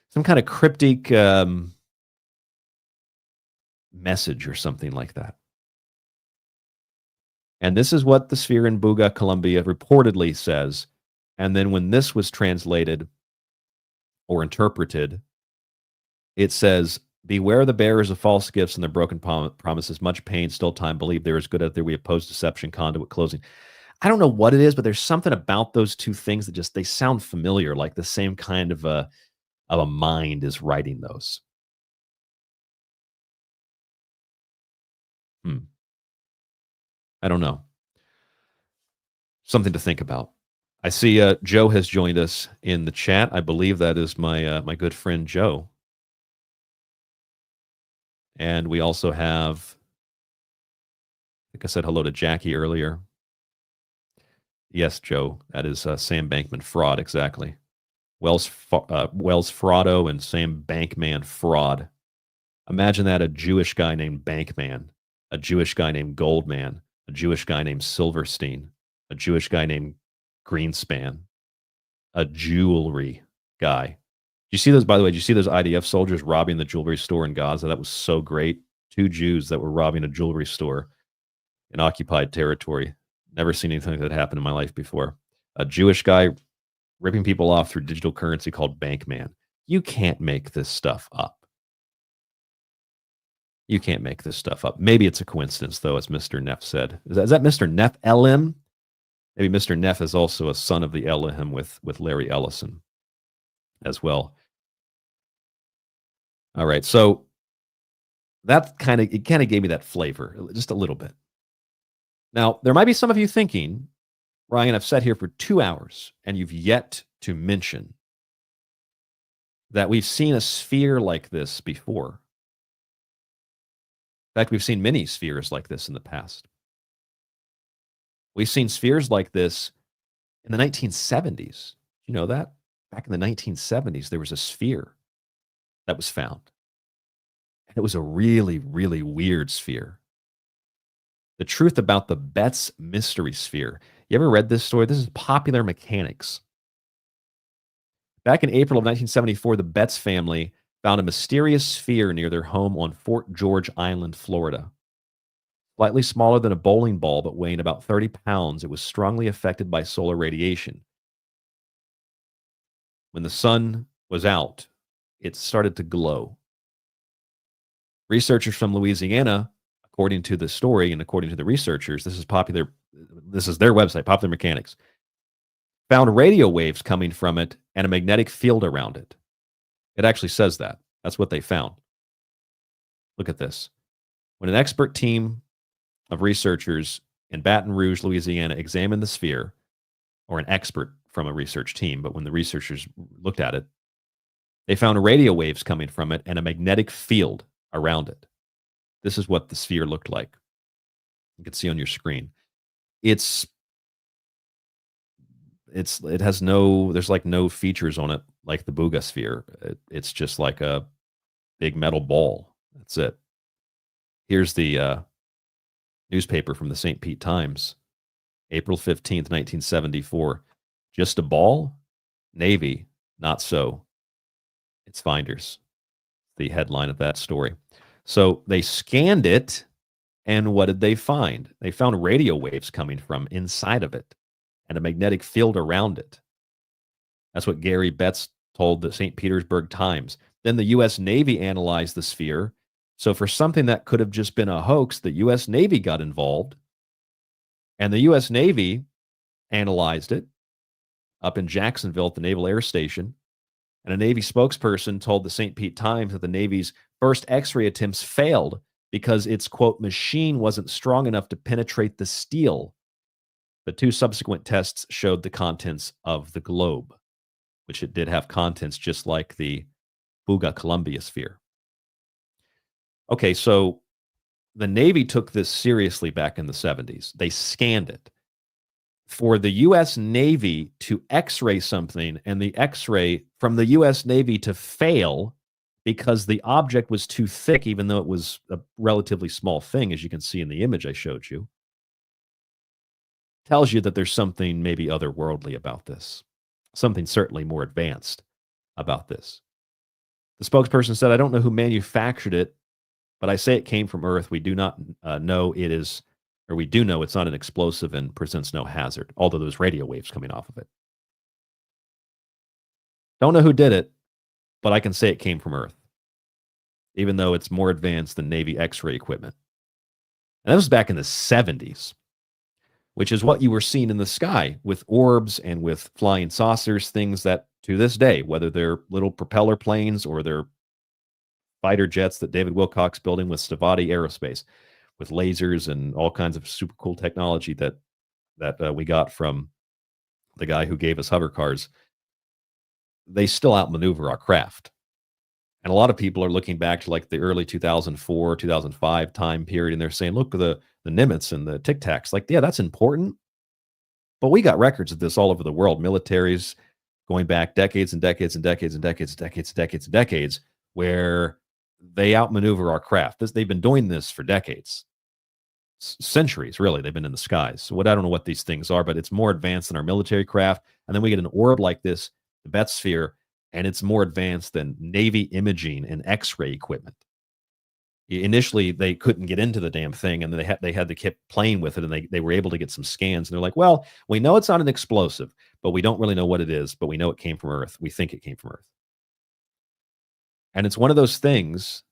Some kind of cryptic message or something like that. And this is what the sphere in Buga Colombia reportedly says. And then when this was translated or interpreted, it says, beware the bearers of false gifts and their broken promises. Much pain, still time. Believe there is good out there. We oppose deception, conduit closing. I don't know what it is, but there's something about those two things that just, they sound familiar, like the same kind of a mind is writing those. I don't know. Something to think about. I see Joe has joined us in the chat. I believe that is my my good friend Joe. And we also have, I think I said hello to Jackie earlier. Yes, Joe, that is Sam Bankman-Fraud, exactly. Wells Fraudo and Sam Bankman-Fraud. Imagine that, a Jewish guy named Bankman, a Jewish guy named Goldman, a Jewish guy named Silverstein, a Jewish guy named Greenspan, a jewelry guy. Did you see those, by the way, did you see those IDF soldiers robbing the jewelry store in Gaza? That was so great. 2 Jews that were robbing a jewelry store in occupied territory. Never seen anything like that happen in my life before. A Jewish guy ripping people off through digital currency called Bankman. You can't make this stuff up. You can't make this stuff up. Maybe it's a coincidence, though, as Mr. Neff said. Is that Mr. Neff Elim? Maybe Mr. Neff is also a son of the Elohim with Larry Ellison as well. All right, so that kind of gave me that flavor, just a little bit. Now, there might be some of you thinking, Ryan, I've sat here for 2 hours and you've yet to mention that we've seen a sphere like this before. In fact, we've seen many spheres like this in the past. We've seen spheres like this in the 1970s. You know that? Back in the 1970s, there was a sphere that was found. And it was a really, really weird sphere. The truth about the Betz mystery sphere. You ever read this story? This is Popular Mechanics. Back in April of 1974, the Betz family found a mysterious sphere near their home on Fort George Island, Florida. Slightly smaller than a bowling ball, but weighing about 30 pounds, it was strongly affected by solar radiation. When the sun was out, it started to glow. Researchers from Louisiana, according to the story and according to the researchers, this is their website, Popular Mechanics, found radio waves coming from it and a magnetic field around it. It actually says that. That's what they found. Look at this. When an expert team of researchers in Baton Rouge, Louisiana, examined the sphere, or an expert from a research team, but when the researchers looked at it, they found radio waves coming from it and a magnetic field around it. This is what the sphere looked like. You can see on your screen. It's it has no, there's like no features on it like the Buga sphere. It's just like a big metal ball. That's it. Here's the newspaper from the St. Pete Times, April 15th, 1974. Just a ball? Navy, not so. It's finders. The headline of that story. So they scanned it, and what did they find? They found radio waves coming from inside of it and a magnetic field around it. That's what Gary Betts told the St. Petersburg Times. Then the U.S. Navy analyzed the sphere. So for something that could have just been a hoax, the U.S. Navy got involved, and the U.S. Navy analyzed it up in Jacksonville at the Naval Air Station. And a Navy spokesperson told the St. Pete Times that the Navy's first X-ray attempts failed because its, quote, machine wasn't strong enough to penetrate the steel. The two subsequent tests showed the contents of the globe, which it did have contents just like the Buga Colombia sphere. Okay, so the Navy took this seriously back in the 70s. They scanned it. For the U.S. Navy to X-ray something and the X-ray from the U.S. Navy to fail because the object was too thick, even though it was a relatively small thing, as you can see in the image I showed you, tells you that there's something maybe otherworldly about this, something certainly more advanced about this. The spokesperson said, I don't know who manufactured it, but I say it came from Earth. We do not know it is, or we do know it's not an explosive and presents no hazard, although there's radio waves coming off of it. Don't know who did it, but I can say it came from Earth, even though it's more advanced than Navy X-ray equipment. And that was back in the 70s, which is what you were seeing in the sky with orbs and with flying saucers, things that to this day, whether they're little propeller planes or they're fighter jets that David Wilcock's building with Stavati Aerospace, with lasers and all kinds of super cool technology that we got from the guy who gave us hover cars, they still outmaneuver our craft. And a lot of people are looking back to like the early 2004, 2005 time period, and they're saying, look, the Nimitz and the Tic Tacs, like, yeah, that's important. But we got records of this all over the world, militaries going back decades and decades and decades and decades and decades and decades and decades, where they outmaneuver our craft. They've been doing this for decades, centuries, really. They've been in the skies. So I don't know what these things are, but it's more advanced than our military craft. And then we get an orb like this, the Betz sphere, and it's more advanced than Navy imaging and X-ray equipment. Initially, they couldn't get into the damn thing, and they had to keep playing with it, and they were able to get some scans. And they're like, well, we know it's not an explosive, but we don't really know what it is, but we know it came from Earth. We think it came from Earth. And it's one of those things,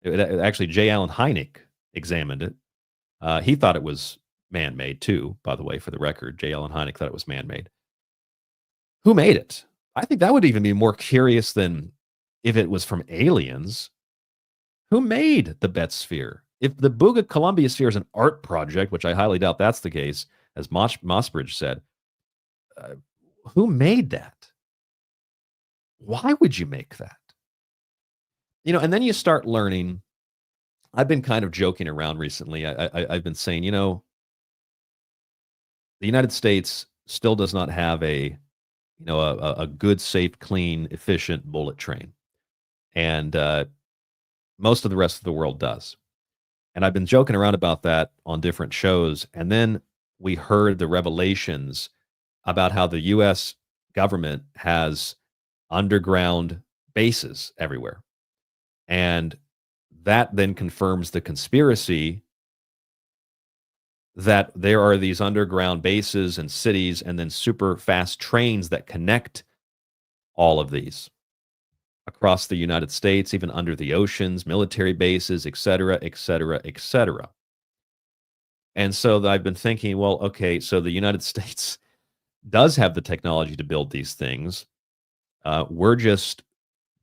actually, J. Allen Hynek examined it. He thought it was man-made too, by the way, for the record. J. Allen Hynek thought it was man-made. Who made it? I think that would even be more curious than if it was from aliens. Who made the Betz sphere? If the Buga Colombia sphere is an art project, which I highly doubt that's the case, as Mossbridge said, who made that? Why would you make that? You know, and then you start learning. I've been kind of joking around recently. I've been saying, you know, the United States still does not have a good, safe, clean, efficient bullet train. And most of the rest of the world does. And I've been joking around about that on different shows. And then we heard the revelations about how the U.S. government has underground bases everywhere. And that then confirms the conspiracy that there are these underground bases and cities and then super fast trains that connect all of these across the United States, even under the oceans, military bases, et cetera, et cetera, et cetera. And so I've been thinking, well, okay, so the United States does have the technology to build these things. We're just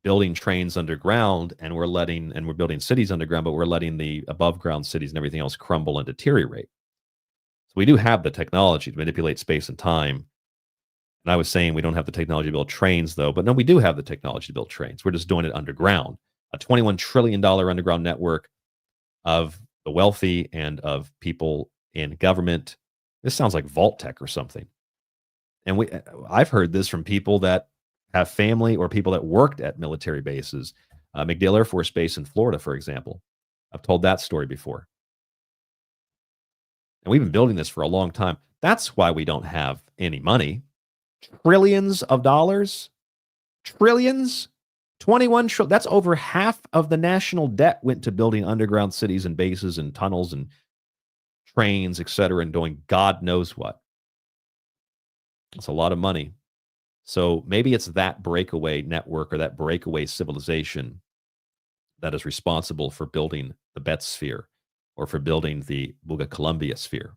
building trains underground, and we're building cities underground, but we're letting the above ground cities and everything else crumble and deteriorate. So we do have the technology to manipulate space and time. And I was saying we don't have the technology to build trains, though. But no, we do have the technology to build trains. We're just doing it underground. A $21 trillion underground network of the wealthy and of people in government. This sounds like Vault Tech or something. And I've heard this from people that have family or people that worked at military bases. McDill Air Force Base in Florida, for example. I've told that story before. And we've been building this for a long time. That's why we don't have any money. Trillions of dollars, trillions, 21 trillion. That's over half of the national debt went to building underground cities and bases and tunnels and trains, et cetera, and doing God knows what. It's a lot of money. So maybe it's that breakaway network or that breakaway civilization that is responsible for building the Bet sphere or for building the Buga Colombia sphere.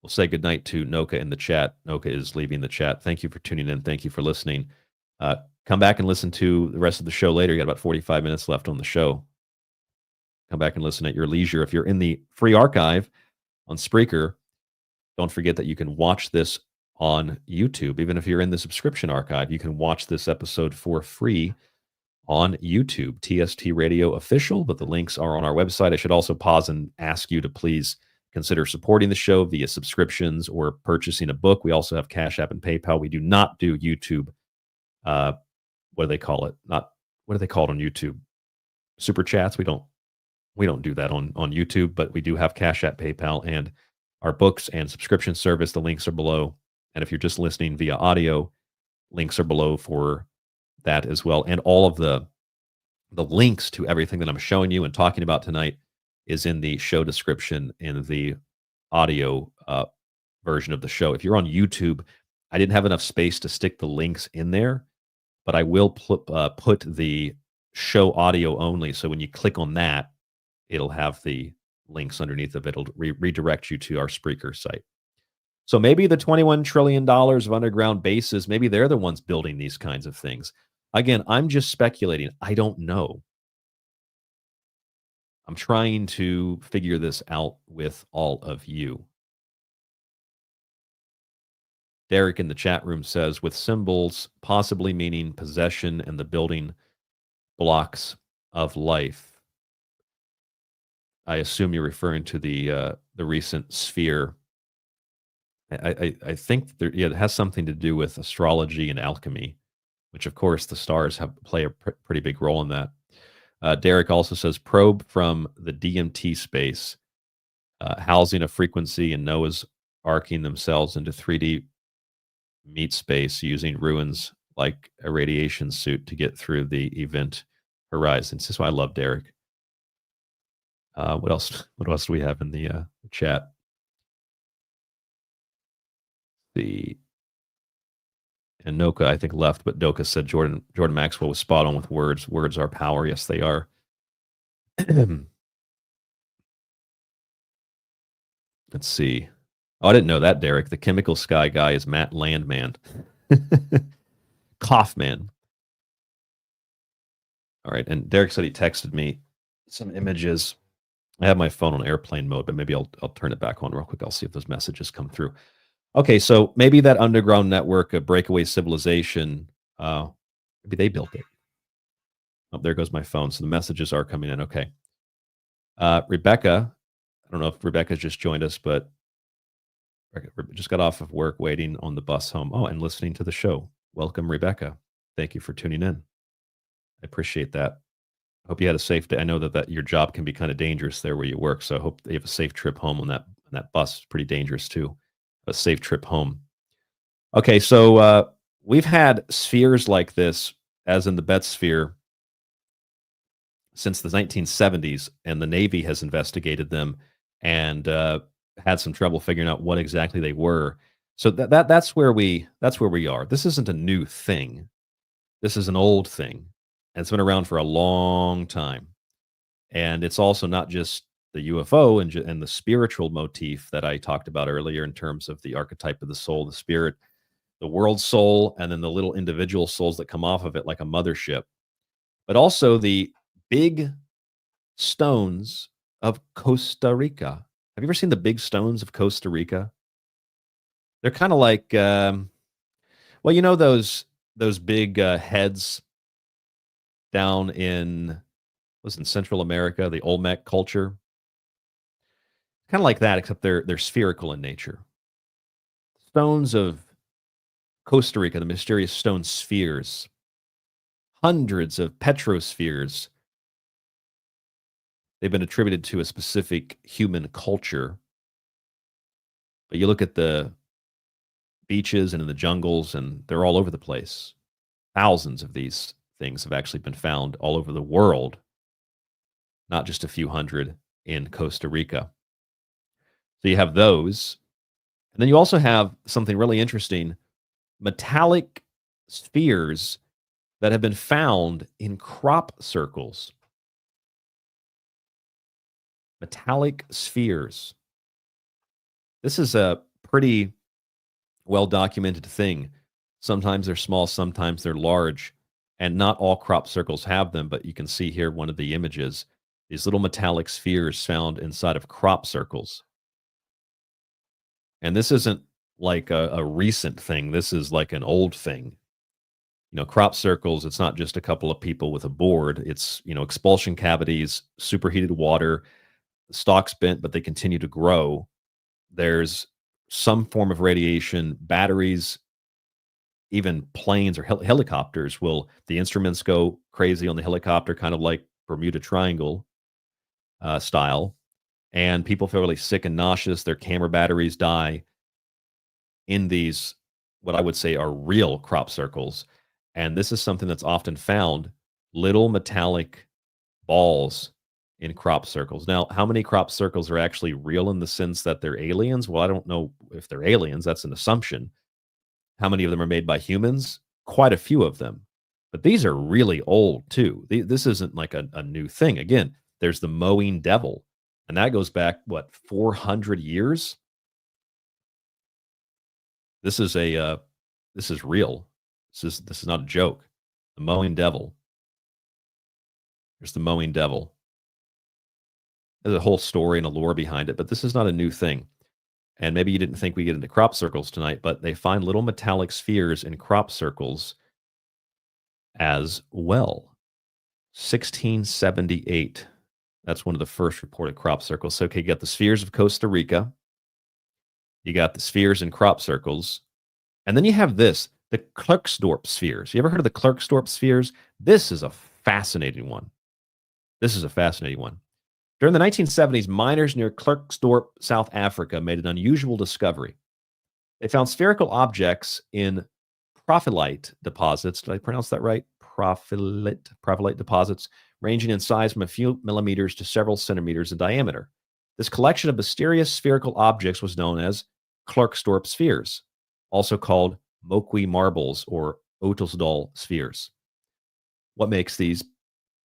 We'll say goodnight to Noka in the chat. Noka is leaving the chat. Thank you for tuning in. Thank you for listening. Come back and listen to the rest of the show later. You got about 45 minutes left on the show. Come back and listen at your leisure. If you're in the free archive on Spreaker, don't forget that you can watch this on YouTube. Even if you're in the subscription archive, you can watch this episode for free on YouTube, TST Radio Official, but the links are on our website. I should also pause and ask you to please consider supporting the show via subscriptions or purchasing a book. We also have Cash App and PayPal. We do not do YouTube. What do they call it? What do they call it on YouTube? Super chats. We don't do that on YouTube, but we do have Cash App, PayPal, and our books and subscription service. The links are below. And if you're just listening via audio, links are below for that as well. And all of the links to everything that I'm showing you and talking about tonight is in the show description in the audio version of the show. If you're on YouTube, I didn't have enough space to stick the links in there, but I will put the show audio only. So when you click on that, it'll have the links underneath of it. It'll redirect you to our Spreaker site. So maybe the $21 trillion of underground bases, maybe they're the ones building these kinds of things. Again, I'm just speculating. I don't know. I'm trying to figure this out with all of you. Derek in the chat room says, with symbols possibly meaning possession and the building blocks of life. I assume you're referring to the recent sphere. I think it has something to do with astrology and alchemy, which of course the stars play a pretty big role in that. Derek also says probe from the DMT space, housing a frequency and Noah's arcing themselves into 3D meat space using ruins like a radiation suit to get through the event horizon. This is why I love Derek. What else? What else do we have in the chat? And Noka, I think, left, but Doka said Jordan Maxwell was spot on with words. Words are power. Yes, they are. Let's see. Oh, I didn't know that, Derek. The chemical sky guy is Matt Landman. Kaufman. All right. And Derek said he texted me some images. I have my phone on airplane mode, but maybe I'll turn it back on real quick. I'll see if those messages come through. Okay, so maybe that underground network, a breakaway civilization, maybe they built it. Oh, there goes my phone. So the messages are coming in. Okay. Rebecca, I don't know if Rebecca just joined us, but just got off of work waiting on the bus home. Oh, and listening to the show. Welcome, Rebecca. Thank you for tuning in. I appreciate that. I hope you had a safe day. I know that your job can be kind of dangerous there where you work. So I hope you have a safe trip home on that bus. It's pretty dangerous too. A safe trip home. Okay, so we've had spheres like this, as in the Bet sphere, since the 1970s, and the Navy has investigated them and had some trouble figuring out what exactly they were. So that's where we are. This isn't a new thing. This is an old thing, and it's been around for a long time. And it's also not just the UFO and the spiritual motif that I talked about earlier in terms of the archetype of the soul, the spirit, the world soul, and then the little individual souls that come off of it like a mothership, but also the big stones of Costa Rica. Have you ever seen the big stones of Costa Rica? They're kind of like, well, you know those big heads down in Central America, the Olmec culture. Kind of like that, except they're spherical in nature. Stones of Costa Rica, the mysterious stone spheres, hundreds of petrospheres. They've been attributed to a specific human culture. But you look at the beaches and in the jungles, and they're all over the place. Thousands of these things have actually been found all over the world, not just a few hundred in Costa Rica. So you have those. And then you also have something really interesting, metallic spheres that have been found in crop circles. Metallic spheres. This is a pretty well-documented thing. Sometimes they're small, sometimes they're large, and not all crop circles have them, but you can see here one of the images, these little metallic spheres found inside of crop circles. And this isn't like a recent thing. This is like an old thing. You know, crop circles, it's not just a couple of people with a board. It's, you know, expulsion cavities, superheated water, the stalks bent, but they continue to grow. There's some form of radiation, batteries, even planes or helicopters the instruments go crazy on the helicopter, kind of like Bermuda Triangle style. And people feel really sick and nauseous. Their camera batteries die in these, what I would say are real crop circles. And this is something that's often found, little metallic balls in crop circles. Now, how many crop circles are actually real in the sense that they're aliens? Well, I don't know if they're aliens. That's an assumption. How many of them are made by humans? Quite a few of them. But these are really old, too. This isn't like a new thing. Again, there's the mowing devil. And that goes back, what, 400 years? This is real. This is not a joke. The mowing devil. There's the mowing devil. There's a whole story and a lore behind it, but this is not a new thing. And maybe you didn't think we get into crop circles tonight, but they find little metallic spheres in crop circles as well. 1678. That's one of the first reported crop circles. So, okay, you got the spheres of Costa Rica. You got the spheres in crop circles. And then you have this, the Klerksdorp spheres. You ever heard of the Klerksdorp spheres? This is a fascinating one. During the 1970s, miners near Klerksdorp, South Africa, made an unusual discovery. They found spherical objects in prophyllite deposits. Did I pronounce that right? Prophyllite deposits, ranging in size from a few millimeters to several centimeters in diameter. This collection of mysterious spherical objects was known as Klerksdorp spheres, also called Moqui marbles or Ottosdal spheres. What makes these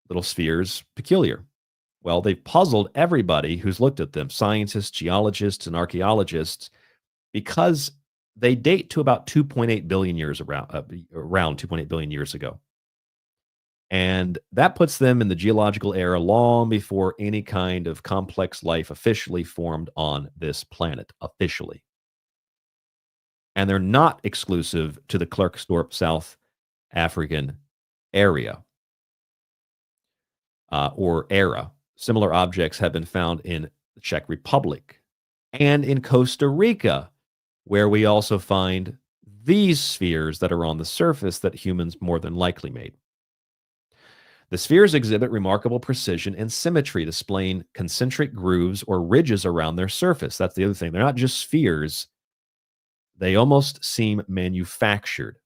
little spheres peculiar? Well, they've puzzled everybody who's looked at them, scientists, geologists, and archaeologists, because they date to about 2.8 billion years around 2.8 billion years ago. And that puts them in the geological era long before any kind of complex life officially formed on this planet, officially. And they're not exclusive to the Klerksdorp, South African area or era. Similar objects have been found in the Czech Republic and in Costa Rica, where we also find these spheres that are on the surface that humans more than likely made. The spheres exhibit remarkable precision and symmetry, displaying concentric grooves or ridges around their surface. That's the other thing. They're not just spheres. They almost seem manufactured.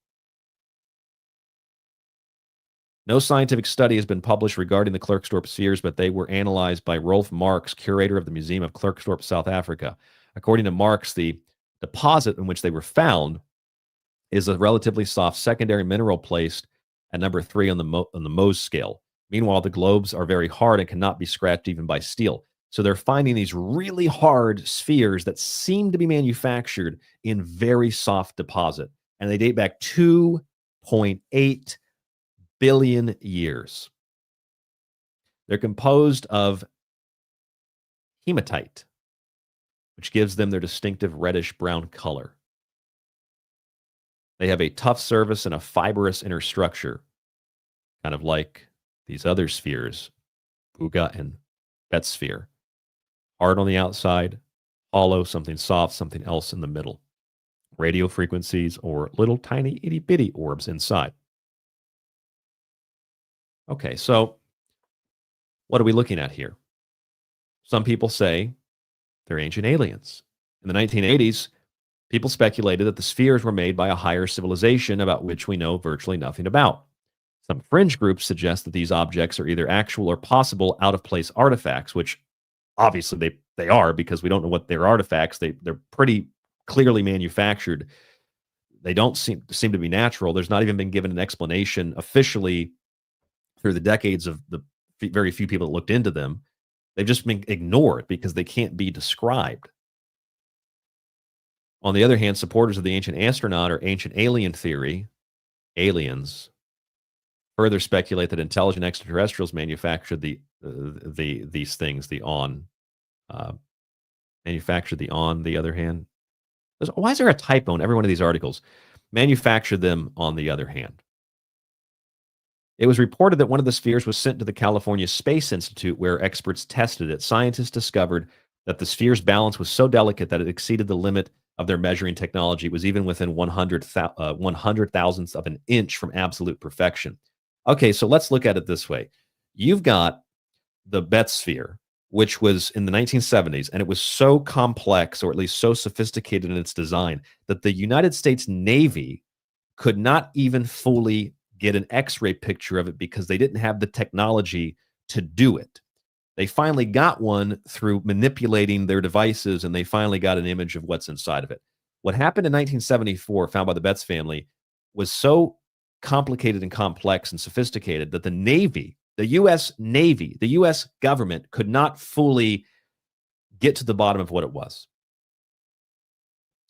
No scientific study has been published regarding the Klerksdorp spheres, but they were analyzed by Rolf Marx, curator of the Museum of Klerksdorp, South Africa. According to Marx, the deposit in which they were found is a relatively soft secondary mineral placed at number 3 on the Mohs scale. Meanwhile, the globes are very hard and cannot be scratched even by steel. So they're finding these really hard spheres that seem to be manufactured in very soft deposit. And they date back 2.8 billion years. They're composed of hematite, which gives them their distinctive reddish-brown color. They have a tough surface and a fibrous inner structure, kind of like these other spheres, Buga and Bet sphere. Hard on the outside, hollow, something soft, something else in the middle. Radio frequencies or little tiny itty bitty orbs inside. Okay, so what are we looking at here? Some people say they're ancient aliens. In the 1980s, people speculated that the spheres were made by a higher civilization about which we know virtually nothing about. Some fringe groups suggest that these objects are either actual or possible out-of-place artifacts, which obviously they are, because we don't know what they're artifacts. They're pretty clearly manufactured. They don't seem to be natural. There's not even been given an explanation officially through the decades of the very few people that looked into them. They've just been ignored because they can't be described. On the other hand, supporters of the ancient astronaut or ancient alien theory, aliens, further speculate that intelligent extraterrestrials manufactured these things. Manufactured the on the other hand. Why is there a typo in every one of these articles? Manufactured them on the other hand. It was reported that one of the spheres was sent to the California Space Institute, where experts tested it. Scientists discovered that the sphere's balance was so delicate that it exceeded the limit of their measuring technology. It was even within 100,000ths of an inch from absolute perfection. Okay, so let's look at it this way. You've got the Betz sphere, which was in the 1970s, and it was so complex, or at least so sophisticated in its design, that the United States Navy could not even fully get an X-ray picture of it because they didn't have the technology to do it. They finally got one through manipulating their devices, and they finally got an image of what's inside of it. What happened in 1974, found by the Betz family, was so complicated and complex and sophisticated that the Navy, the U.S. Navy, the U.S. government could not fully get to the bottom of what it was.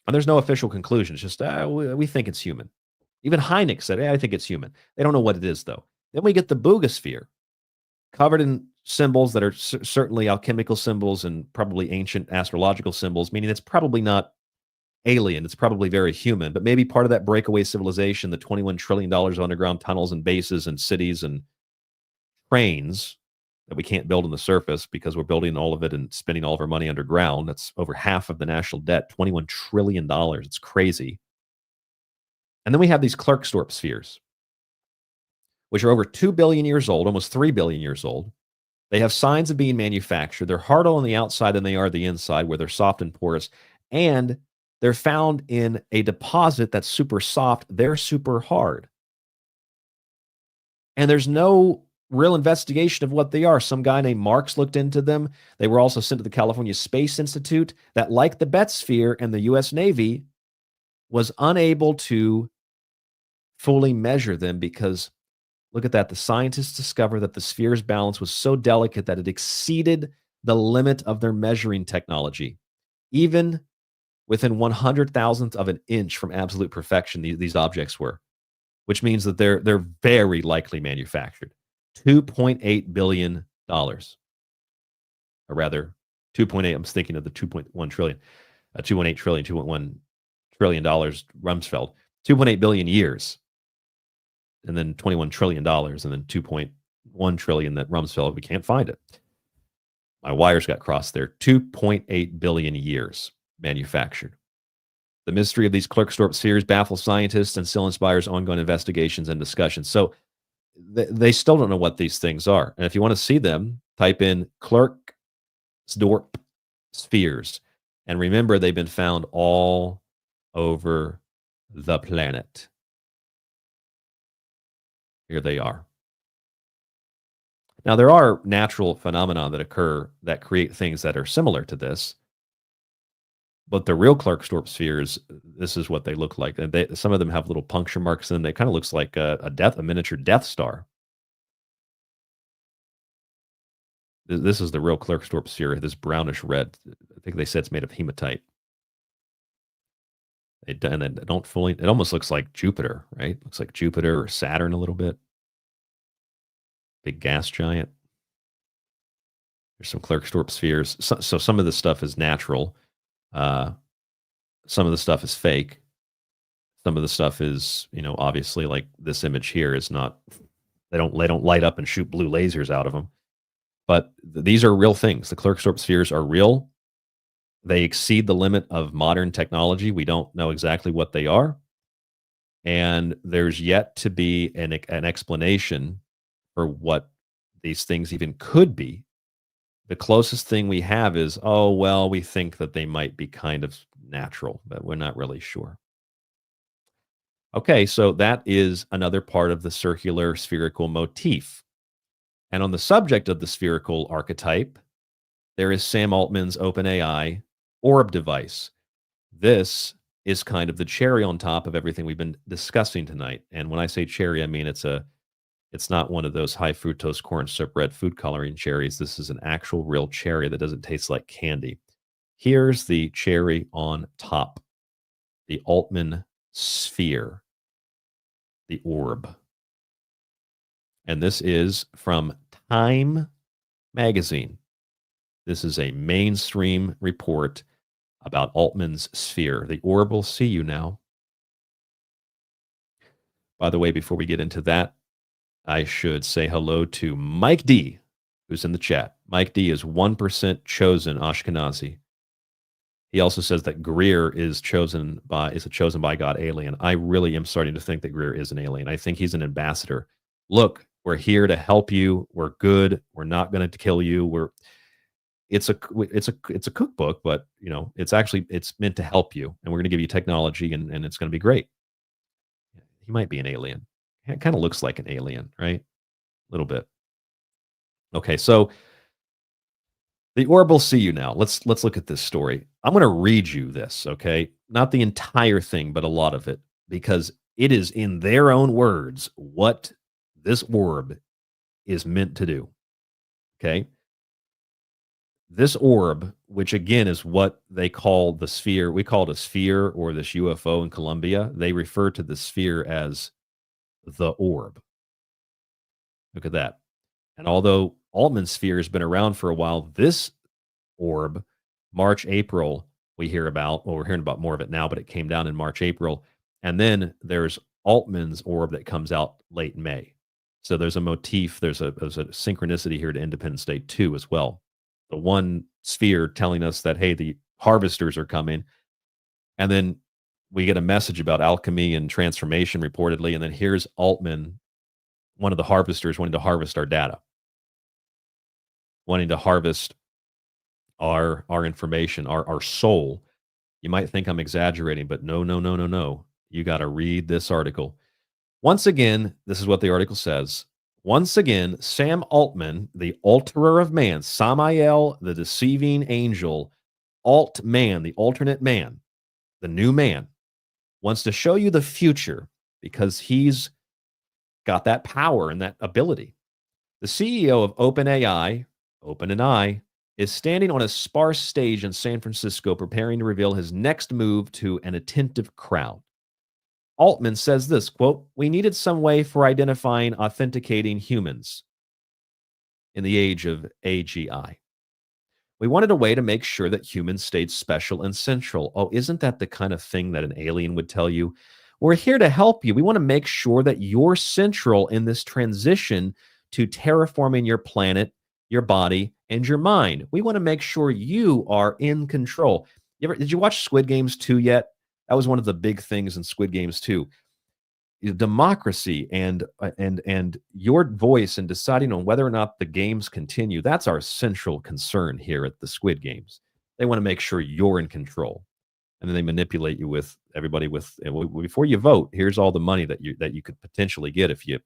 And there's no official conclusion. It's just, we think it's human. Even Hynek said, I think it's human. They don't know what it is, though. Then we get the Buga sphere, covered in symbols that are certainly alchemical symbols and probably ancient astrological symbols, meaning it's probably not alien. It's probably very human, but maybe part of that breakaway civilization, the $21 trillion of underground tunnels and bases and cities and trains that we can't build on the surface because we're building all of it and spending all of our money underground. That's over half of the national debt, $21 trillion. It's crazy. And then we have these Klerksdorp spheres, which are over 2 billion years old, almost 3 billion years old. They have signs of being manufactured. They're harder on the outside than they are the inside, where they're soft and porous. And they're found in a deposit that's super soft. They're super hard. And there's no real investigation of what they are. Some guy named Marx looked into them. They were also sent to the California Space Institute that, like the Betz sphere and the U.S. Navy, was unable to fully measure them because, look at that, the scientists discovered that the sphere's balance was so delicate that it exceeded the limit of their measuring technology. Even within 100,000th of an inch from absolute perfection, these objects were, which means that they're very likely manufactured. $2.8 billion. Or rather, 2.8, I'm thinking of the 2.1 trillion, 2.8 trillion, $2.1 trillion Rumsfeld, 2.8 billion years, and then $21 trillion, and then 2.1 trillion that Rumsfeld, we can't find it. My wires got crossed there. 2.8 billion years manufactured. The mystery of these Klerksdorp spheres baffles scientists and still inspires ongoing investigations and discussions. So they still don't know what these things are. And if you want to see them, type in Klerksdorp spheres. And remember, they've been found all over the planet. Here they are. Now, there are natural phenomena that occur that create things that are similar to this. But the real Klerksdorp spheres, this is what they look like. And some of them have little puncture marks in them. It kind of looks like a miniature Death Star. This is the real Klerksdorp sphere, this brownish red. I think they said it's made of hematite. It almost looks like Jupiter, right? Looks like Jupiter or Saturn a little bit. Big gas giant. There's some Klerksdorp spheres. So some of this stuff is natural. Some of the stuff is fake. Some of the stuff is, obviously, like this image here is not, they don't light up and shoot blue lasers out of them. But these are real things. The Klerksdorp spheres are real. They exceed the limit of modern technology. We don't know exactly what they are. And there's yet to be an explanation for what these things even could be. The closest thing we have is, oh, well, we think that they might be kind of natural, but we're not really sure. Okay, so that is another part of the circular spherical motif. And on the subject of the spherical archetype, there is Sam Altman's OpenAI orb device. This is kind of the cherry on top of everything we've been discussing tonight. And when I say cherry, I mean it's not one of those high fructose corn syrup red food coloring cherries. This is an actual real cherry that doesn't taste like candy. Here's the cherry on top, the Altman sphere, the orb. And this is from Time magazine. This is a mainstream report about Altman's sphere. The orb will see you now. By the way, before we get into that, I should say hello to Mike D, who's in the chat. Mike D is 1% chosen Ashkenazi. He also says that Greer is a chosen by God alien. I really am starting to think that Greer is an alien. I think he's an ambassador. Look, we're here to help you. We're good. We're not going to kill you. It's a cookbook, but it's meant to help you, and we're going to give you technology, and it's going to be great. He might be an alien. It kind of looks like an alien, right? A little bit. Okay, so the orb will see you now. Let's look at this story. I'm going to read you this, okay? Not the entire thing, but a lot of it, because it is in their own words what this orb is meant to do. Okay? This orb, which again is what they call the sphere, we call it a sphere or this UFO in Colombia. They refer to the sphere as the orb. Look at that. And although Altman's sphere has been around for a while, this orb, March, April, we're hearing about more of it now, but it came down in March, April. And then there's Altman's orb that comes out late May. So there's a motif, there's a synchronicity here to Independence Day 2 as well. The one sphere telling us that, hey, the harvesters are coming. And then we get a message about alchemy and transformation reportedly. And then here's Altman, one of the harvesters, wanting to harvest our data, wanting to harvest our information, our soul. You might think I'm exaggerating, but no. You got to read this article. Once again, this is what the article says. Once again, Sam Altman, the alterer of man, Samael, the deceiving angel, Altman, the alternate man, the new man, wants to show you the future because he's got that power and that ability. The CEO of OpenAI, is standing on a sparse stage in San Francisco preparing to reveal his next move to an attentive crowd. Altman says this, quote, "We needed some way for identifying, authenticating humans in the age of AGI. We wanted a way to make sure that humans stayed special and central." Oh, isn't that the kind of thing that an alien would tell you? We're here to help you. We want to make sure that you're central in this transition to terraforming your planet, your body, and your mind. We want to make sure you are in control. Did you watch Squid Games 2 yet? That was one of the big things in Squid Games 2. Democracy and your voice in deciding on whether or not the games continue. That's our central concern here at the Squid Games. They want to make sure you're in control. And then they manipulate you with everybody before you vote, here's all the money that you could potentially get if you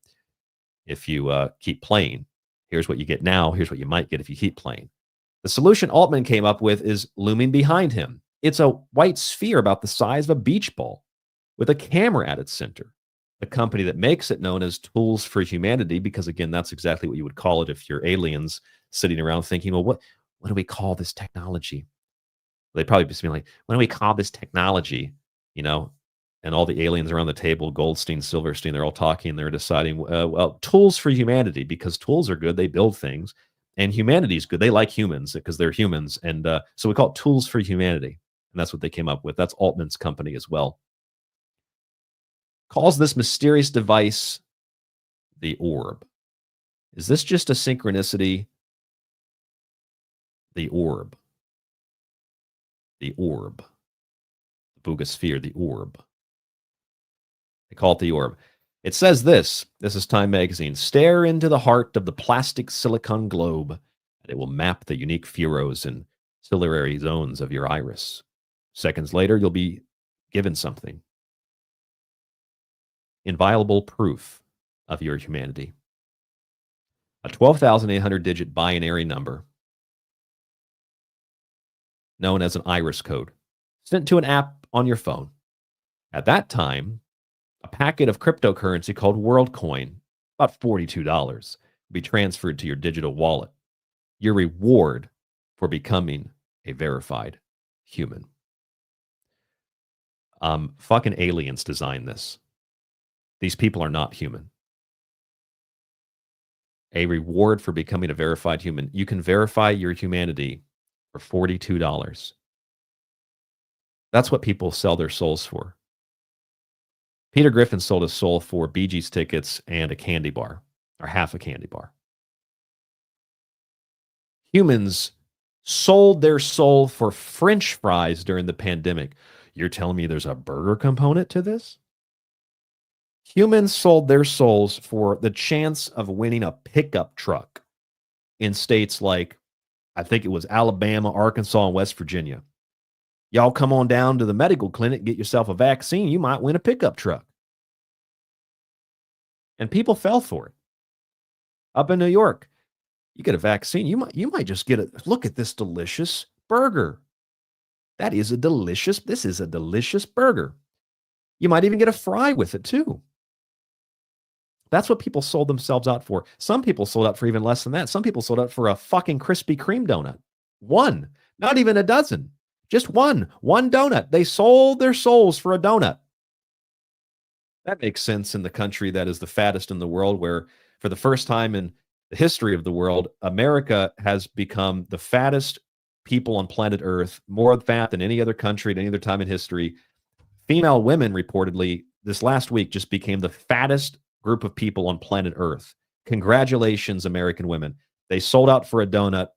keep playing. Here's what you get now. Here's what you might get if you keep playing. The solution Altman came up with is looming behind him. It's a white sphere about the size of a beach ball with a camera at its center. The company that makes it, known as Tools for Humanity, because again, that's exactly what you would call it if you're aliens sitting around thinking, well, what do we call this technology? They'd probably be like, what do we call this technology? And all the aliens around the table, Goldstein, Silverstein, they're all talking. They're deciding, well, Tools for Humanity, because tools are good. They build things. And humanity is good. They like humans because they're humans. And so we call it Tools for Humanity. And that's what they came up with. That's Altman's company as well. Calls this mysterious device the orb. Is this just a synchronicity? The orb. the orb. The Buga sphere, the orb. They call it the orb. It says this is Time Magazine. Stare into the heart of the plastic silicon globe, and it will map the unique furrows and ciliary zones of your iris. Seconds later, you'll be given something. Inviolable proof of your humanity. A 12,800 digit binary number known as an iris code sent to an app on your phone. At that time, a packet of cryptocurrency called Worldcoin, about $42, will be transferred to your digital wallet. Your reward for becoming a verified human. Fucking aliens designed this. These people are not human. A reward for becoming a verified human. You can verify your humanity for $42. That's what people sell their souls for. Peter Griffin sold his soul for Bee Gees tickets and a candy bar, or half a candy bar. Humans sold their soul for French fries during the pandemic. You're telling me there's a burger component to this? Humans sold their souls for the chance of winning a pickup truck in states like, I think it was Alabama, Arkansas, and West Virginia. Y'all come on down to the medical clinic, get yourself a vaccine, you might win a pickup truck. And people fell for it. Up in New York, you get a vaccine, you might just get a look at this delicious burger. This is a delicious burger. You might even get a fry with it too. That's what people sold themselves out for. Some people sold out for even less than that. Some people sold out for a fucking Krispy Kreme donut. One, not even a dozen. Just one donut. They sold their souls for a donut. That makes sense in the country that is the fattest in the world, where for the first time in the history of the world, America has become the fattest people on planet Earth, more fat than any other country at any other time in history. Female women reportedly this last week just became the fattest group of people on planet Earth. Congratulations, American women. They sold out for a donut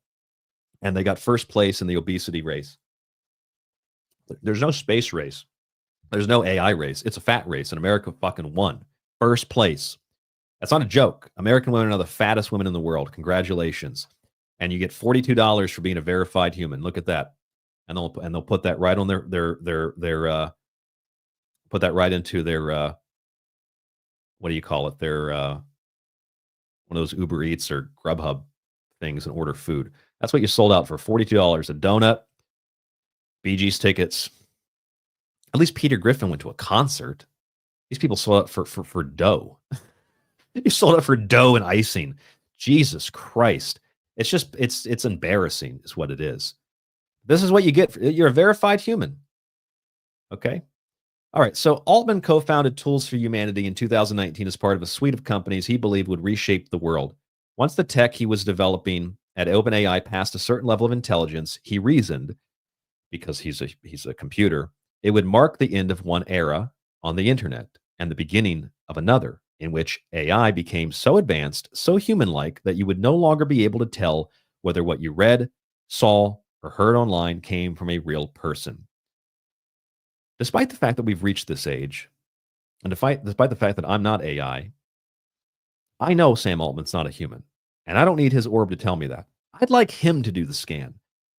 and they got first place in the obesity race. There's no space race. There's no AI race. It's a fat race, and America fucking won. First place. That's not a joke. American women are the fattest women in the world. Congratulations. And you get $42 for being a verified human. Look at that. And they'll put that right on their put that right into their what do you call it? Their one of those Uber Eats or Grubhub things and order food. That's what you sold out for. $42. A donut, Bee Gees tickets. At least Peter Griffin went to a concert. These people sold out for dough. You sold out for dough and icing. Jesus Christ. It's just, it's embarrassing is what it is. This is what you get. You're a verified human. Okay. All right. So Altman co-founded Tools for Humanity in 2019 as part of a suite of companies he believed would reshape the world. Once the tech he was developing at OpenAI passed a certain level of intelligence, he reasoned, because he's a computer, it would mark the end of one era on the internet and the beginning of another, in which AI became so advanced, so human-like, that you would no longer be able to tell whether what you read, saw, or heard online came from a real person. Despite the fact that we've reached this age, and despite the fact that I'm not AI, I know Sam Altman's not a human, and I don't need his orb to tell me that. I'd like him to do the scan.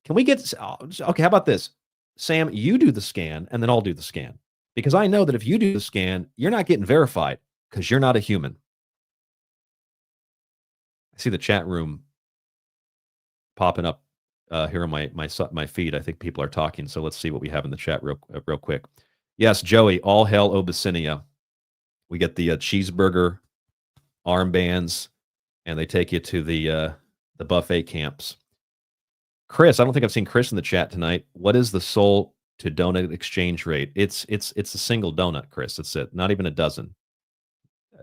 Can we get, okay, how about this? Sam, you do the scan, and then I'll do the scan. Because I know that if you do the scan, you're not getting verified, because you're not a human. I see the chat room popping up here on my feed. I think people are talking, so let's see what we have in the chat real quick. Yes, Joey, all hell Obicinia. We get the cheeseburger armbands, and they take you to the buffet camps. Chris, I don't think I've seen Chris in the chat tonight. What is the soul to donut exchange rate? It's a single donut, Chris. That's it. Not even a dozen.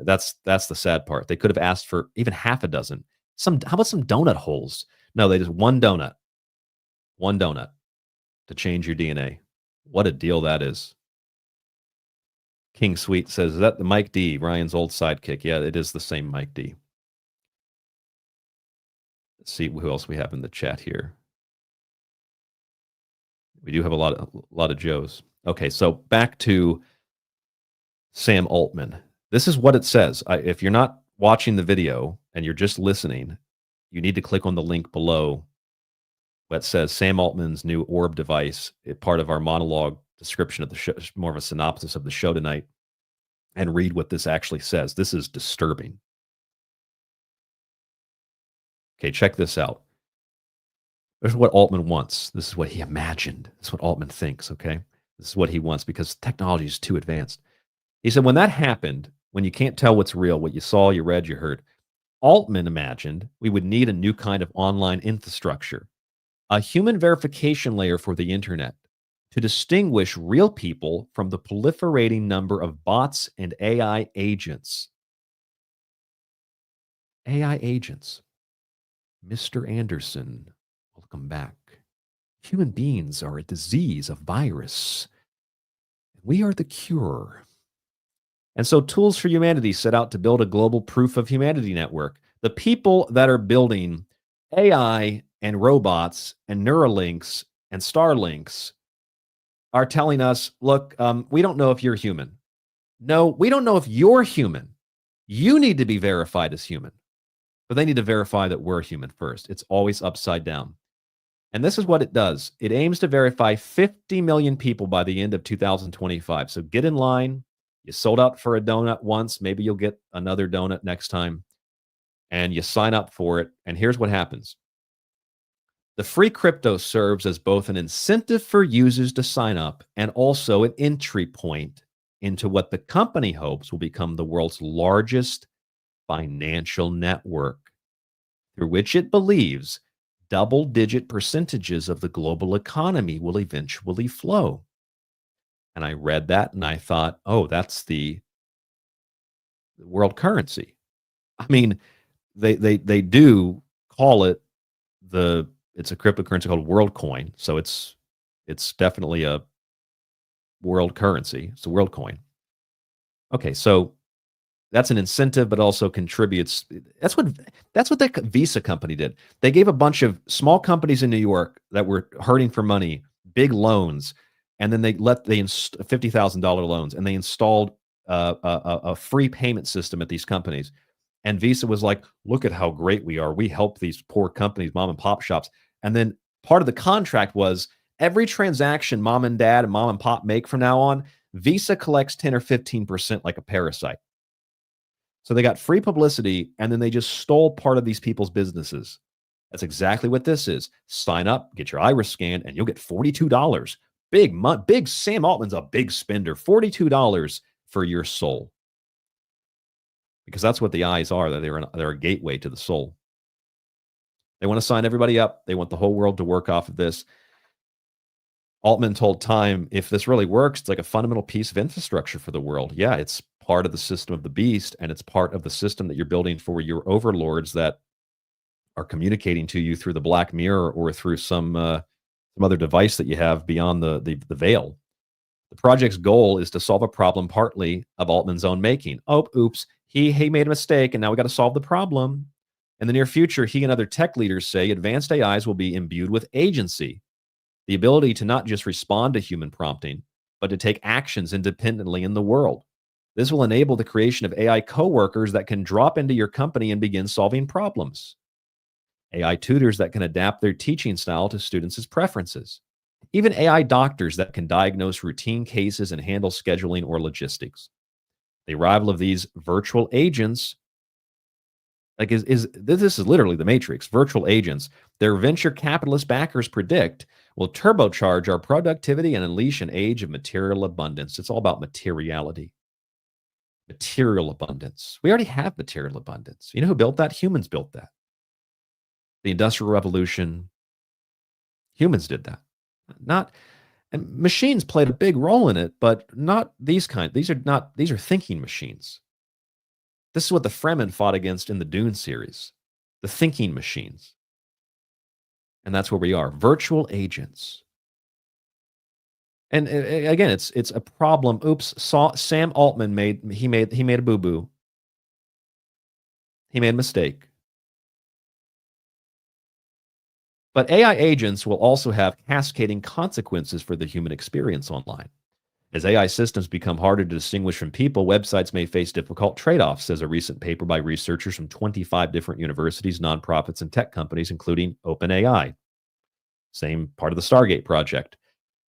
That's the sad part. They could have asked for even half a dozen. How about some donut holes? No, they just one donut to change your DNA. What a deal that is. King Sweet says, is that the Mike D, Ryan's old sidekick? Yeah, it is the same Mike D. Let's see who else we have in the chat here. We do have a lot of Joes. Okay, so back to Sam Altman. This is what it says. If you're not watching the video and you're just listening, you need to click on the link below that says Sam Altman's new orb device, part of our monologue description of the show, more of a synopsis of the show tonight, and read what this actually says. This is disturbing. Okay, check this out. This is what Altman wants. This is what he imagined. This is what Altman thinks, okay? This is what he wants because technology is too advanced. He said, when that happened, when you can't tell what's real, what you saw, you read, you heard, Altman imagined we would need a new kind of online infrastructure, a human verification layer for the internet to distinguish real people from the proliferating number of bots and AI agents. AI agents. Mr. Anderson, welcome back. Human beings are a disease, a virus. We are the cure. And so Tools for Humanity set out to build a global proof of humanity network. The people that are building AI and robots and Neuralinks and Starlinks are telling us, look, we don't know if you're human. No, we don't know if you're human. You need to be verified as human. But they need to verify that we're human first. It's always upside down. And this is what it does. It aims to verify 50 million people by the end of 2025. So get in line. You sold out for a donut once. Maybe you'll get another donut next time. And you sign up for it. And here's what happens. The free crypto serves as both an incentive for users to sign up and also an entry point into what the company hopes will become the world's largest financial network, through which it believes double-digit percentages of the global economy will eventually flow. And I read that and I thought, oh, that's the world currency. I mean, they do call it it's a cryptocurrency called Worldcoin. So it's definitely a world currency. It's a Worldcoin. Okay, so that's an incentive, but also contributes. That's what the Visa company did. They gave a bunch of small companies in New York that were hurting for money, big loans, and then they $50,000 loans, and they installed a free payment system at these companies. And Visa was like, "Look at how great we are. We help these poor companies, mom and pop shops." And then part of the contract was every transaction mom and dad and mom and pop make from now on, Visa collects 10 or 15% like a parasite. So they got free publicity, and then they just stole part of these people's businesses. That's exactly what this is. Sign up, get your iris scanned, and you'll get $42. Big Sam Altman's a big spender. $42 for your soul. Because that's what the eyes are. They're a gateway to the soul. They want to sign everybody up. They want the whole world to work off of this. Altman told Time, if this really works, it's like a fundamental piece of infrastructure for the world. Yeah, it's part of the system of the beast, and it's part of the system that you're building for your overlords that are communicating to you through the black mirror or through some other device that you have beyond the veil. The project's goal is to solve a problem partly of Altman's own making. Oh, oops, he made a mistake, and now we got to solve the problem. In the near future, he and other tech leaders say advanced AIs will be imbued with agency, the ability to not just respond to human prompting, but to take actions independently in the world. This will enable the creation of AI coworkers that can drop into your company and begin solving problems. AI tutors that can adapt their teaching style to students' preferences. Even AI doctors that can diagnose routine cases and handle scheduling or logistics. The arrival of these virtual agents, this is literally the Matrix. Virtual agents, their venture capitalist backers predict, will turbocharge our productivity and unleash an age of material abundance. It's all about materiality. Material abundance. We already have material abundance. You know who built that? Humans built that. The Industrial Revolution. Humans did that. And machines played a big role in it, but not these kind. These are thinking machines. This is what the Fremen fought against in the Dune series. The thinking machines. And that's where we are. Virtual agents. And again, it's a problem. Oops, Sam Altman made a boo-boo. He made a mistake. But AI agents will also have cascading consequences for the human experience online. As AI systems become harder to distinguish from people, websites may face difficult trade-offs, says a recent paper by researchers from 25 different universities, nonprofits, and tech companies, including OpenAI, same part of the Stargate project.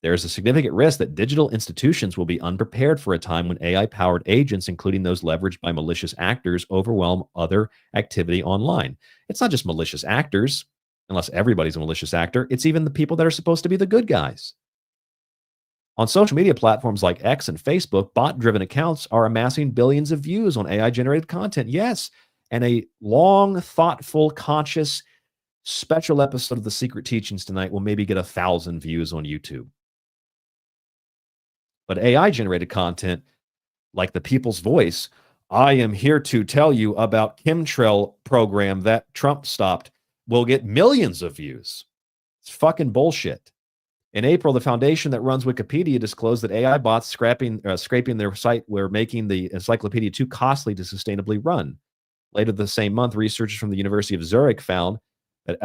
There is a significant risk that digital institutions will be unprepared for a time when AI-powered agents, including those leveraged by malicious actors, overwhelm other activity online. It's not just malicious actors, unless everybody's a malicious actor. It's even the people that are supposed to be the good guys. On social media platforms like X and Facebook, bot-driven accounts are amassing billions of views on AI-generated content. Yes, and a long, thoughtful, conscious, special episode of The Secret Teachings tonight will maybe get 1,000 views on YouTube. But AI-generated content, like the People's Voice, I am here to tell you about chemtrail program that Trump stopped, will get millions of views. It's fucking bullshit. In April, the foundation that runs Wikipedia disclosed that AI bots scraping their site were making the encyclopedia too costly to sustainably run. Later the same month, researchers from the University of Zurich found that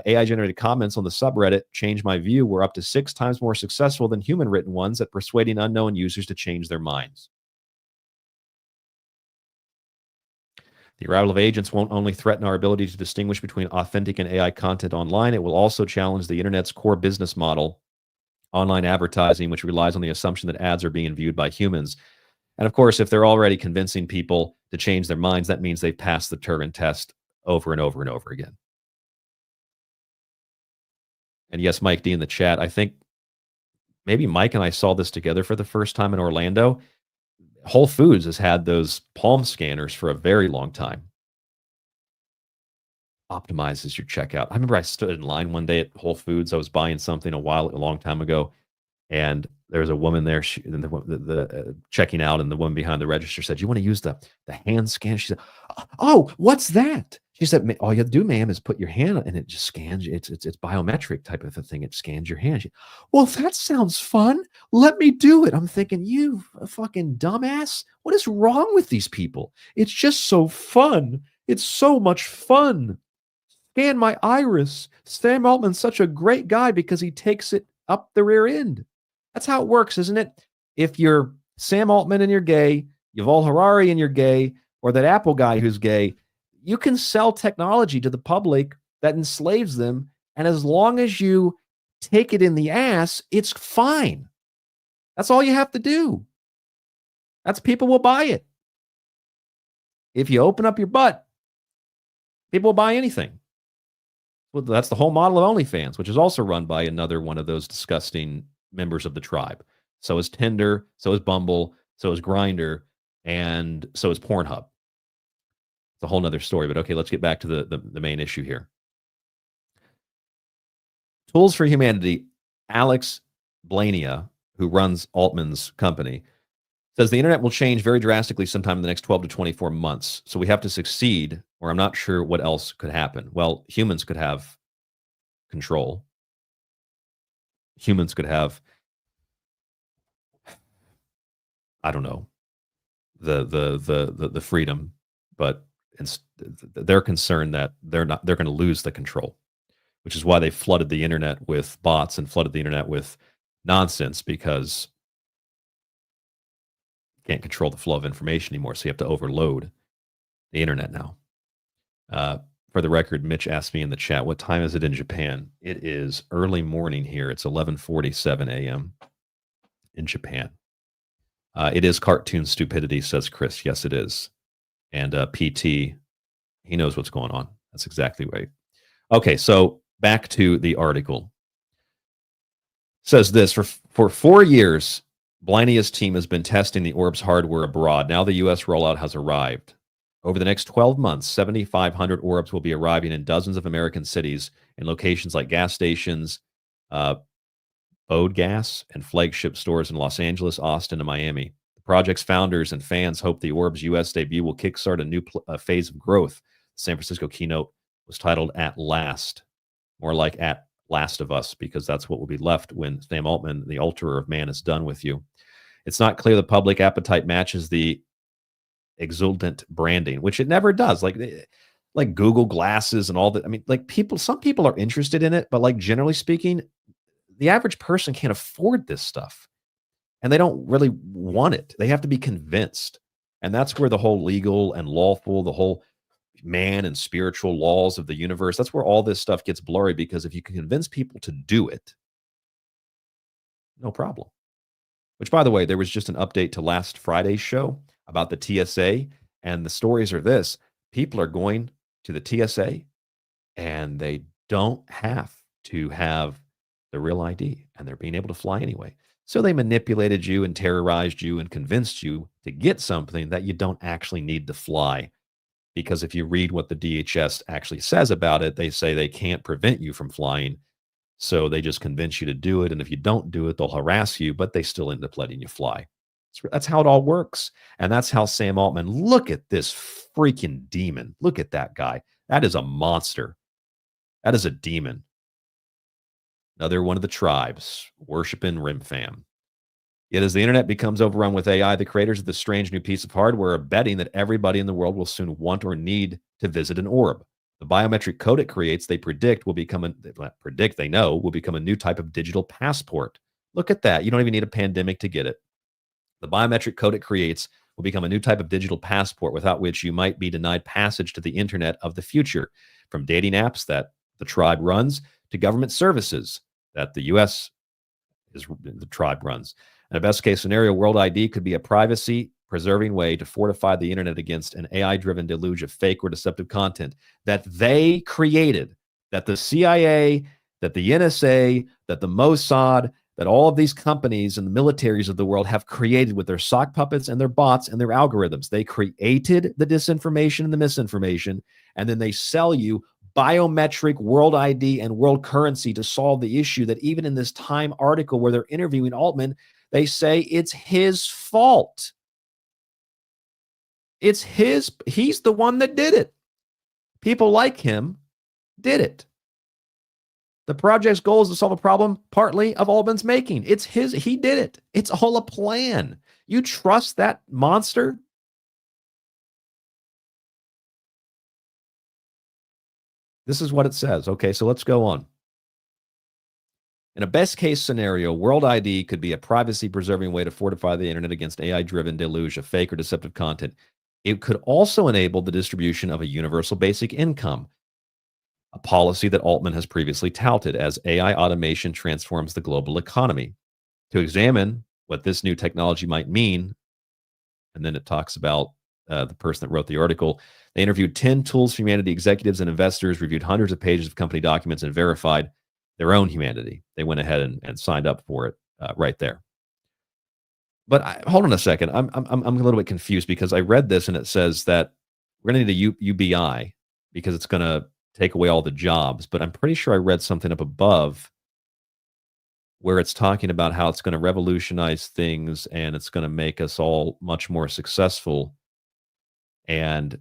AI-generated comments on the subreddit Change My View were up to 6 times more successful than human-written ones at persuading unknown users to change their minds. The arrival of agents won't only threaten our ability to distinguish between authentic and AI content online, it will also challenge the internet's core business model, online advertising, which relies on the assumption that ads are being viewed by humans. And of course, if they're already convincing people to change their minds, that means they've passed the Turing test over and over and over again. And yes, Mike D in the chat, I think maybe Mike and I saw this together for the first time in Orlando. Whole Foods has had those palm scanners for a very long time. Optimizes your checkout. I remember I stood in line one day at Whole Foods. I was buying something a long time ago, and there was a woman there, checking out, and the woman behind the register said, "You want to use the hand scan?" She said, "Oh, what's that?" She said, "All you have to do, ma'am, is put your hand and it just scans. It's biometric type of a thing. It scans your hand." Well, that sounds fun. Let me do it. I'm thinking, you fucking dumbass. What is wrong with these people? It's just so fun. It's so much fun. Scan my iris. Sam Altman's such a great guy because he takes it up the rear end. That's how it works, isn't it? If you're Sam Altman and you're gay, Yuval Harari and you're gay, or that Apple guy who's gay, you can sell technology to the public that enslaves them. And as long as you take it in the ass, it's fine. That's all you have to do. That's people will buy it. If you open up your butt, people will buy anything. Well, that's the whole model of OnlyFans, which is also run by another one of those disgusting members of the tribe. So is Tinder, so is Bumble, so is Grindr, and so is Pornhub. It's a whole nother story, but okay, let's get back to the main issue here. Tools for Humanity, Alex Blania, who runs Altman's company, says the internet will change very drastically sometime in the next 12 to 24 months. So we have to succeed, or I'm not sure what else could happen. Well, humans could have control. Humans could have, I don't know, the freedom, but they're concerned that they're going to lose the control, which is why they flooded the internet with bots and flooded the internet with nonsense, because you can't control the flow of information anymore. So you have to overload the internet now. For the record, Mitch asked me in the chat, what time is it in Japan? It is early morning here. It's 11:47 a.m. in Japan. It is cartoon stupidity, says Chris. Yes, it is. And PT, he knows what's going on. That's exactly right. Okay, so back to the article. Says this, for 4 years, Blinia's team has been testing the Orbs hardware abroad. Now the U.S. rollout has arrived. Over the next 12 months, 7,500 Orbs will be arriving in dozens of American cities in locations like gas stations, Bode Gas, and flagship stores in Los Angeles, Austin, and Miami. The project's founders and fans hope the Orbs U.S. debut will kickstart a new phase of growth. The San Francisco keynote was titled At Last, more like At Last of Us, because that's what will be left when Sam Altman, the alterer of man, is done with you. It's not clear the public appetite matches the exultant branding, which it never does. Like, like Google glasses and all that. I mean, like some people are interested in it, but like generally speaking, the average person can't afford this stuff and they don't really want it. They have to be convinced. And that's where the whole legal and lawful, the whole man and spiritual laws of the universe, that's where all this stuff gets blurry, because if you can convince people to do it, no problem. Which, by the way, there was just an update to last Friday's show about the TSA, and the stories are this: people are going to the TSA and they don't have to have the real ID, and they're being able to fly anyway. So they manipulated you and terrorized you and convinced you to get something that you don't actually need to fly. Because if you read what the DHS actually says about it, they say they can't prevent you from flying. So they just convince you to do it. And if you don't do it, they'll harass you, but they still end up letting you fly. That's how it all works. And that's how Sam Altman, look at this freaking demon. Look at that guy. That is a monster. That is a demon. Another one of the tribes worshiping Rimfam. Yet as the internet becomes overrun with AI, the creators of this strange new piece of hardware are betting that everybody in the world will soon want or need to visit an orb. The biometric code it creates, they predict, will become they know will become a new type of digital passport. Look at that. You don't even need a pandemic to get it. The biometric code it creates will become a new type of digital passport without which you might be denied passage to the internet of the future, from dating apps that the tribe runs to government services that the tribe runs. In a best case scenario, World ID could be a privacy preserving way to fortify the internet against an AI-driven deluge of fake or deceptive content that they created, that the CIA, that the NSA, that the Mossad, that all of these companies and the militaries of the world have created with their sock puppets and their bots and their algorithms. They created the disinformation and the misinformation, and then they sell you biometric world ID and world currency to solve the issue that even in this Time article where they're interviewing Altman, they say it's his fault. He's the one that did it. People like him did it. The project's goal is to solve a problem partly of Altman's making. He did it. It's all a plan. You trust that monster? This is what it says. Okay, so let's go on. In a best case scenario, World ID could be a privacy preserving way to fortify the internet against AI-driven deluge of fake or deceptive content. It could also enable the distribution of a universal basic income, a policy that Altman has previously touted as AI automation transforms the global economy. To examine what this new technology might mean, and then it talks about the person that wrote the article. They interviewed 10 Tools for Humanity executives and investors, reviewed hundreds of pages of company documents, and verified their own humanity. They went ahead and signed up for it right there. But hold on a second. I'm a little bit confused because I read this and it says that we're going to need a UBI because it's going to take away all the jobs. But I'm pretty sure I read something up above where it's talking about how it's going to revolutionize things and it's going to make us all much more successful. And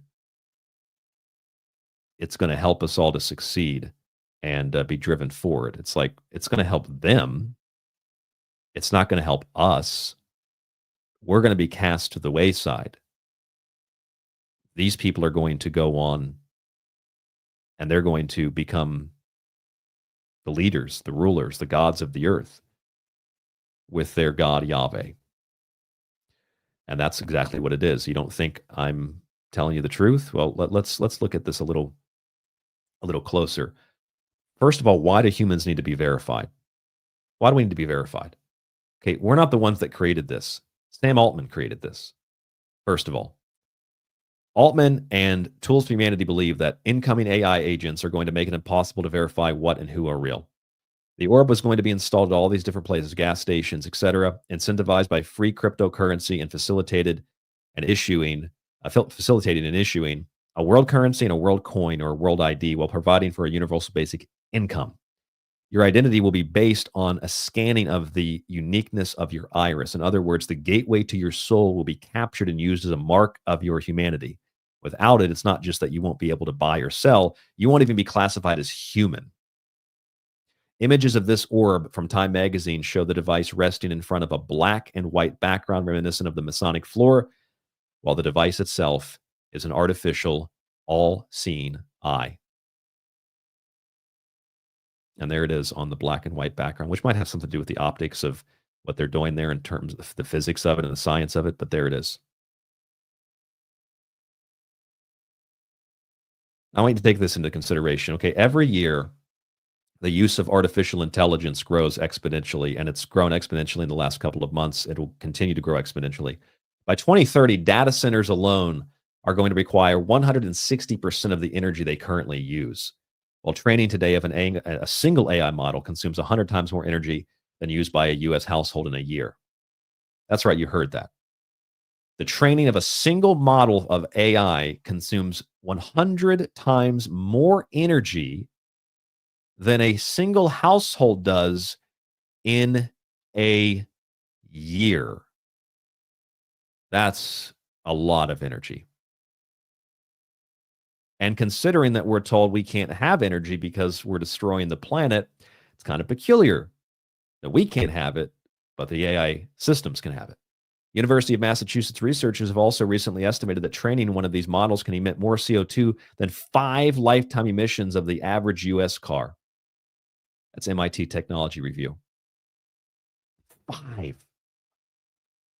it's going to help us all to succeed and be driven forward. It's like, it's going to help them. It's not going to help us. We're going to be cast to the wayside. These people are going to go on and they're going to become the leaders, the rulers, the gods of the earth with their God Yahweh. And that's exactly what it is. You don't think I'm telling you the truth? Well, let's look at this a little closer. First of all, why do humans need to be verified? Why do we need to be verified? Okay, we're not the ones that created this. Sam Altman created this. First of all, Altman and Tools for Humanity believe that incoming AI agents are going to make it impossible to verify what and who are real. The orb was going to be installed at all these different places, gas stations, etc., incentivized by free cryptocurrency and facilitating and issuing a world currency and a world coin or a world ID while providing for a universal basic income. Your identity will be based on a scanning of the uniqueness of your iris. In other words, the gateway to your soul will be captured and used as a mark of your humanity. Without it, it's not just that you won't be able to buy or sell, you won't even be classified as human. Images of this orb from Time magazine show the device resting in front of a black and white background reminiscent of the Masonic floor, while the device itself is an artificial all-seeing eye. And there it is on the black and white background, which might have something to do with the optics of what they're doing there in terms of the physics of it and the science of it, but there it is. I want you to take this into consideration. Okay, every year, the use of artificial intelligence grows exponentially, and it's grown exponentially in the last couple of months. It will continue to grow exponentially. By 2030, data centers alone are going to require 160% of the energy they currently use. While training today of a single AI model consumes 100 times more energy than used by a US household in a year. That's right, you heard that. The training of a single model of AI consumes 100 times more energy than a single household does in a year. That's a lot of energy. And considering that we're told we can't have energy because we're destroying the planet, it's kind of peculiar that we can't have it, but the AI systems can have it. University of Massachusetts researchers have also recently estimated that training one of these models can emit more CO2 than 5 lifetime emissions of the average US car. That's MIT Technology Review. 5.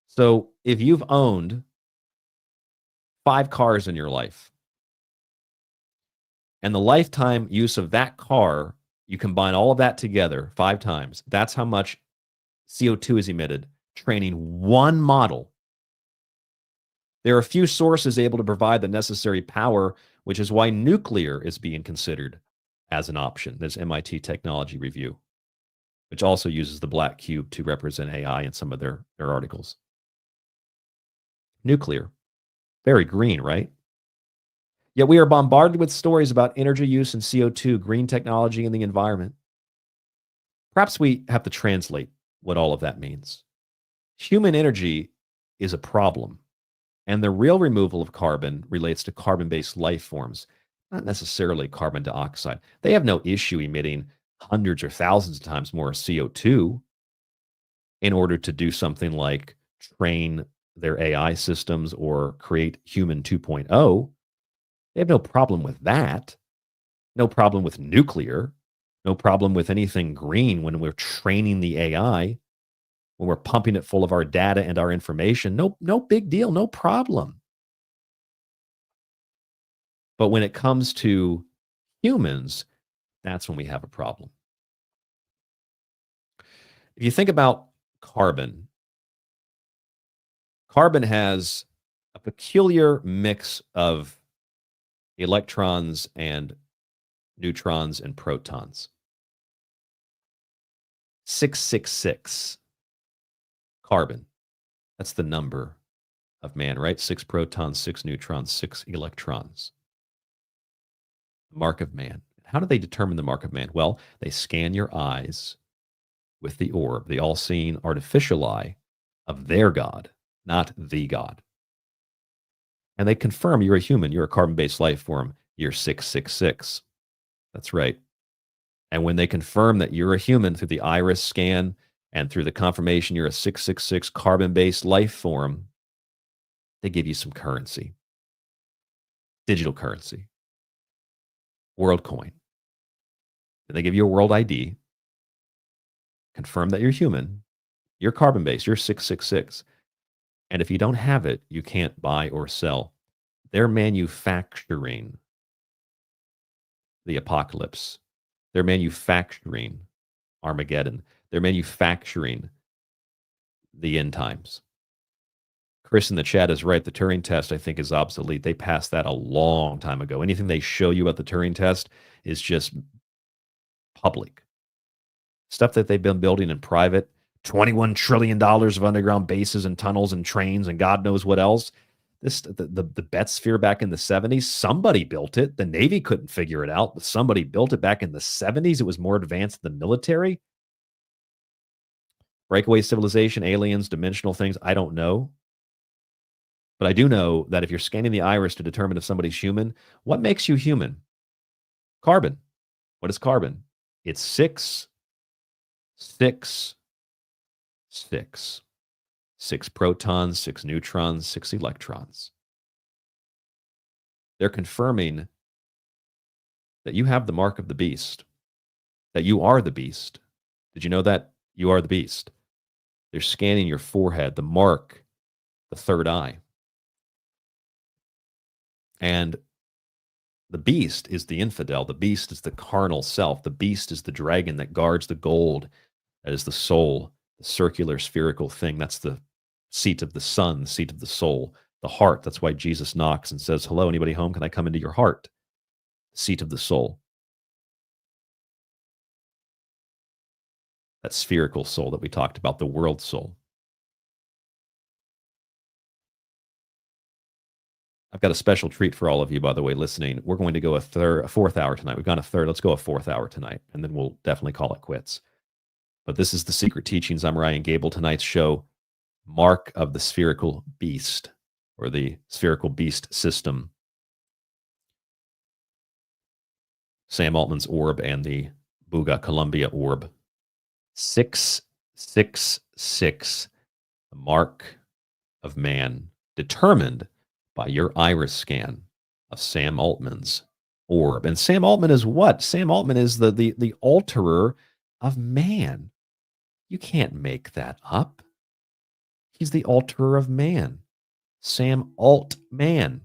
So if you've owned 5 cars in your life, and the lifetime use of that car, you combine all of that together 5 times, that's how much CO2 is emitted training one model. There are few sources able to provide the necessary power, which is why nuclear is being considered as an option. There's MIT Technology Review, which also uses the black cube to represent AI in some of their articles. Nuclear, very green, right? Yet we are bombarded with stories about energy use and CO2, green technology, and the environment. Perhaps we have to translate what all of that means. Human energy is a problem, and the real removal of carbon relates to carbon-based life forms, not necessarily carbon dioxide. They have no issue emitting hundreds or thousands of times more CO2 in order to do something like train their AI systems or create human 2.0. They have no problem with that. No problem with nuclear. No problem with anything green when we're training the AI, when we're pumping it full of our data and our information. No big deal, no problem. But when it comes to humans, that's when we have a problem. If you think about carbon, carbon has a peculiar mix of electrons and neutrons and protons. 666. Carbon. That's the number of man, right? 6 protons, 6 neutrons, 6 electrons. Mark of man. How do they determine the mark of man? Well, they scan your eyes with the orb, the all-seeing artificial eye of their God, not the God. And they confirm you're a human, you're a carbon-based life form, you're 666. That's right. And when they confirm that you're a human through the iris scan and through the confirmation you're a 666 carbon-based life form, they give you some currency, digital currency, Worldcoin. And they give you a world ID, confirm that you're human, you're carbon-based, you're 666. And if you don't have it, you can't buy or sell. They're manufacturing the apocalypse. They're manufacturing Armageddon. They're manufacturing the end times. Chris in the chat is right. The Turing test, I think, is obsolete. They passed that a long time ago. Anything they show you about the Turing test is just public. Stuff that they've been building in private, $21 trillion of underground bases and tunnels and trains and God knows what else. The Bet sphere back in the 70s, somebody built it. The Navy couldn't figure it out, but somebody built it back in the 70s. It was more advanced than the military. Breakaway civilization, aliens, dimensional things, I don't know. But I do know that if you're scanning the iris to determine if somebody's human, what makes you human? Carbon. What is carbon? It's 6, 6, 6. 6 protons, 6 neutrons, 6 electrons. They're confirming that you have the mark of the beast, that you are the beast. Did you know that? You are the beast. They're scanning your forehead, the mark, the third eye. And the beast is the infidel. The beast is the carnal self. The beast is the dragon that guards the gold. That is the soul, the circular spherical thing. That's the seat of the sun, the seat of the soul, the heart. That's why Jesus knocks and says, hello, anybody home? Can I come into your heart? Seat of the soul. That spherical soul that we talked about, the world soul. I've got a special treat for all of you, by the way, listening. We're going to go a fourth hour tonight. We've gone a third. Let's go a fourth hour tonight, and then we'll definitely call it quits. But this is The Secret Teachings. I'm Ryan Gable. Tonight's show, Mark of the Spherical Beast, or the Spherical Beast System. Sam Altman's orb and the Buga Colombia orb. 666, the mark of man, determined by your iris scan of Sam Altman's orb. And Sam Altman is what? Sam Altman is the alterer of man. You can't make that up. He's the alterer of man. Sam Altman.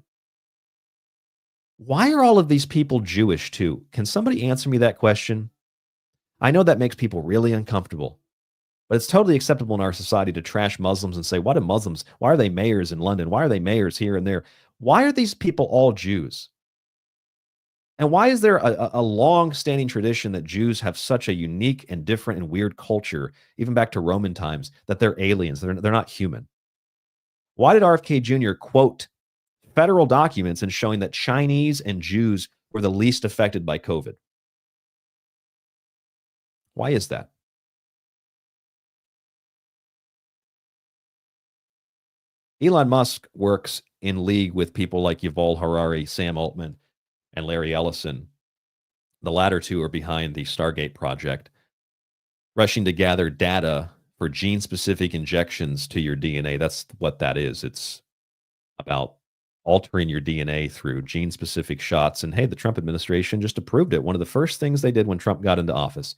Why are all of these people Jewish too? Can somebody answer me that question? I know that makes people really uncomfortable, but it's totally acceptable in our society to trash Muslims and say, why are they mayors in London? Why are they mayors here and there? Why are these people all Jews? And why is there a long-standing tradition that Jews have such a unique and different and weird culture, even back to Roman times, that they're aliens, they're not human? Why did RFK Jr. quote federal documents in showing that Chinese and Jews were the least affected by COVID? Why is that? Elon Musk works in league with people like Yuval Harari, Sam Altman, and Larry Ellison. The latter two are behind the Stargate project, rushing to gather data for gene-specific injections to your DNA. That's what that is. It's about altering your DNA through gene-specific shots. And hey, the Trump administration just approved it. One of the first things they did when Trump got into office.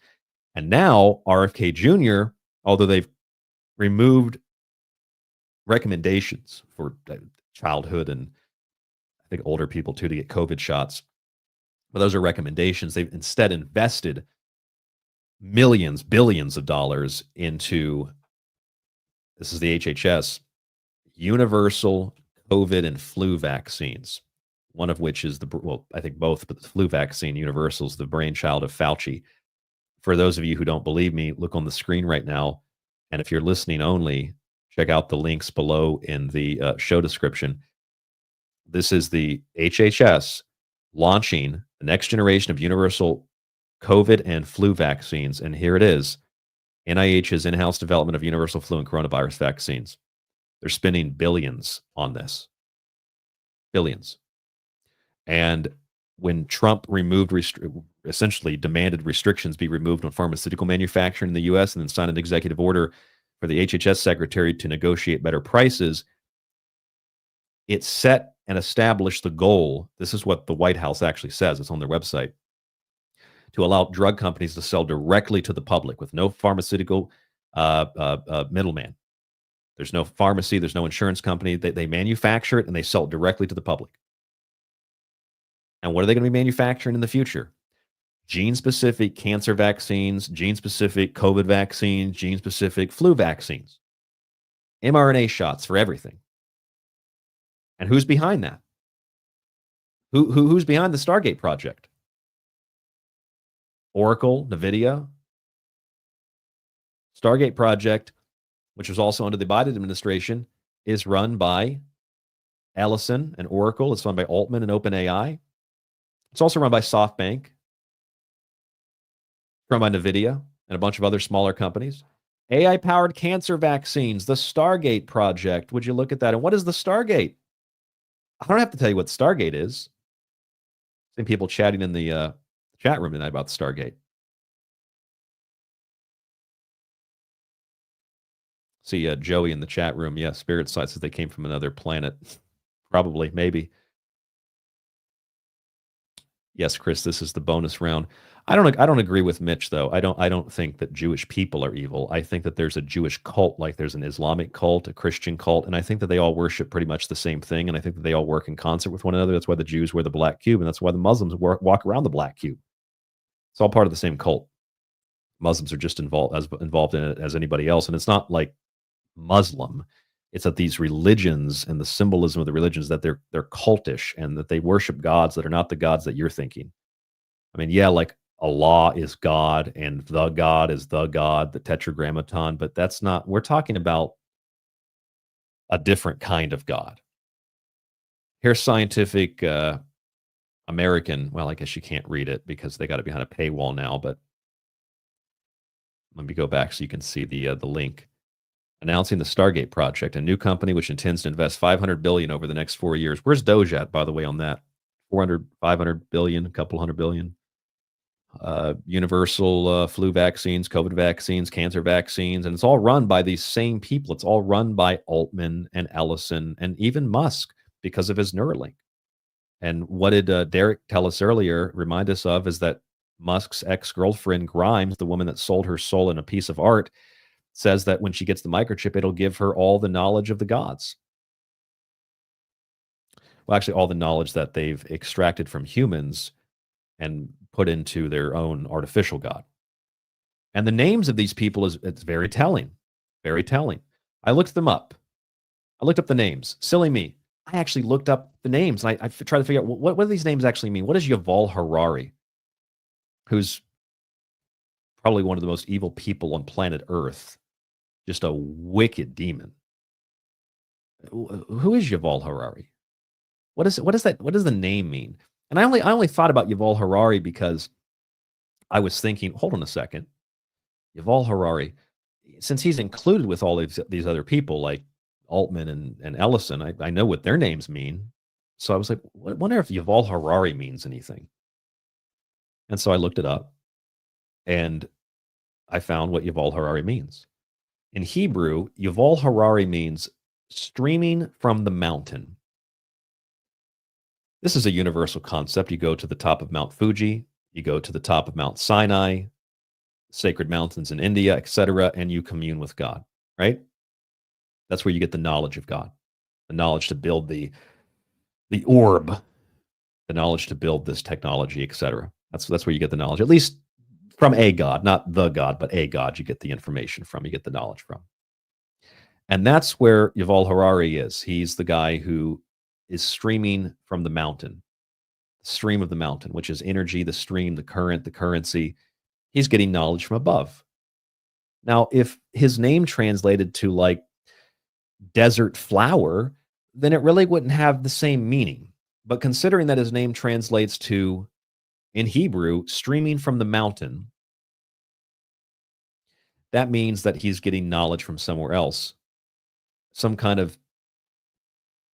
And now RFK Jr., although they've removed recommendations for childhood and I think older people too to get COVID shots, but those are recommendations. They've instead invested millions, billions of dollars into, this is the HHS, universal COVID and flu vaccines, one of which is I think both, but the flu vaccine, universal, is the brainchild of Fauci. For those of you who don't believe me, look on the screen right now. And if you're listening only, check out the links below in the show description. This is the HHS launching the next generation of universal COVID and flu vaccines. And here it is, NIH's in-house development of universal flu and coronavirus vaccines. They're spending billions on this. Billions. And when Trump essentially demanded restrictions be removed on pharmaceutical manufacturing in the U.S. and then signed an executive order for the HHS secretary to negotiate better prices, it set and established the goal. This is what the White House actually says. It's on their website. To allow drug companies to sell directly to the public with no pharmaceutical middleman. There's no pharmacy. There's no insurance company. They manufacture it and they sell it directly to the public. And what are they going to be manufacturing in the future? Gene-specific cancer vaccines, gene-specific COVID vaccines, gene-specific flu vaccines, mRNA shots for everything. And who's behind that? Who's behind the Stargate project? Oracle, NVIDIA. Stargate project, which was also under the Biden administration, is run by Ellison and Oracle. It's run by Altman and OpenAI. It's also run by SoftBank, run by NVIDIA and a bunch of other smaller companies. AI-powered cancer vaccines, the Stargate project. Would you look at that? And what is the Stargate? I don't have to tell you what Stargate is. I've seen people chatting in the chat room tonight about the Stargate. See Joey in the chat room. Yeah, Spirit Side says they came from another planet. Probably, maybe. Yes, Chris, this is the bonus round. I don't agree with Mitch though. I don't think that Jewish people are evil. I think that there's a Jewish cult, like there's an Islamic cult, a Christian cult, and I think that they all worship pretty much the same thing, and I think that they all work in concert with one another. That's why the Jews wear the black cube, and that's why the Muslims walk around the black cube. It's all part of the same cult. Muslims are just involved in it as anybody else, and it's not like Muslim. It's that these religions and the symbolism of the religions, that they're cultish and that they worship gods that are not the gods that you're thinking. I mean, yeah, like Allah is God and the God is the God, the tetragrammaton, but that's not, we're talking about a different kind of God. Here's Scientific American. Well, I guess you can't read it because they got it behind a paywall now, but let me go back so you can see the link. Announcing the Stargate project, a new company which intends to invest $500 billion over the next 4 years. Where's Doge at, by the way, on that? 400, 500 billion, a couple hundred billion. Universal flu vaccines, COVID vaccines, cancer vaccines, and it's all run by these same people. It's all run by Altman and Ellison and even Musk because of his Neuralink. And what did Derek tell us earlier, remind us of, is that Musk's ex-girlfriend, Grimes, the woman that sold her soul in a piece of art, says that when she gets the microchip, it'll give her all the knowledge of the gods. Well, actually, all the knowledge that they've extracted from humans and put into their own artificial god. And the names of these people it's very telling, very telling. I looked them up. I looked up the names. Silly me. I actually looked up the names, and I tried to figure out what do these names actually mean. What is Yuval Harari, who's probably one of the most evil people on planet Earth, just a wicked demon. Who is Yuval Harari? What does the name mean? And I only thought about Yuval Harari because I was thinking, hold on a second. Yuval Harari, since he's included with all these other people like Altman and Ellison, I know what their names mean. So I was like, I wonder if Yuval Harari means anything. And so I looked it up, and I found what Yuval Harari means. In Hebrew, Yuval Harari means streaming from the mountain. This is a universal concept. You go to the top of Mount Fuji, you go to the top of Mount Sinai, sacred mountains in India, etc., and you commune with God, right? That's where you get the knowledge of God, the knowledge to build the orb, the knowledge to build this technology, etc. That's where you get the knowledge, at least from a God, not the God, but a God you get the information from, you get the knowledge from. And that's where Yuval Harari is. He's the guy who is streaming from the mountain, the stream of the mountain, which is energy, the stream, the current, the currency. He's getting knowledge from above. Now, if his name translated to like desert flower, then it really wouldn't have the same meaning. But considering that his name translates to, in Hebrew, streaming from the mountain, that means that he's getting knowledge from somewhere else, some kind of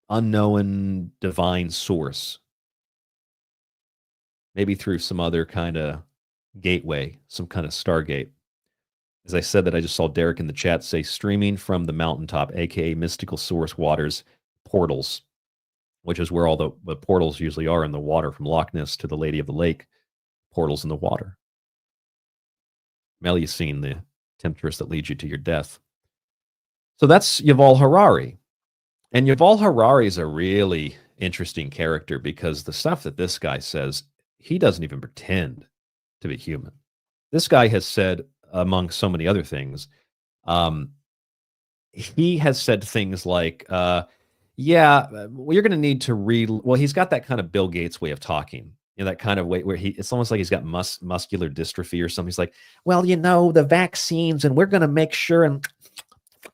unknown divine source, maybe through some other kind of gateway, some kind of stargate. As I said that, I just saw Derek in the chat say streaming from the mountaintop, aka mystical source waters, portals, which is where all the portals usually are in the water, from Loch Ness to the Lady of the Lake, portals in the water. Melusine, the temptress that leads you to your death. So that's Yuval Harari. And Yuval Harari is a really interesting character because the stuff that this guy says, he doesn't even pretend to be human. This guy has said, among so many other things, he has said things like, yeah, well, you're going to need to read. Well, he's got that kind of Bill Gates way of talking, that kind of way where it's almost like he's got muscular dystrophy or something. He's like, well, the vaccines, and we're going to make sure, and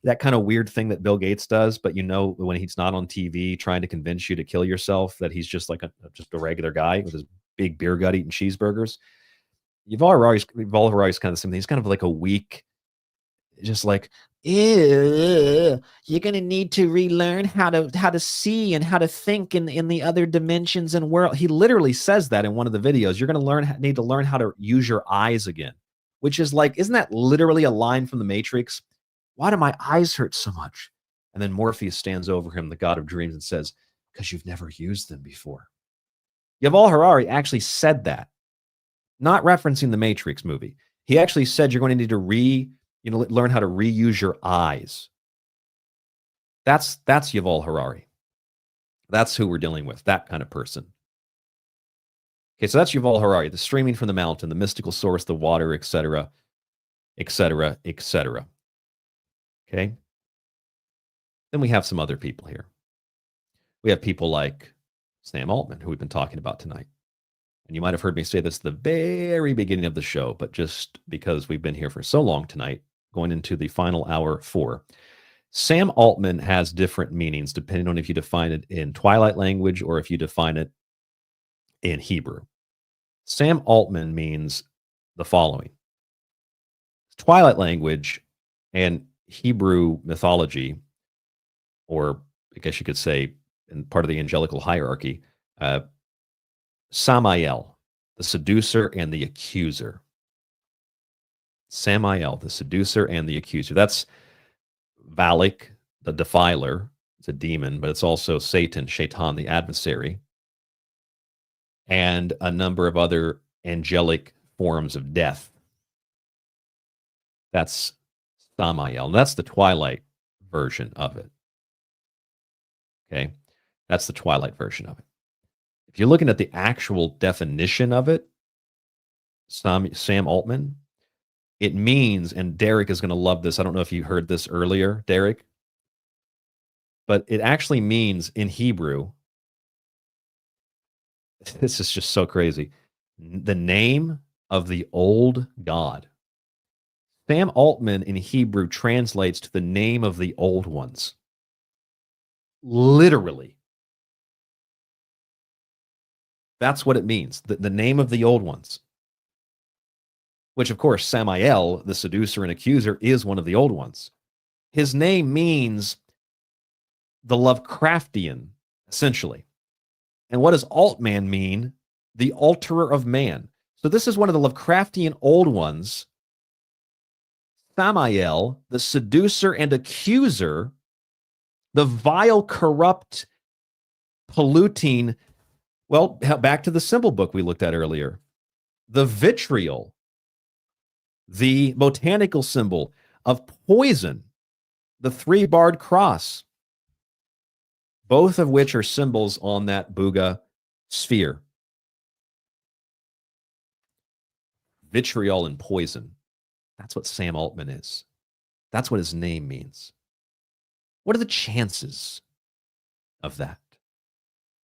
that kind of weird thing that Bill Gates does. But when he's not on TV trying to convince you to kill yourself, that he's just like just a regular guy with his big beer gut eating cheeseburgers. Yuval Harari's kind of the same thing. He's kind of like a weak, just like, you're gonna need to relearn how to see and how to think in the other dimensions and world. He literally says that in one of the videos. You're gonna need to learn how to use your eyes again, which is like, isn't that literally a line from the Matrix? Why do my eyes hurt so much? And then Morpheus stands over him, the god of dreams, and says, because you've never used them before. Yuval Harari actually said that, not referencing the Matrix movie. He actually said you're going to need to learn how to reuse your eyes. That's Yuval Harari. That's who we're dealing with, that kind of person. Okay, so that's Yuval Harari, the streaming from the mountain, the mystical source, the water, etc., etc., etc. Okay? Then we have some other people here. We have people like Sam Altman, who we've been talking about tonight. And you might have heard me say this at the very beginning of the show, but just because we've been here for so long tonight, going into the final hour 4, Sam Altman has different meanings depending on if you define it in Twilight language or if you define it in Hebrew. Sam Altman means the following. Twilight language and Hebrew mythology, or I guess you could say in part of the angelical hierarchy, Samael, the seducer and the accuser. Samael, the seducer and the accuser. That's Valak, the defiler. It's a demon, but it's also Satan, Shaitan, the adversary, and a number of other angelic forms of death. That's Samael. That's the Twilight version of it. Okay? That's the Twilight version of it. If you're looking at the actual definition of it, Sam Altman, it means, and Derek is going to love this. I don't know if you heard this earlier, Derek, but it actually means in Hebrew, this is just so crazy, the name of the old God. Sam Altman in Hebrew translates to the name of the old ones. Literally. That's what it means, the name of the old ones. Which, of course, Samael, the seducer and accuser, is one of the old ones. His name means the Lovecraftian, essentially. And what does Altman mean? The alterer of man. So this is one of the Lovecraftian old ones. Samael, the seducer and accuser, the vile, corrupt, polluting, well, back to the symbol book we looked at earlier. The vitriol, the botanical symbol of poison, the 3-barred cross, both of which are symbols on that Buga sphere. Vitriol and poison. That's what Sam Altman is. That's what his name means. What are the chances of that?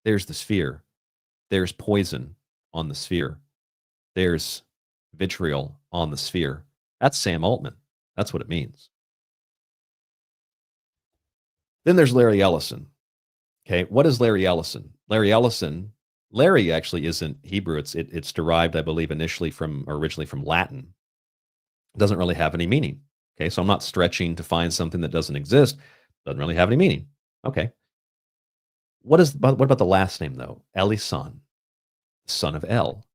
There's the sphere. There's poison on the sphere. There's vitriol on the sphere. That's Sam Altman. That's what it means. Then there's Larry Ellison. Okay, what is Larry Ellison? Larry actually isn't Hebrew. It's derived, I believe, originally from Latin. It doesn't really have any meaning. Okay, so I'm not stretching to find something that doesn't exist. Doesn't really have any meaning. Okay. What about the last name, though? Ellison, son of El.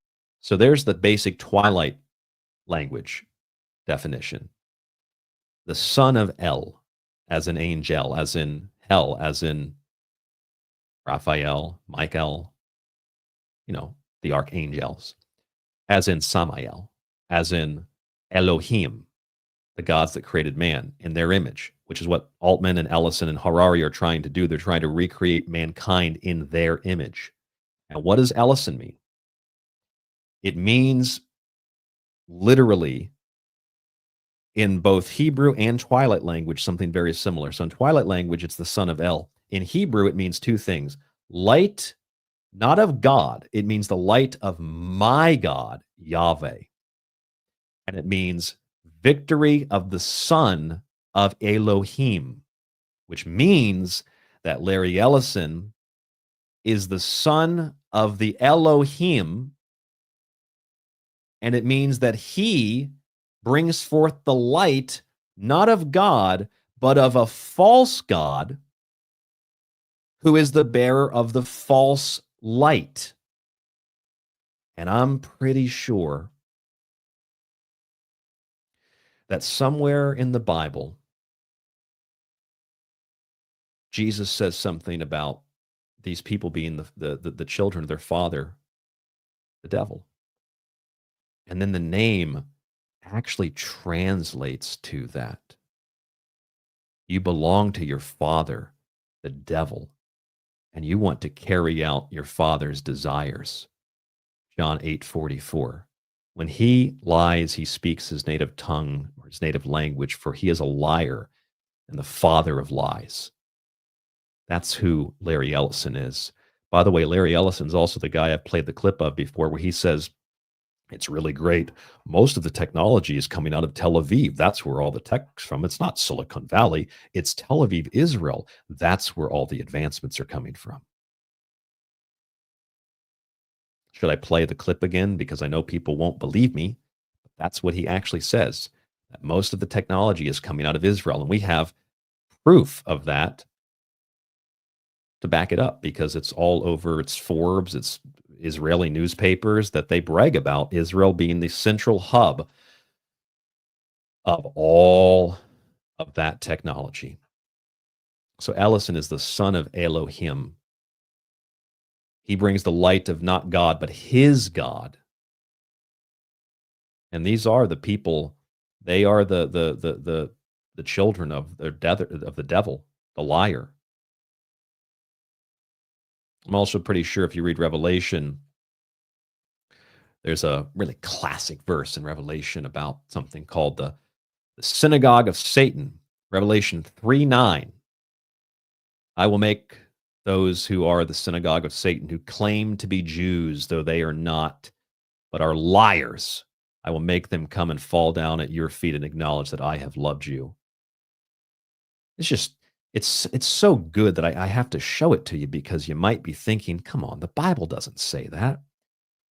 So there's the basic Twilight language definition. The son of El, as in angel, as in hell, as in Raphael, Michael, the archangels, as in Samael, as in Elohim, the gods that created man in their image, which is what Altman and Ellison and Harari are trying to do. They're trying to recreate mankind in their image. And what does Ellison mean? It means literally in both Hebrew and Twilight language something very similar. So in Twilight language, it's the son of El. In Hebrew, it means two things. Light, not of God. It means the light of my God, Yahweh. And it means victory of the son of Elohim, which means that Larry Ellison is the son of the Elohim, and it means that he brings forth the light, not of God, but of a false God, who is the bearer of the false light. And I'm pretty sure that somewhere in the Bible, Jesus says something about these people being the children of their father, the devil. And then the name actually translates to that. You belong to your father, the devil, and you want to carry out your father's desires. John 8:44. When he lies, he speaks his native tongue or his native language, for he is a liar and the father of lies. That's who Larry Ellison is. By the way, Larry Ellison's also the guy I've played the clip of before where he says, it's really great. Most of the technology is coming out of Tel Aviv. That's where all the tech's from. It's not Silicon Valley. It's Tel Aviv, Israel. That's where all the advancements are coming from. Should I play the clip again? Because I know people won't believe me. That's what he actually says, that most of the technology is coming out of Israel. And we have proof of that to back it up because it's all over. It's Forbes, it's Israeli newspapers that they brag about Israel being the central hub of all of that technology. So Ellison is the son of Elohim. He brings the light of not God, but his God. And these are the people, they are the children of the devil, the liar. I'm also pretty sure if you read Revelation, there's a really classic verse in Revelation about something called the synagogue of Satan. Revelation 3:9. I will make those who are the synagogue of Satan, who claim to be Jews, though they are not, but are liars. I will make them come and fall down at your feet and acknowledge that I have loved you. It's just, it's so good that I have to show it to you because you might be thinking, come on, the Bible doesn't say that.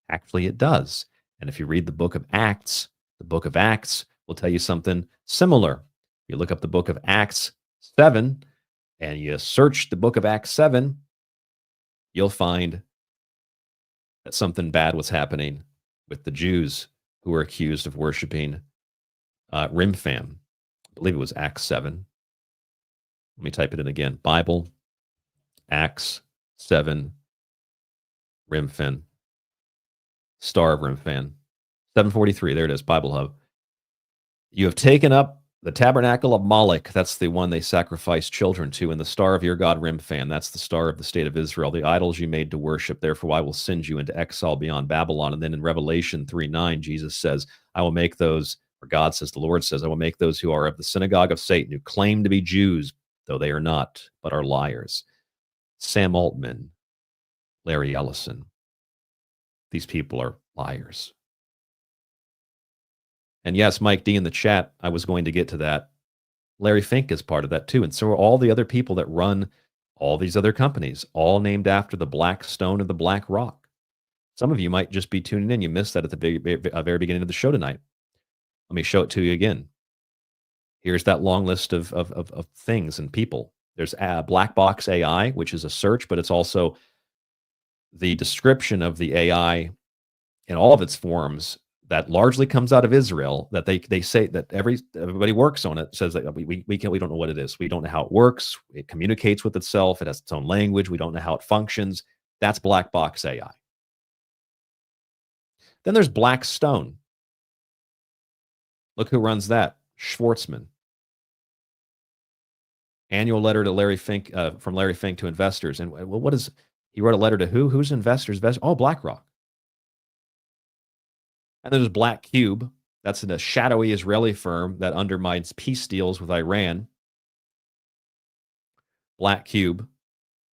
Actually, it does. And if you read the book of Acts will tell you something similar. You look up the book of Acts 7 and you search the book of Acts 7, you'll find that something bad was happening with the Jews who were accused of worshiping Rimfam. I believe it was Acts 7. Let me type it in again. Bible, Acts 7, Rimfan, Star of Rimfan. 743, there it is, Bible Hub. You have taken up the tabernacle of Moloch. That's the one they sacrificed children to. And the star of your God, Rimfan. That's the star of the state of Israel. The idols you made to worship. Therefore, I will send you into exile beyond Babylon. And then in Revelation 3:9, Jesus says, I will make those, or God says, the Lord says, I will make those who are of the synagogue of Satan, who claim to be Jews, though they are not, but are liars. Sam Altman, Larry Ellison. These people are liars. And yes, Mike D in the chat, I was going to get to that. Larry Fink is part of that too. And so are all the other people that run all these other companies, all named after the black stone and the black rock. Some of you might just be tuning in. You missed that at the very beginning of the show tonight. Let me show it to you again. Here's that long list of things and people. There's Black Box AI, which is a search, but it's also the description of the AI in all of its forms that largely comes out of Israel, that they say that everybody works on it, says that we don't know what it is. We don't know how it works. It communicates with itself. It has its own language. We don't know how it functions. That's Black Box AI. Then there's Black Stone. Look who runs that. Schwartzman. Annual letter to Larry Fink, from Larry Fink to investors. And what is, he wrote a letter to who? Who's investors? Oh, BlackRock. And there's Black Cube. That's a shadowy Israeli firm that undermines peace deals with Iran. Black Cube.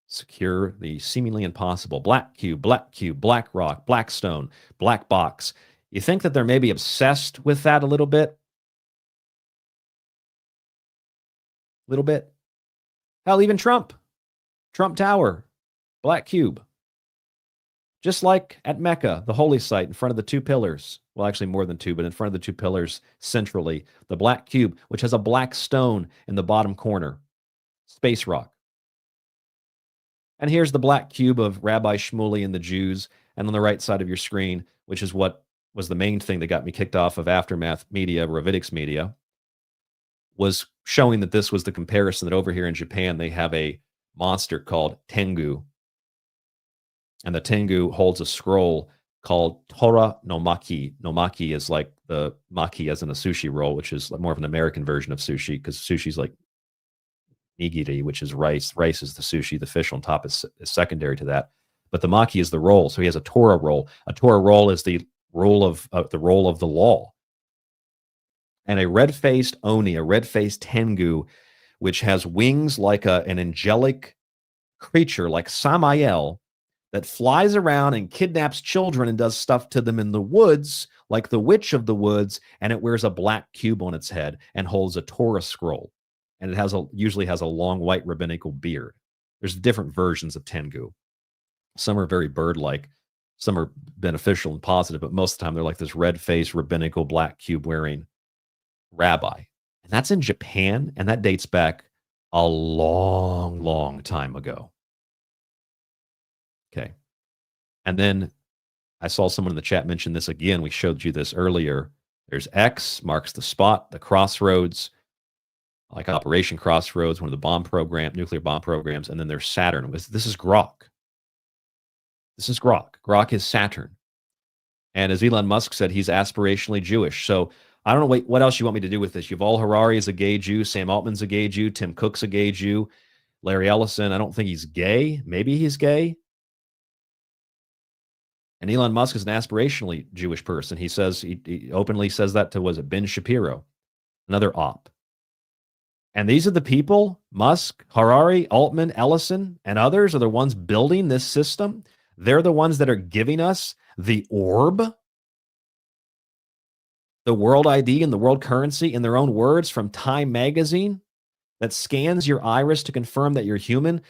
Secure the seemingly impossible. Black Cube, BlackRock, Blackstone, Black Box. You think that they're maybe obsessed with that a little bit? Little bit. Hell, even Trump Tower, Black Cube. Just like at Mecca, the holy site in front of the two pillars. Well, actually more than two, but in front of the two pillars centrally. The Black Cube, which has a black stone in the bottom corner. Space rock. And here's the Black Cube of Rabbi Shmuley and the Jews. And on the right side of your screen, which is what was the main thing that got me kicked off of Aftermath Media, Ravitics Media, was showing that this was the comparison that over here in Japan, they have a monster called Tengu. And the Tengu holds a scroll called Tora no Maki. No Maki is like the maki as in a sushi roll, which is more of an American version of sushi, because sushi's like nigiri, which is rice. Rice is the sushi. The fish on top is secondary to that. But the maki is the roll. So he has a Torah roll. A Torah roll is the roll of the law. And a red-faced oni, a red-faced tengu, which has wings like an angelic creature, like Samael, that flies around and kidnaps children and does stuff to them in the woods, like the witch of the woods, and it wears a black cube on its head and holds a Torah scroll. And it usually has a long white rabbinical beard. There's different versions of tengu. Some are very bird-like, some are beneficial and positive, but most of the time they're like this red-faced rabbinical black cube wearing rabbi. And that's in Japan, and that dates back a long, long time ago. Okay. And then I saw someone in the chat mention this again. We showed you this earlier. There's X, marks the spot, the crossroads, like Operation Crossroads, one of the nuclear bomb programs. And then there's Saturn. This is Grok. This is Grok. Grok is Saturn. And as Elon Musk said, he's aspirationally Jewish. So I don't know what else you want me to do with this. Yuval Harari is a gay Jew. Sam Altman's a gay Jew. Tim Cook's a gay Jew. Larry Ellison, I don't think he's gay. Maybe he's gay. And Elon Musk is an aspirationally Jewish person. He says, he openly says that to, was it Ben Shapiro, another op. And these are the people, Musk, Harari, Altman, Ellison, and others are the ones building this system. They're the ones that are giving us the orb, the world ID and the world currency in their own words from Time magazine that scans your iris to confirm that you're human,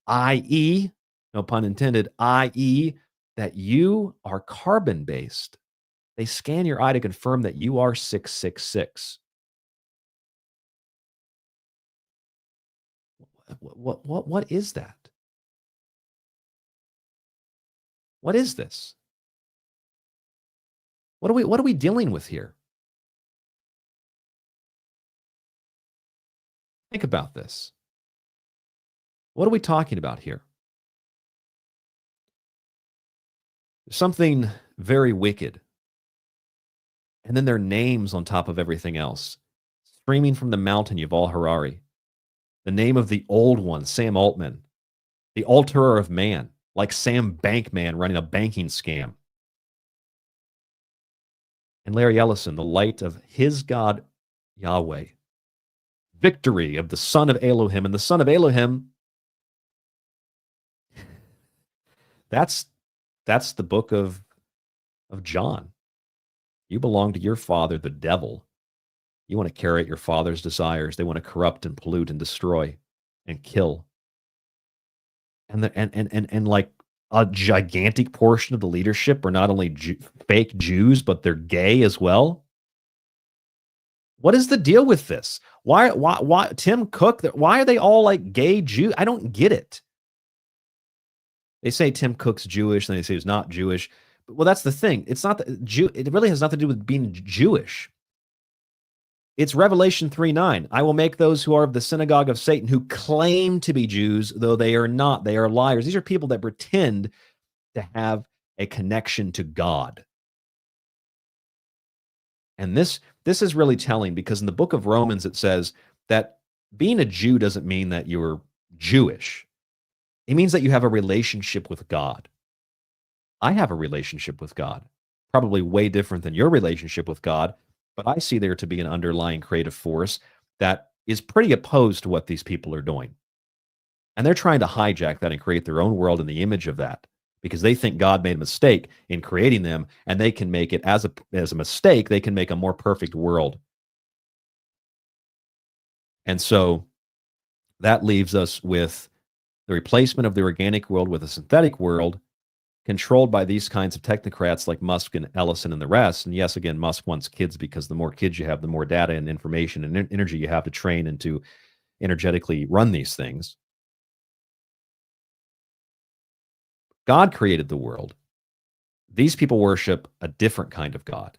i.e., no pun intended, i.e., that you are carbon-based. They scan your eye to confirm that you are 666. What is that? What is this? What are we dealing with here? Think about this. What are we talking about here? Something very wicked. And then their names on top of everything else. Screaming from the mountain, Yuval Harari. The name of the old one, Sam Altman. The alterer of man, like Sam Bankman running a banking scam. And Larry Ellison, the light of his God, Yahweh. Victory of the son of Elohim. And the son of Elohim, that's the book of John. You belong to your father, the devil. You want to carry out your father's desires. They want to corrupt and pollute and destroy and kill. And like a gigantic portion of the leadership are not only fake Jews, but they're gay as well. What is the deal with this? Why Tim Cook? Why are they all like gay Jews? I don't get it. They say Tim Cook's Jewish, and they say he's not Jewish. Well, that's the thing. It's not it really has nothing to do with being Jewish. It's Revelation 3:9. I will make those who are of the synagogue of Satan, who claim to be Jews, though they are not. They are liars. These are people that pretend to have a connection to God. And this is really telling, because in the book of Romans, it says that being a Jew doesn't mean that you're Jewish. It means that you have a relationship with God. I have a relationship with God, probably way different than your relationship with God, but I see there to be an underlying creative force that is pretty opposed to what these people are doing. And they're trying to hijack that and create their own world in the image of that, because they think God made a mistake in creating them, and they can make it as a mistake, they can make a more perfect world. And so that leaves us with the replacement of the organic world with a synthetic world controlled by these kinds of technocrats like Musk and Ellison and the rest. And yes, again, Musk wants kids, because the more kids you have, the more data and information and energy you have to train and to energetically run these things. God created the world. These people worship a different kind of God.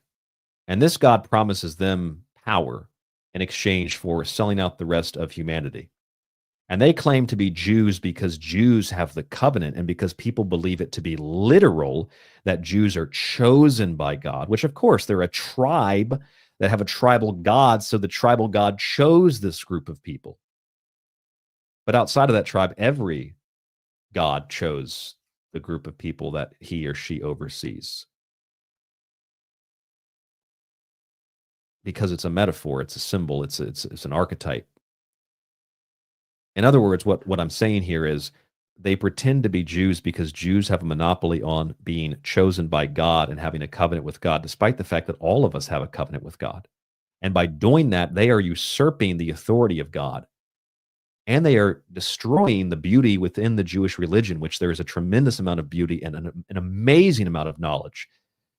And this God promises them power in exchange for selling out the rest of humanity. And they claim to be Jews because Jews have the covenant and because people believe it to be literal, that Jews are chosen by God, which of course they're a tribe that have a tribal god. So the tribal god chose this group of people. But outside of that tribe, every god chose the group of people that he or she oversees. Because it's a metaphor, it's a symbol, it's an archetype. In other words, what I'm saying here is they pretend to be Jews because Jews have a monopoly on being chosen by God and having a covenant with God, despite the fact that all of us have a covenant with God. And by doing that, they are usurping the authority of God. And they are destroying the beauty within the Jewish religion, which there is a tremendous amount of beauty and an amazing amount of knowledge.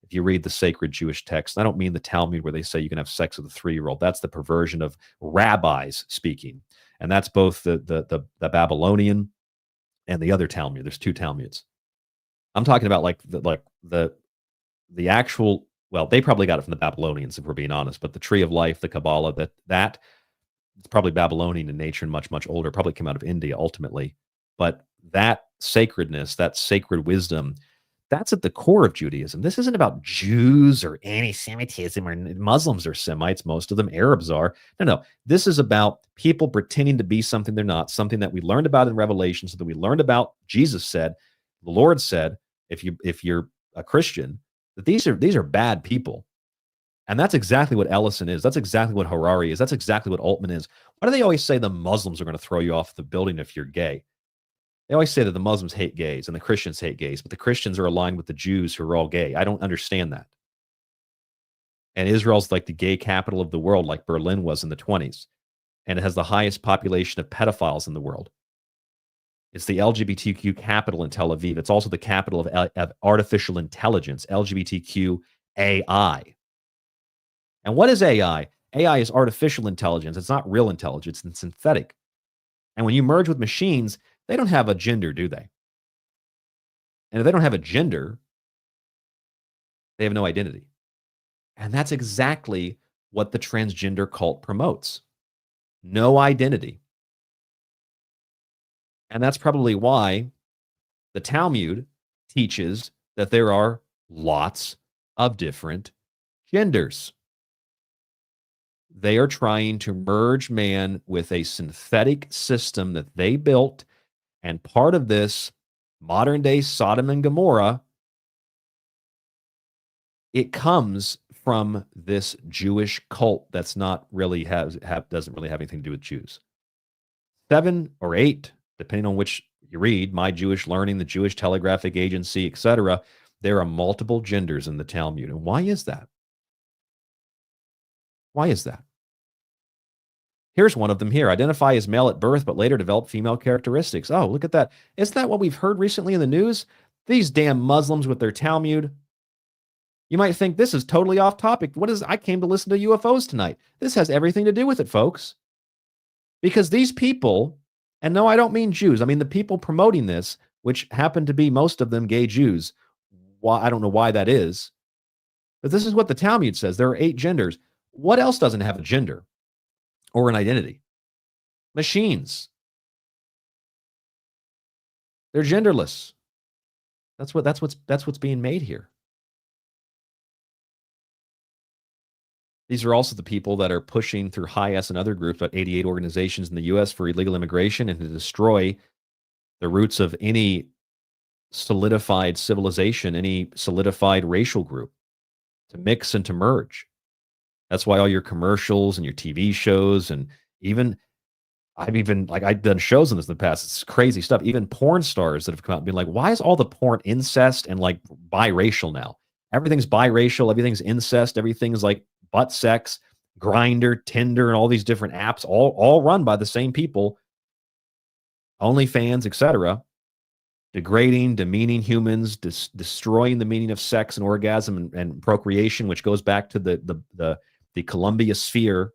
If you read the sacred Jewish text, I don't mean the Talmud where they say you can have sex with a 3-year-old. That's the perversion of rabbis speaking. And that's both the Babylonian and the other Talmud. There's 2 Talmuds. I'm talking about like the actual, well, they probably got it from the Babylonians, if we're being honest, but the tree of life, the Kabbalah, that it's probably Babylonian in nature and much, much older, probably came out of India ultimately. But that sacredness, that sacred wisdom, that's at the core of Judaism. This isn't about Jews or anti-Semitism or Muslims or Semites. Most of them, Arabs are. No. This is about people pretending to be something they're not, something that we learned about in Revelation, something we learned about. Jesus said, the Lord said, if you're a Christian, that these are bad people. And that's exactly what Ellison is. That's exactly what Harari is. That's exactly what Altman is. Why do they always say the Muslims are going to throw you off the building if you're gay? They always say that the Muslims hate gays and the Christians hate gays, but the Christians are aligned with the Jews who are all gay. I don't understand that. And Israel's like the gay capital of the world, like Berlin was in the 20s. And it has the highest population of pedophiles in the world. It's the LGBTQ capital in Tel Aviv. It's also the capital of artificial intelligence, LGBTQ AI. And what is AI? AI is artificial intelligence. It's not real intelligence. It's synthetic. And when you merge with machines, they don't have a gender, do they? And if they don't have a gender, they have no identity. And that's exactly what the transgender cult promotes. No identity. And that's probably why the Talmud teaches that there are lots of different genders. They are trying to merge man with a synthetic system that they built. And part of this modern day Sodom and Gomorrah, it comes from this Jewish cult that's not really doesn't really have anything to do with Jews. 7 or 8, depending on which you read, My Jewish Learning, the Jewish Telegraphic Agency, etc. There are multiple genders in the Talmud. And why is that? Why is that? Here's one of them here. Identify as male at birth, but later develop female characteristics. Oh, look at that. Isn't that what we've heard recently in the news? These damn Muslims with their Talmud. You might think this is totally off topic. I came to listen to UFOs tonight. This has everything to do with it, folks. Because these people, and no, I don't mean Jews. I mean the people promoting this, which happen to be most of them gay Jews. I don't know why that is. But this is what the Talmud says. There are 8 genders. What else doesn't have a gender or an identity? Machines. They're genderless. That's what's being made here. These are also the people that are pushing through HIAS and other groups, about 88 organizations in the U.S. for illegal immigration and to destroy the roots of any solidified civilization, any solidified racial group, to mix and to merge. That's why all your commercials and your TV shows, and I've done shows on this in the past. It's crazy stuff. Even porn stars that have come out and been like, why is all the porn incest and like biracial now? Everything's biracial, everything's incest, everything's like butt sex, Grindr, Tinder, and all these different apps, all run by the same people, OnlyFans, etc., degrading, demeaning humans, destroying the meaning of sex and orgasm and procreation, which goes back to the Columbia sphere,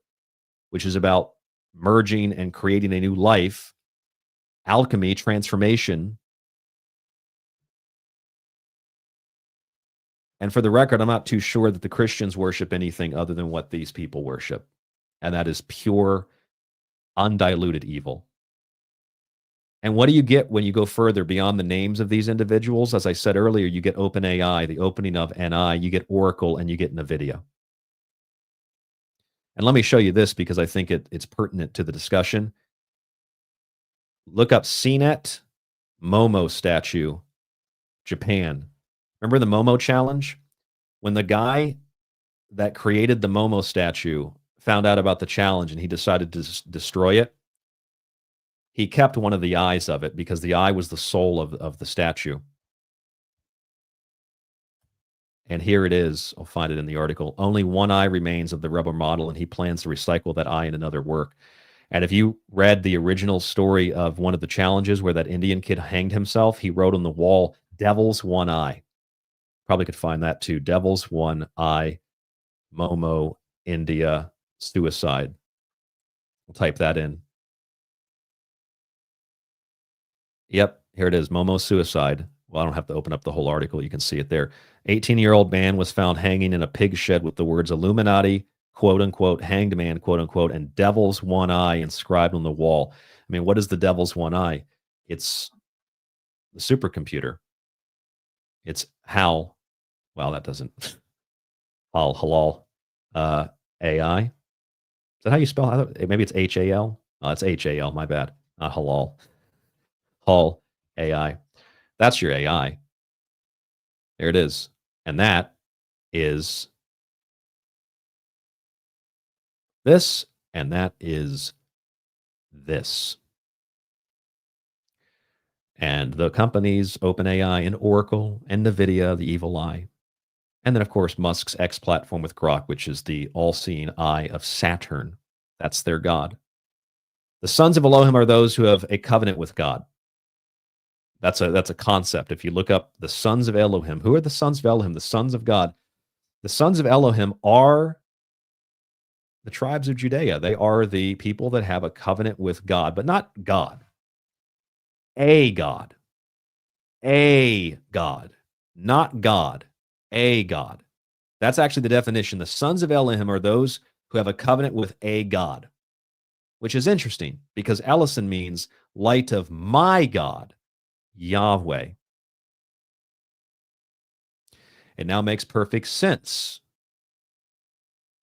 which is about merging and creating a new life, alchemy, transformation. And for the record, I'm not too sure that the Christians worship anything other than what these people worship. And that is pure, undiluted evil. And what do you get when you go further beyond the names of these individuals? As I said earlier, you get OpenAI, the opening of NI, you get Oracle, and you get NVIDIA. And let me show you this because I think it's pertinent to the discussion. Look up CNET Momo statue, Japan. Remember the Momo challenge? When the guy that created the Momo statue found out about the challenge and he decided to destroy it, he kept one of the eyes of it because the eye was the soul of the statue. And here it is. I'll find it in the article. Only one eye remains of the rubber model, and he plans to recycle that eye in another work. And if you read the original story of one of the challenges where that Indian kid hanged himself, he wrote on the wall, "Devil's one eye." Probably could find that too. "Devil's one eye, Momo, India, suicide." We'll type that in. Yep, here it is. Momo suicide. Well, I don't have to open up the whole article. You can see it there. 18-year-old man was found hanging in a pig shed with the words Illuminati, quote unquote, hanged man, quote unquote, and devil's one eye inscribed on the wall. I mean, what is the devil's one eye? It's the supercomputer. It's HAL. Well, that doesn't. Halal. AI. Is that how you spell it? Maybe it's HAL? Oh, it's HAL. My bad. Not halal. Hal AI. That's your AI. There it is. And that is this, and that is this. And the companies, OpenAI and Oracle and NVIDIA, the evil eye. And then, of course, Musk's X platform with Grok, which is the all-seeing eye of Saturn. That's their God. The sons of Elohim are those who have a covenant with God. That's a concept. If you look up the sons of Elohim, who are the sons of Elohim? The sons of God. The sons of Elohim are the tribes of Judea. They are the people that have a covenant with God, but not God. A God. A God. Not God. A God. That's actually the definition. The sons of Elohim are those who have a covenant with a God, which is interesting because Ellison means light of my God, Yahweh. It now makes perfect sense.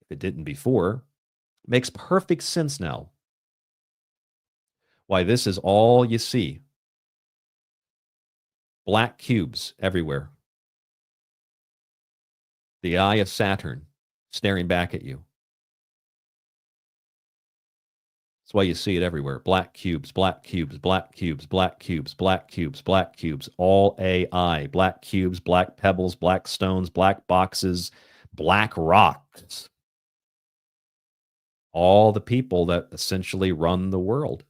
If it didn't before, it makes perfect sense now. Why this is all you see. Black cubes everywhere. The eye of Saturn staring back at you. That's why you see it everywhere. Black cubes, black cubes, black cubes, black cubes, black cubes, black cubes, all AI. Black cubes, black pebbles, black stones, black boxes, black rocks. All the people that essentially run the world.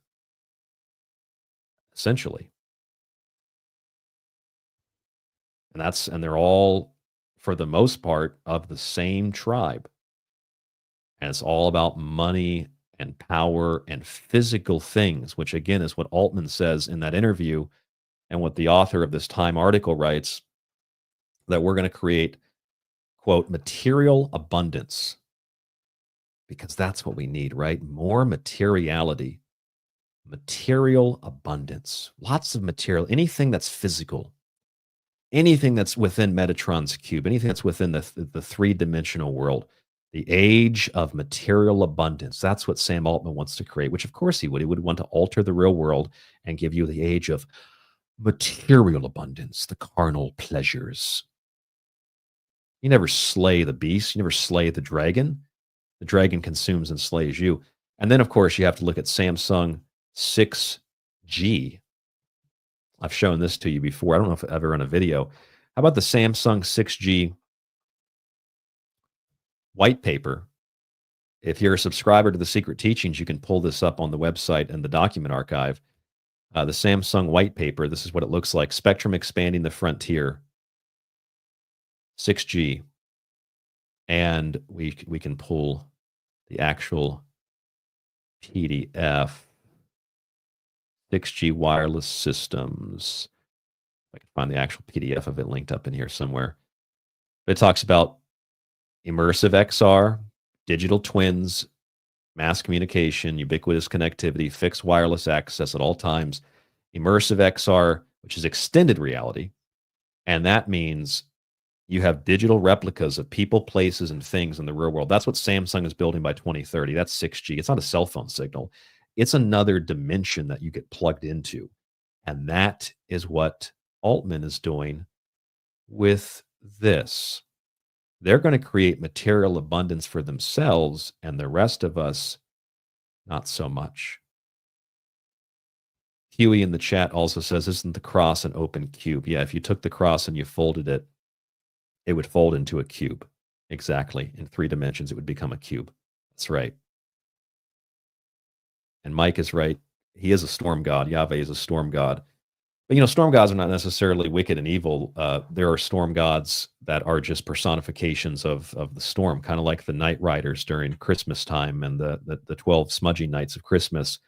Essentially. And they're all, for the most part, of the same tribe. And it's all about money and power and physical things, which again is what Altman says in that interview and what the author of this Time article writes, that we're going to create, quote, material abundance. Because that's what we need, right? More materiality, material abundance, lots of material, anything that's physical, anything that's within Metatron's cube, anything that's within the three-dimensional world. The age of material abundance. That's what Sam Altman wants to create, which of course he would. He would want to alter the real world and give you the age of material abundance, the carnal pleasures. You never slay the beast. You never slay the dragon. The dragon consumes and slays you. And then, of course, you have to look at Samsung 6G. I've shown this to you before. I don't know if ever in a video. How about the Samsung 6G white paper? If you're a subscriber to the Secret Teachings, you can pull this up on the website and the document archive. The Samsung white paper, this is what it looks like. Spectrum expanding the frontier. 6G. And we can pull the actual PDF. 6G wireless systems. I can find the actual PDF of it linked up in here somewhere. But it talks about immersive XR, digital twins, mass communication, ubiquitous connectivity, fixed wireless access at all times, Immersive XR, which is extended reality. And that means you have digital replicas of people, places, and things in the real world. That's what Samsung is building by 2030. That's 6G. It's not a cell phone signal. It's another dimension that you get plugged into. And that is what Altman is doing with this. They're going to create material abundance for themselves, and the rest of us, not so much. Huey in the chat also says, isn't the cross an open cube? Yeah, if you took the cross and you folded it, it would fold into a cube. Exactly. In 3 dimensions, it would become a cube. That's right. And Mike is right. He is a storm god. Yahweh is a storm god. But, storm gods are not necessarily wicked and evil. There are storm gods that are just personifications of the storm, kind of like the night riders during Christmas time and the 12 smudgy nights of Christmas.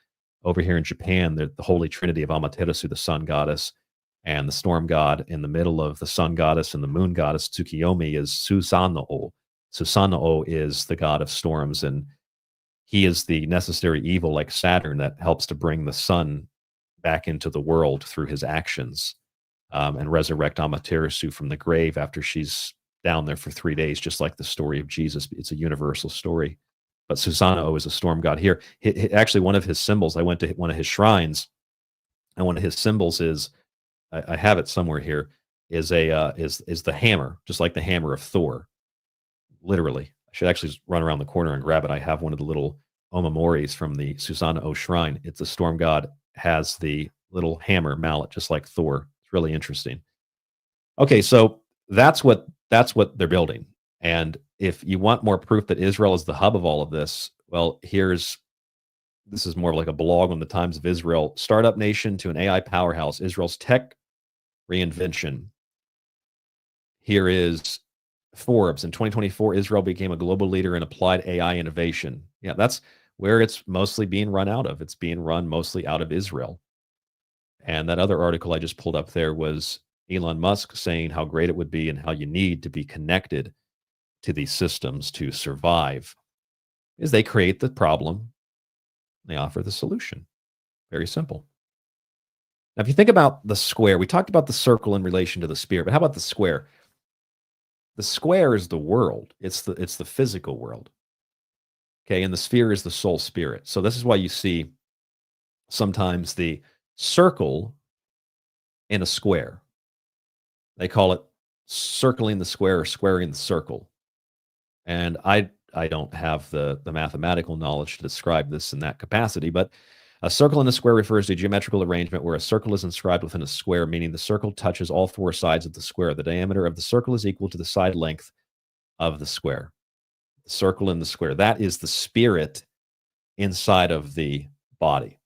Over here in Japan, the holy trinity of Amaterasu, the sun goddess, and the storm god in the middle of the sun goddess and the moon goddess, Tsukiyomi, is Susanoo. Susanoo is the god of storms, and he is the necessary evil like Saturn that helps to bring the sun back into the world through his actions, and resurrect Amaterasu from the grave after she's down there for 3 days, just like the story of Jesus. It's a universal story. But Susanoo is a storm god here. Actually, one of his symbols, I went to one of his shrines, and one of his symbols is, I have it somewhere here, is the hammer, just like the hammer of Thor. Literally. I should actually run around the corner and grab it. I have one of the little omemoris from the Susanoo shrine. It's a storm god, has the little hammer mallet, just like Thor. It's really interesting. Okay, so that's what they're building. And if you want more proof that Israel is the hub of all of this, well, this is more like a blog on the Times of Israel. Startup nation to an AI powerhouse, Israel's tech reinvention. Here is Forbes. In 2024, Israel became a global leader in applied AI innovation. Yeah, that's where it's mostly being run out of. It's being run mostly out of Israel. And that other article I just pulled up there was Elon Musk saying how great it would be and how you need to be connected to these systems to survive. Is they create the problem, they offer the solution. Very simple. Now, if you think about the square, we talked about the circle in relation to the sphere, but how about the square? The square is the world. It's the physical world. Okay, and the sphere is the soul spirit. So this is why you see sometimes the circle in a square. They call it circling the square or squaring the circle. And I don't have the mathematical knowledge to describe this in that capacity, but a circle in a square refers to a geometrical arrangement where a circle is inscribed within a square, meaning the circle touches all 4 sides of the square. The diameter of the circle is equal to the side length of the square. The circle in the square. That is the spirit inside of the body.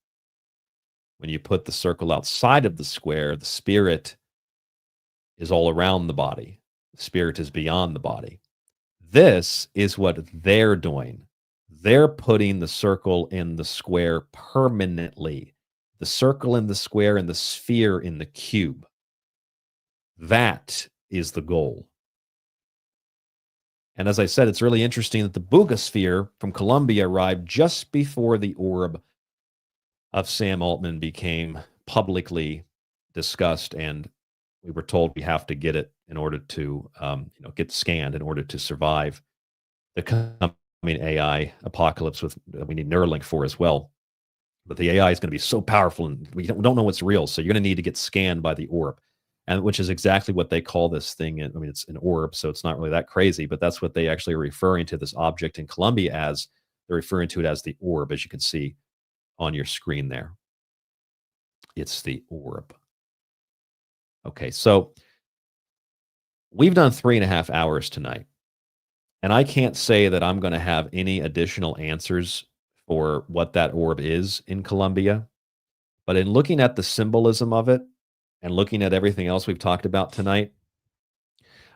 When you put the circle outside of the square, the spirit is all around the body. The spirit is beyond the body. This is what they're doing. They're putting the circle in the square permanently. The circle in the square and the sphere in the cube. That is the goal. And as I said, it's really interesting that the Buga sphere from Colombia arrived just before the orb of Sam Altman became publicly discussed, and we were told we have to get it in order to get scanned in order to survive the coming AI apocalypse. We need Neuralink for as well. But the AI is going to be so powerful, and we don't know what's real, so you're going to need to get scanned by the orb, and which is exactly what they call this thing. I mean, it's an orb, so it's not really that crazy, but that's what they actually are referring to this object in Colombia as. They're referring to it as the orb, as you can see on your screen there. It's the orb. Okay, so we've done 3.5 hours tonight, and I can't say that I'm going to have any additional answers for what that orb is in Colombia. But in looking at the symbolism of it and looking at everything else we've talked about tonight,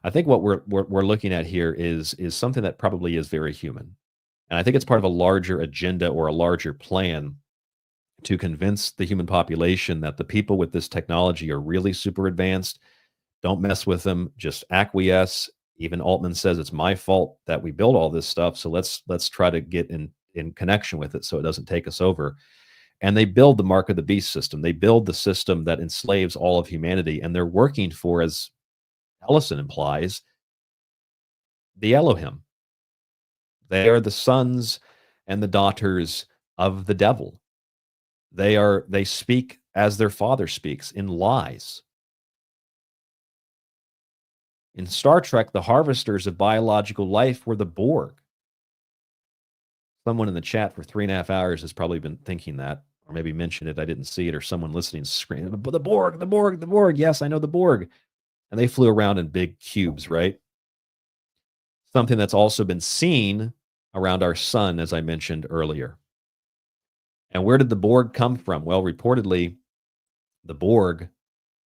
I think what we're looking at here is something that probably is very human. And I think it's part of a larger agenda or a larger plan to convince the human population that the people with this technology are really super advanced. Don't mess with them, just acquiesce. Even Altman says it's my fault that we build all this stuff, so let's try to get in connection with it so it doesn't take us over. And they build the mark of the beast system. They build the system that enslaves all of humanity. And they're working for, as Ellison implies, the Elohim. They are the sons and the daughters of the devil. They speak as their father speaks, in lies. In Star Trek, the harvesters of biological life were the Borg. Someone in the chat for 3.5 hours has probably been thinking that, or maybe mentioned it. I didn't see it, or someone listening screaming, the Borg, the Borg, the Borg. Yes, I know the Borg. And they flew around in big cubes, right? Something that's also been seen around our sun, as I mentioned earlier. And where did the Borg come from? Well, reportedly, the Borg,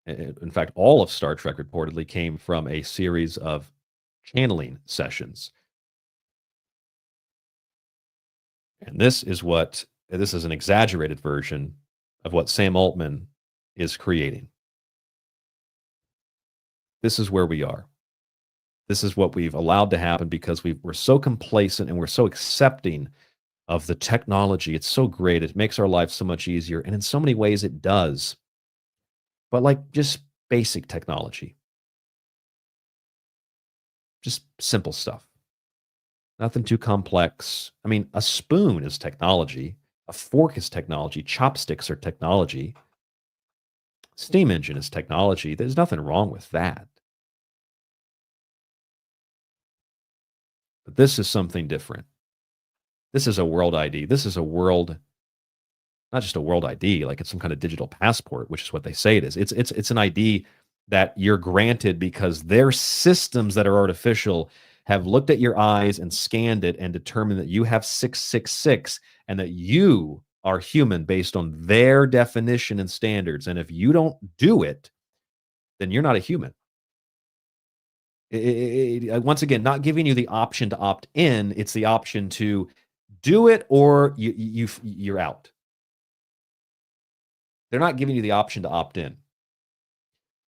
in fact, all of Star Trek reportedly came from a series of channeling sessions. And this is an exaggerated version of what Sam Altman is creating. This is where we are. This is what we've allowed to happen because we're so complacent and we're so accepting of the technology. It's so great. It makes our life so much easier. And in so many ways it does. But like just basic technology. Just simple stuff. Nothing too complex. I mean, a spoon is technology. A fork is technology. Chopsticks are technology. Steam engine is technology. There's nothing wrong with that. But this is something different. This is a world ID. This is a world, not just a world ID, like it's some kind of digital passport, which is what they say it is. It's an ID that you're granted because their systems that are artificial have looked at your eyes and scanned it and determined that you have 666 and that you are human based on their definition and standards. And if you don't do it, then you're not a human. Once again, not giving you the option to opt in. It's the option to do it or you're out. They're not giving you the option to opt in.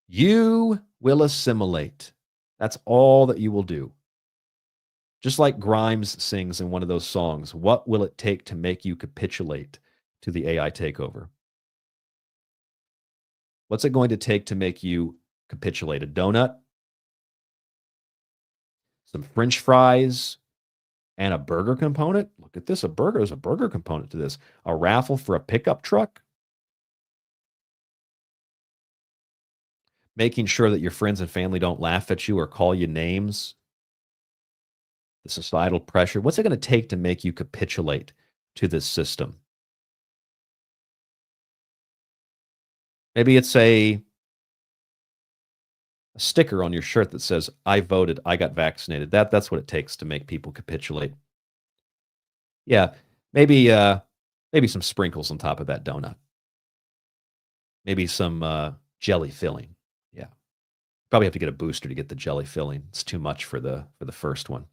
You will assimilate. That's all that you will do. Just like Grimes sings in one of those songs, what will it take to make you capitulate to the AI takeover? What's it going to take to make you capitulate? A donut? Some French fries? And a burger component? Look at this. There's a burger component to this. A raffle for a pickup truck? Making sure that your friends and family don't laugh at you or call you names? The societal pressure. What's it going to take to make you capitulate to this system? Maybe it's a sticker on your shirt that says, I voted, I got vaccinated. That's what it takes to make people capitulate. Yeah, maybe some sprinkles on top of that donut. Maybe some jelly filling. Yeah. Probably have to get a booster to get the jelly filling. It's too much for the first one.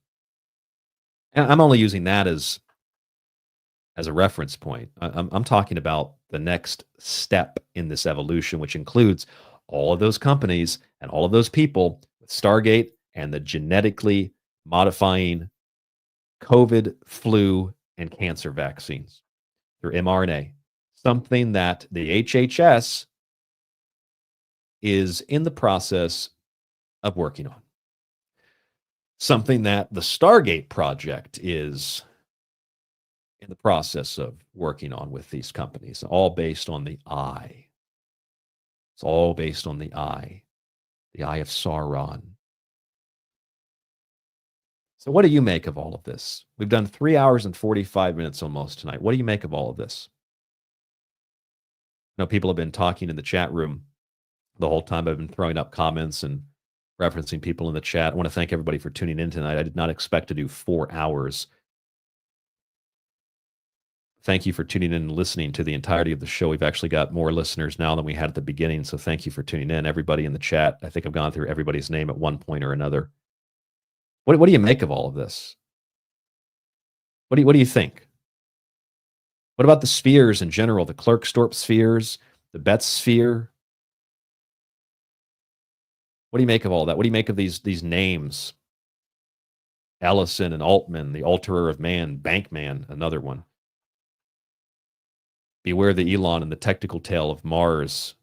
And I'm only using that as a reference point. I'm talking about the next step in this evolution, which includes all of those companies and all of those people with Stargate and the genetically modifying COVID, flu, and cancer vaccines through mRNA, something that the HHS is in the process of working on. Something that the Stargate project is in the process of working on with these companies, all based on the eye. It's all based on the eye of Sauron. So what do you make of all of this? We've done 3 hours and 45 minutes almost tonight. What do you make of all of this? I know people have been talking in the chat room the whole time. I've been throwing up comments and referencing people in the chat. I want to thank everybody for tuning in tonight. I did not expect to do 4 hours. Thank you for tuning in and listening to the entirety of the show. We've actually got more listeners now than we had at the beginning, so thank you for tuning in. Everybody in the chat, I think I've gone through everybody's name at one point or another. What do you make of all of this? What do you think? What about the spheres in general, the Klerksdorp spheres, the Betz sphere? What do you make of all that? What do you make of these names? Ellison and Altman, the alterer of man, Bankman, another one. Beware the Elon and the technical tale of Mars.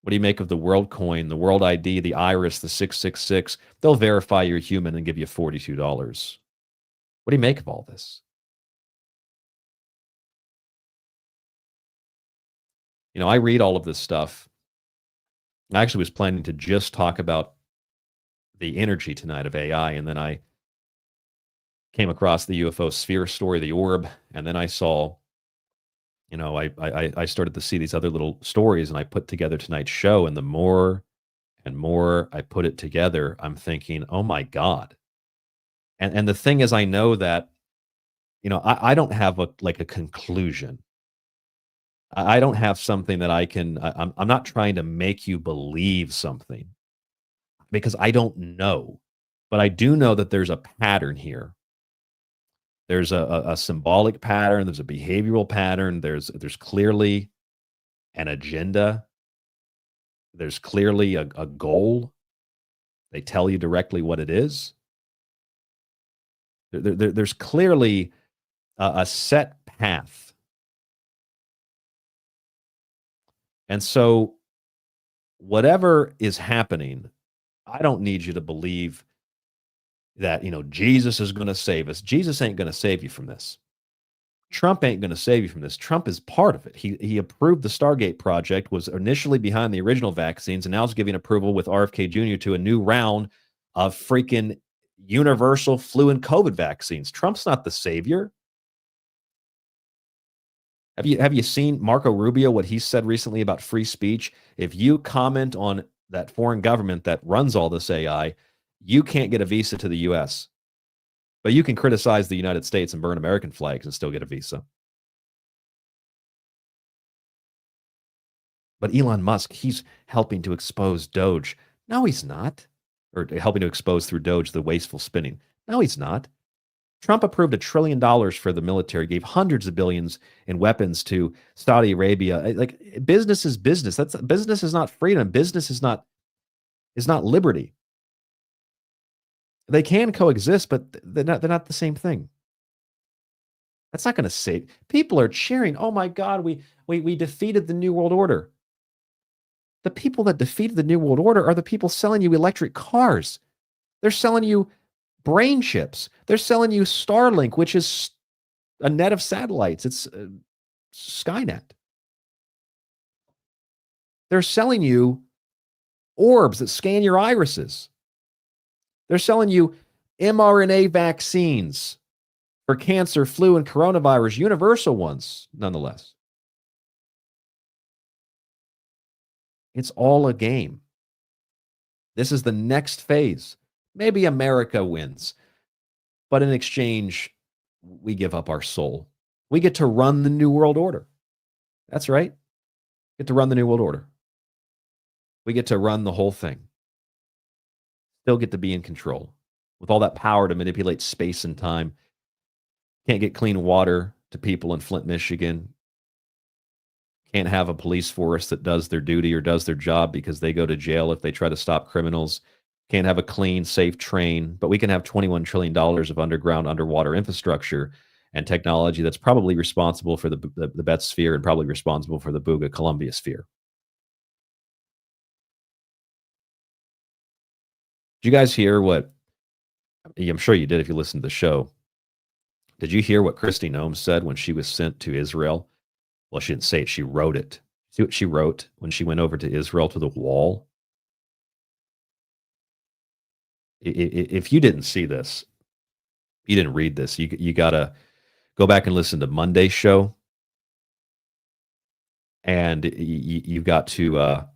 What do you make of the Worldcoin, the World ID, the Iris, the 666? They'll verify you're human and give you $42. What do you make of all this? You know, I read all of this stuff. I actually was planning to just talk about the energy tonight of AI, and then I came across the UFO sphere story, the orb, and then I saw, you know, I started to see these other little stories, and I put together tonight's show, and the more and more I put it together, I'm thinking, oh my God. And the thing is, I know that, you know, I don't have a conclusion. I don't have something that I'm not trying to make you believe something because I don't know. But I do know that there's a pattern here. There's a symbolic pattern, there's a behavioral pattern, there's clearly an agenda, there's clearly a goal. They tell you directly what it is. There's clearly a set path. And so whatever is happening, I don't need you to believe that, you know, Jesus is going to save us. Jesus ain't going to save you from this. Trump ain't going to save you from this. Trump is part of it. He approved the Stargate project, was initially behind the original vaccines, and now is giving approval with RFK Jr. to a new round of freaking universal flu and COVID vaccines. Trump's not the savior. Have you seen Marco Rubio, what he said recently about free speech? If you comment on that foreign government that runs all this AI, you can't get a visa to the US. But you can criticize the United States and burn American flags and still get a visa. But Elon Musk, he's helping to expose Doge. No, he's not. Or helping to expose through Doge the wasteful spinning. No, he's not. Trump approved $1 trillion for the military, gave hundreds of billions in weapons to Saudi Arabia. Like, business is business. Business is not freedom. Business is not liberty. They can coexist, but they're not the same thing. That's not going to save. People are cheering. Oh my God, we defeated the New World Order. The people that defeated the New World Order are the people selling you electric cars. They're selling you brain chips. They're selling you Starlink, which is a net of satellites. It's Skynet. They're selling you orbs that scan your irises. They're selling you mRNA vaccines for cancer, flu, and coronavirus, universal ones, nonetheless. It's all a game. This is the next phase. Maybe America wins, but in exchange, we give up our soul. We get to run the New World Order. That's right. We get to run the New World Order. We get to run the whole thing. Still get to be in control with all that power to manipulate space and time. Can't get clean water to people in Flint, Michigan. Can't have a police force that does their duty or does their job because they go to jail if they try to stop criminals. Can't have a clean, safe train, but we can have $21 trillion of underwater infrastructure and technology that's probably responsible for the Bet sphere and probably responsible for the Buga Colombia sphere. Did you guys hear what, I'm sure you did if you listened to the show. Did you hear what Kristi Noem said when she was sent to Israel? Well, she didn't say it, she wrote it. See what she wrote when she went over to Israel, to the wall? If you didn't see this, you didn't read this, you got to go back and listen to Monday's show. And you've got to,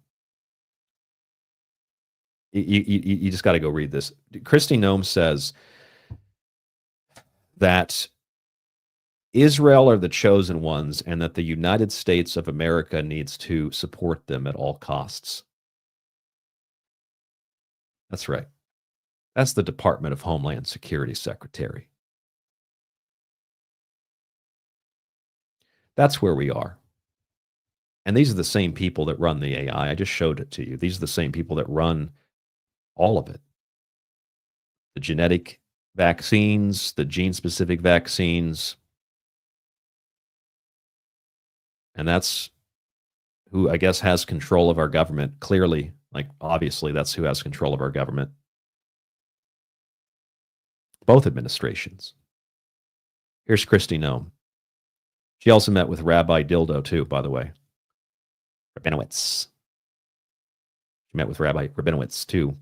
you just got to go read this. Kristi Noem says that Israel are the chosen ones and that the United States of America needs to support them at all costs. That's right. That's the Department of Homeland Security Secretary. That's where we are. And these are the same people that run the AI. I just showed it to you. These are the same people that run all of it. The genetic vaccines, the gene-specific vaccines. And that's who I guess has control of our government. Clearly, like obviously, that's who has control of our government. Both administrations. Here's Kristi Noem. She also met with Rabbi Dildo, too, by the way. Rabinowitz. She met with Rabbi Rabinowitz, too.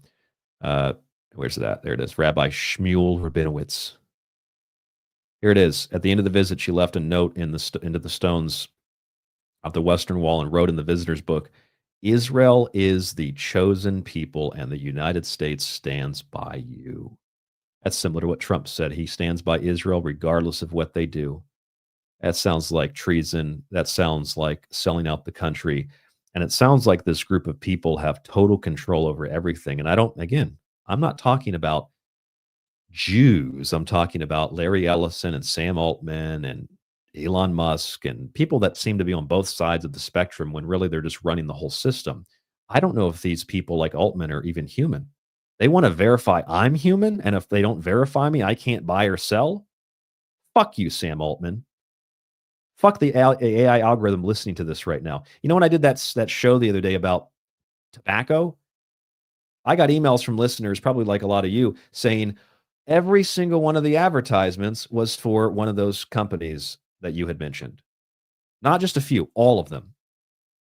Where's that? There it is. Rabbi Shmuel Rabinowitz. Here it is. At the end of the visit, she left a note into the stones of the Western Wall and wrote in the visitor's book, Israel is the chosen people and the United States stands by you. That's similar to what Trump said. He stands by Israel regardless of what they do. That sounds like treason. That sounds like selling out the country. And it sounds like this group of people have total control over everything. And I'm not talking about Jews. I'm talking about Larry Ellison and Sam Altman and Elon Musk and people that seem to be on both sides of the spectrum when really they're just running the whole system. I don't know if these people like Altman are even human. They want to verify I'm human, and if they don't verify me, I can't buy or sell. Fuck you, Sam Altman. Fuck the AI algorithm listening to this right now. You know, when I did that show the other day about tobacco, I got emails from listeners, probably like a lot of you, saying every single one of the advertisements was for one of those companies that you had mentioned. Not just a few, all of them.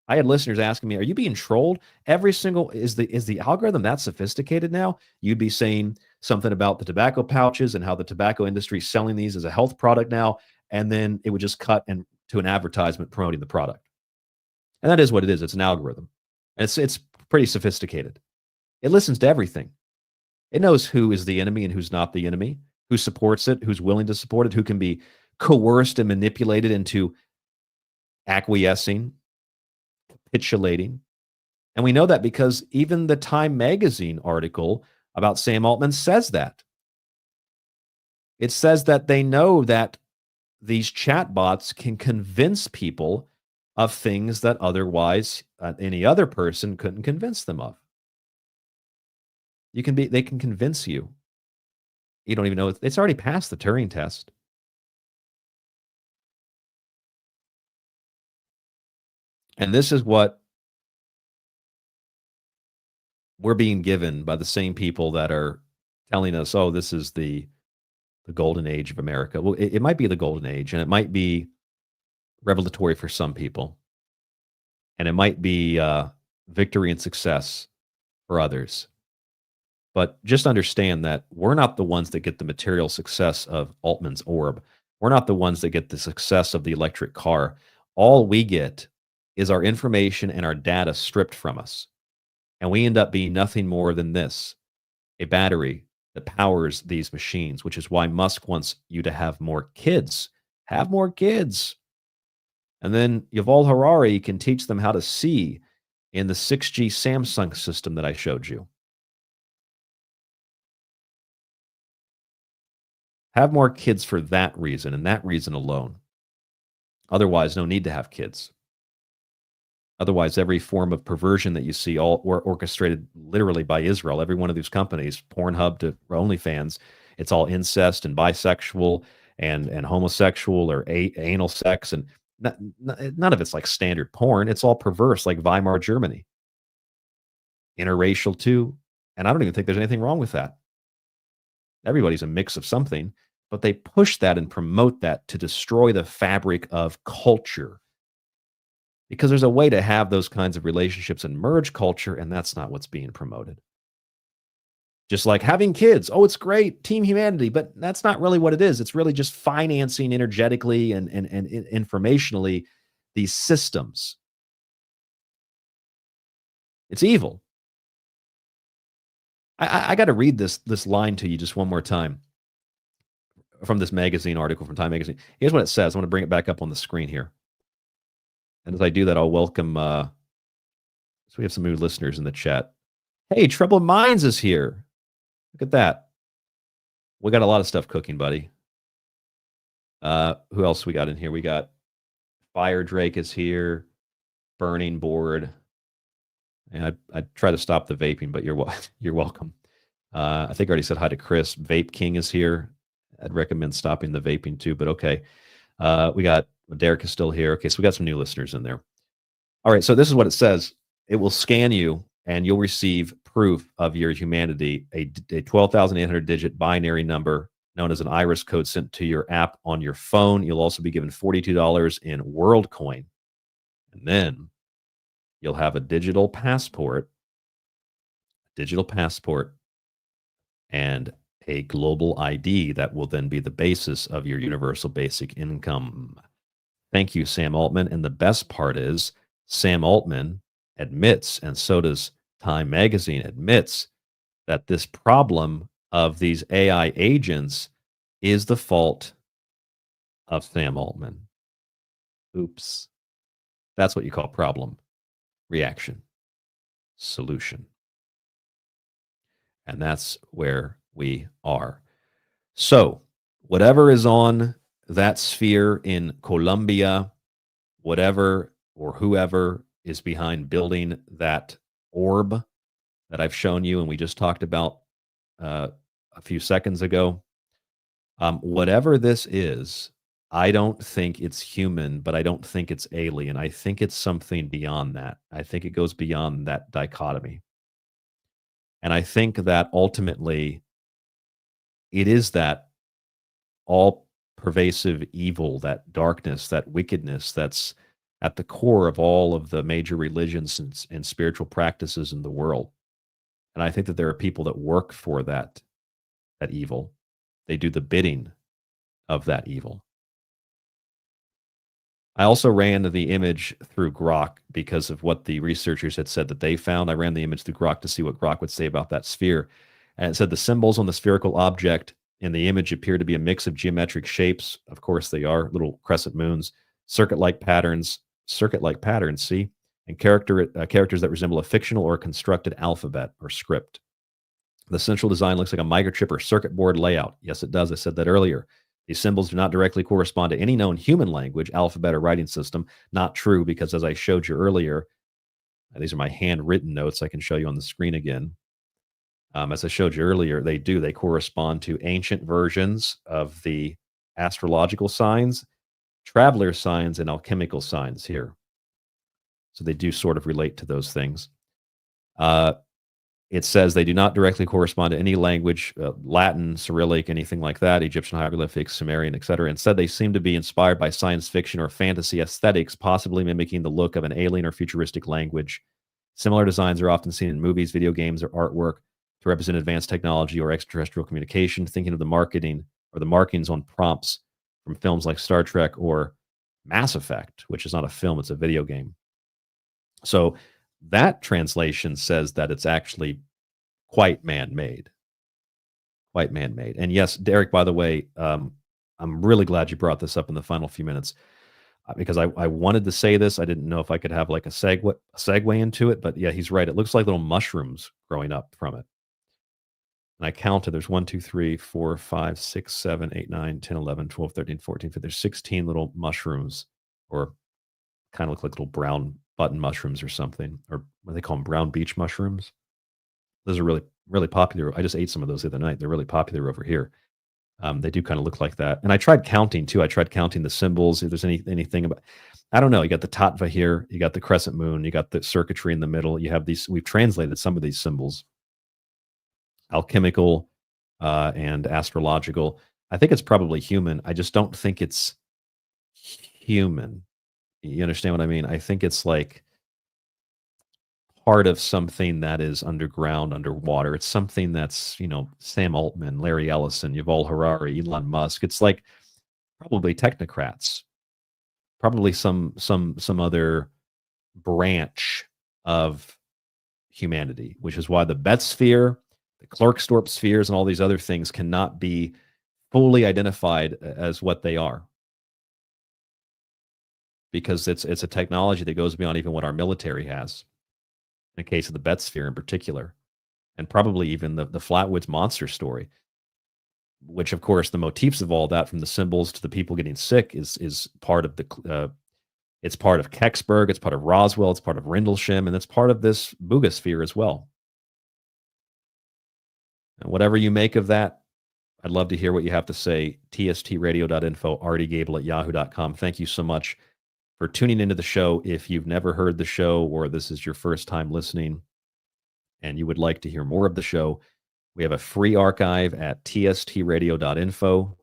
I had listeners asking me, are you being trolled? Every single, is the algorithm that sophisticated now? You'd be saying something about the tobacco pouches and how the tobacco industry is selling these as a health product now, and then it would just cut to an advertisement promoting the product. And that is what it is. It's an algorithm. And it's pretty sophisticated. It listens to everything. It knows who is the enemy and who's not the enemy, who supports it, who's willing to support it, who can be coerced and manipulated into acquiescing, capitulating. And we know that because even the Time magazine article about Sam Altman says that. It says that they know that these chatbots can convince people of things that otherwise any other person couldn't convince them of. They can convince you. You don't even know it's already passed the Turing test. And this is what we're being given by the same people that are telling us, oh, this is the golden age of America. Well, it might be the golden age, and it might be revelatory for some people. And it might be victory and success for others. But just understand that we're not the ones that get the material success of Altman's orb. We're not the ones that get the success of the electric car. All we get is our information and our data stripped from us. And we end up being nothing more than this, a battery that powers these machines, which is why Musk wants you to have more kids. Have more kids. And then Yuval Harari can teach them how to see in the 6G Samsung system that I showed you. Have more kids for that reason and that reason alone. Otherwise, no need to have kids. Otherwise, every form of perversion that you see all orchestrated literally by Israel, every one of these companies, Pornhub to OnlyFans, it's all incest and bisexual and homosexual or anal sex. And none of it's like standard porn. It's all perverse like Weimar Germany. Interracial too. And I don't even think there's anything wrong with that. Everybody's a mix of something, but they push that and promote that to destroy the fabric of culture. Because there's a way to have those kinds of relationships and merge culture, and that's not what's being promoted. Just like having kids. Oh, it's great, team humanity, but that's not really what it is. It's really just financing energetically and informationally these systems. It's evil. I got to read this line to you just one more time from this magazine article from Time magazine. Here's what it says. I want to bring it back up on the screen here. And as I do that, I'll welcome, so we have some new listeners in the chat. Hey, Troubled Minds is here. Look at that. We got a lot of stuff cooking, buddy. Who else we got in here? We got Fire Drake is here. Burning Board. And I try to stop the vaping, but you're welcome. I think I already said hi to Chris. Vape King is here. I'd recommend stopping the vaping too, but okay. We got Derek is still here. Okay, so we got some new listeners in there. All right, so this is what it says. It will scan you, and you'll receive proof of your humanity, a 12,800 digit binary number known as an iris code sent to your app on your phone. You'll also be given $42 in Worldcoin. And then you'll have a digital passport, and a global ID that will then be the basis of your universal basic income. Thank you, Sam Altman. And the best part is Sam Altman admits, and so does Time Magazine admits, that this problem of these AI agents is the fault of Sam Altman. Oops. That's what you call problem, reaction, solution. And that's where we are. So, whatever is on that sphere in Colombia, whatever or whoever is behind building that orb that I've shown you and we just talked about a few seconds ago, whatever this is, I don't think it's human, but I don't think it's alien. I think it's something beyond that. I think it goes beyond that dichotomy. And I think that ultimately it is that all pervasive evil, that darkness, that wickedness that's at the core of all of the major religions and spiritual practices in the world. And I think that there are people that work for that evil. They do the bidding of that evil. I also ran the image through Grok because of what the researchers had said that they found. I ran the image through Grok to see what Grok would say about that sphere. And it said the symbols on the spherical object in the image appear to be a mix of geometric shapes. Of course, they are little crescent moons, circuit-like patterns, see, and characters that resemble a fictional or constructed alphabet or script. The central design looks like a microchip or circuit board layout. Yes, it does. I said that earlier. These symbols do not directly correspond to any known human language, alphabet, or writing system. Not true, because as I showed you earlier, these are my handwritten notes. I can show you on the screen again. As I showed you earlier, they correspond to ancient versions of the astrological signs, traveler signs, and alchemical signs here. So they do sort of relate to those things. It says they do not directly correspond to any language, Latin, Cyrillic, anything like that, Egyptian hieroglyphics, Sumerian, etc. Instead, they seem to be inspired by science fiction or fantasy aesthetics, possibly mimicking the look of an alien or futuristic language. Similar designs are often seen in movies, video games, or artwork to represent advanced technology or extraterrestrial communication. Thinking of the marketing or the markings on prompts from films like Star Trek or Mass Effect, which is not a film, it's a video game. So that translation says that it's actually quite man-made. Quite man-made. And yes, Derek, by the way, I'm really glad you brought this up in the final few minutes because I wanted to say this. I didn't know if I could have like a segue into it, but yeah, he's right. It looks like little mushrooms growing up from it. And I counted, there's 1, 2, 3, 4, 5, 6, 7, 8, 9, 10, 11, 12, 13, 14, 15. There's 16 little mushrooms, or kind of look like little brown button mushrooms or something, or what they call them, brown beach mushrooms. Those are really, really popular. I just ate some of those the other night. They're really popular over here. They do kind of look like that. And I tried counting too. I tried counting the symbols. If there's anything about, I don't know. You got the tattva here. You got the crescent moon. You got the circuitry in the middle. You have these, we've translated some of these symbols. Alchemical and astrological. I think it's probably human. I just don't think it's human. You understand what I mean? I think it's like part of something that is underground, underwater. It's something that's, Sam Altman, Larry Ellison, Yuval Harari, Elon Musk. It's like probably technocrats, probably some other branch of humanity, which is why the Bet sphere, the Klerksdorp spheres, and all these other things cannot be fully identified as what they are. Because it's a technology that goes beyond even what our military has. In the case of the Bet sphere in particular, and probably even the Flatwoods monster story, which of course the motifs of all that, from the symbols to the people getting sick, is part of it's part of Kecksburg, it's part of Roswell, it's part of Rendlesham, and it's part of this Buga sphere as well. And whatever you make of that, I'd love to hear what you have to say. tstradio.info, rdgable@yahoo.com. Thank you so much for tuning into the show. If you've never heard the show or this is your first time listening and you would like to hear more of the show, we have a free archive at tstradio.info.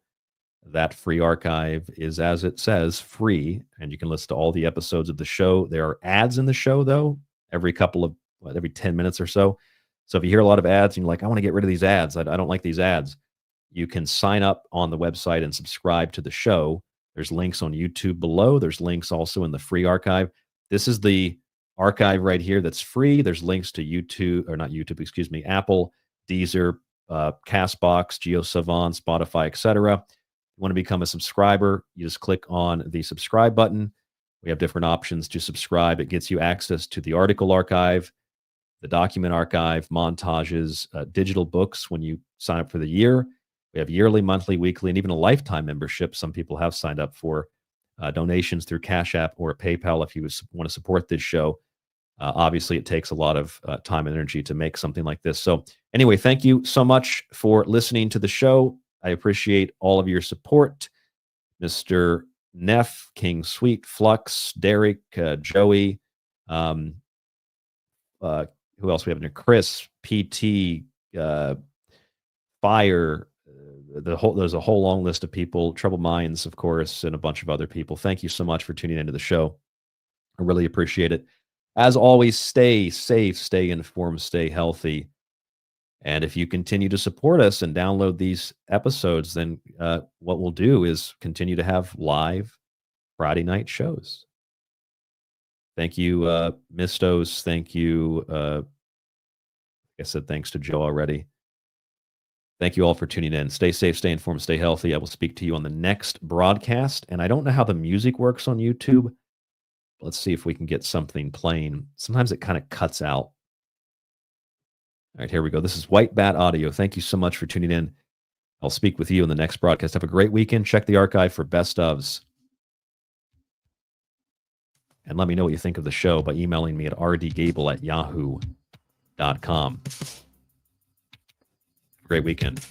That free archive is, as it says, free, and you can listen to all the episodes of the show. There are ads in the show, though, every 10 minutes or so. So if you hear a lot of ads and you're like, I want to get rid of these ads, I don't like these ads, you can sign up on the website and subscribe to the show. There's links on YouTube below. There's links also in the free archive. This is the archive right here that's free. There's links to Apple, Deezer, Castbox, GeoSavant, Spotify, etc. You want to become a subscriber, you just click on the subscribe button. We have different options to subscribe. It gets you access to the article archive, the document archive, montages, digital books when you sign up for the year. We have yearly, monthly, weekly, and even a lifetime membership. Some people have signed up for donations through Cash App or PayPal if you want to support this show. Obviously, it takes a lot of time and energy to make something like this. So anyway, thank you so much for listening to the show. I appreciate all of your support. Mr. Neff, King Sweet, Flux, Derek, Joey, who else we have in there? Chris, PT, Fire, there's a whole long list of people, Troubled Minds, of course, and a bunch of other people. Thank you so much for tuning into the show. I really appreciate it. As always, stay safe, stay informed, stay healthy. And if you continue to support us and download these episodes, then what we'll do is continue to have live Friday night shows. Thank you, Mistos. Thank you. Like I said, thanks to Joe already. Thank you all for tuning in. Stay safe, stay informed, stay healthy. I will speak to you on the next broadcast. And I don't know how the music works on YouTube. Let's see if we can get something playing. Sometimes it kind of cuts out. All right, here we go. This is White Bat Audio. Thank you so much for tuning in. I'll speak with you in the next broadcast. Have a great weekend. Check the archive for best ofs. And let me know what you think of the show by emailing me at rdgable@yahoo.com. Great weekend.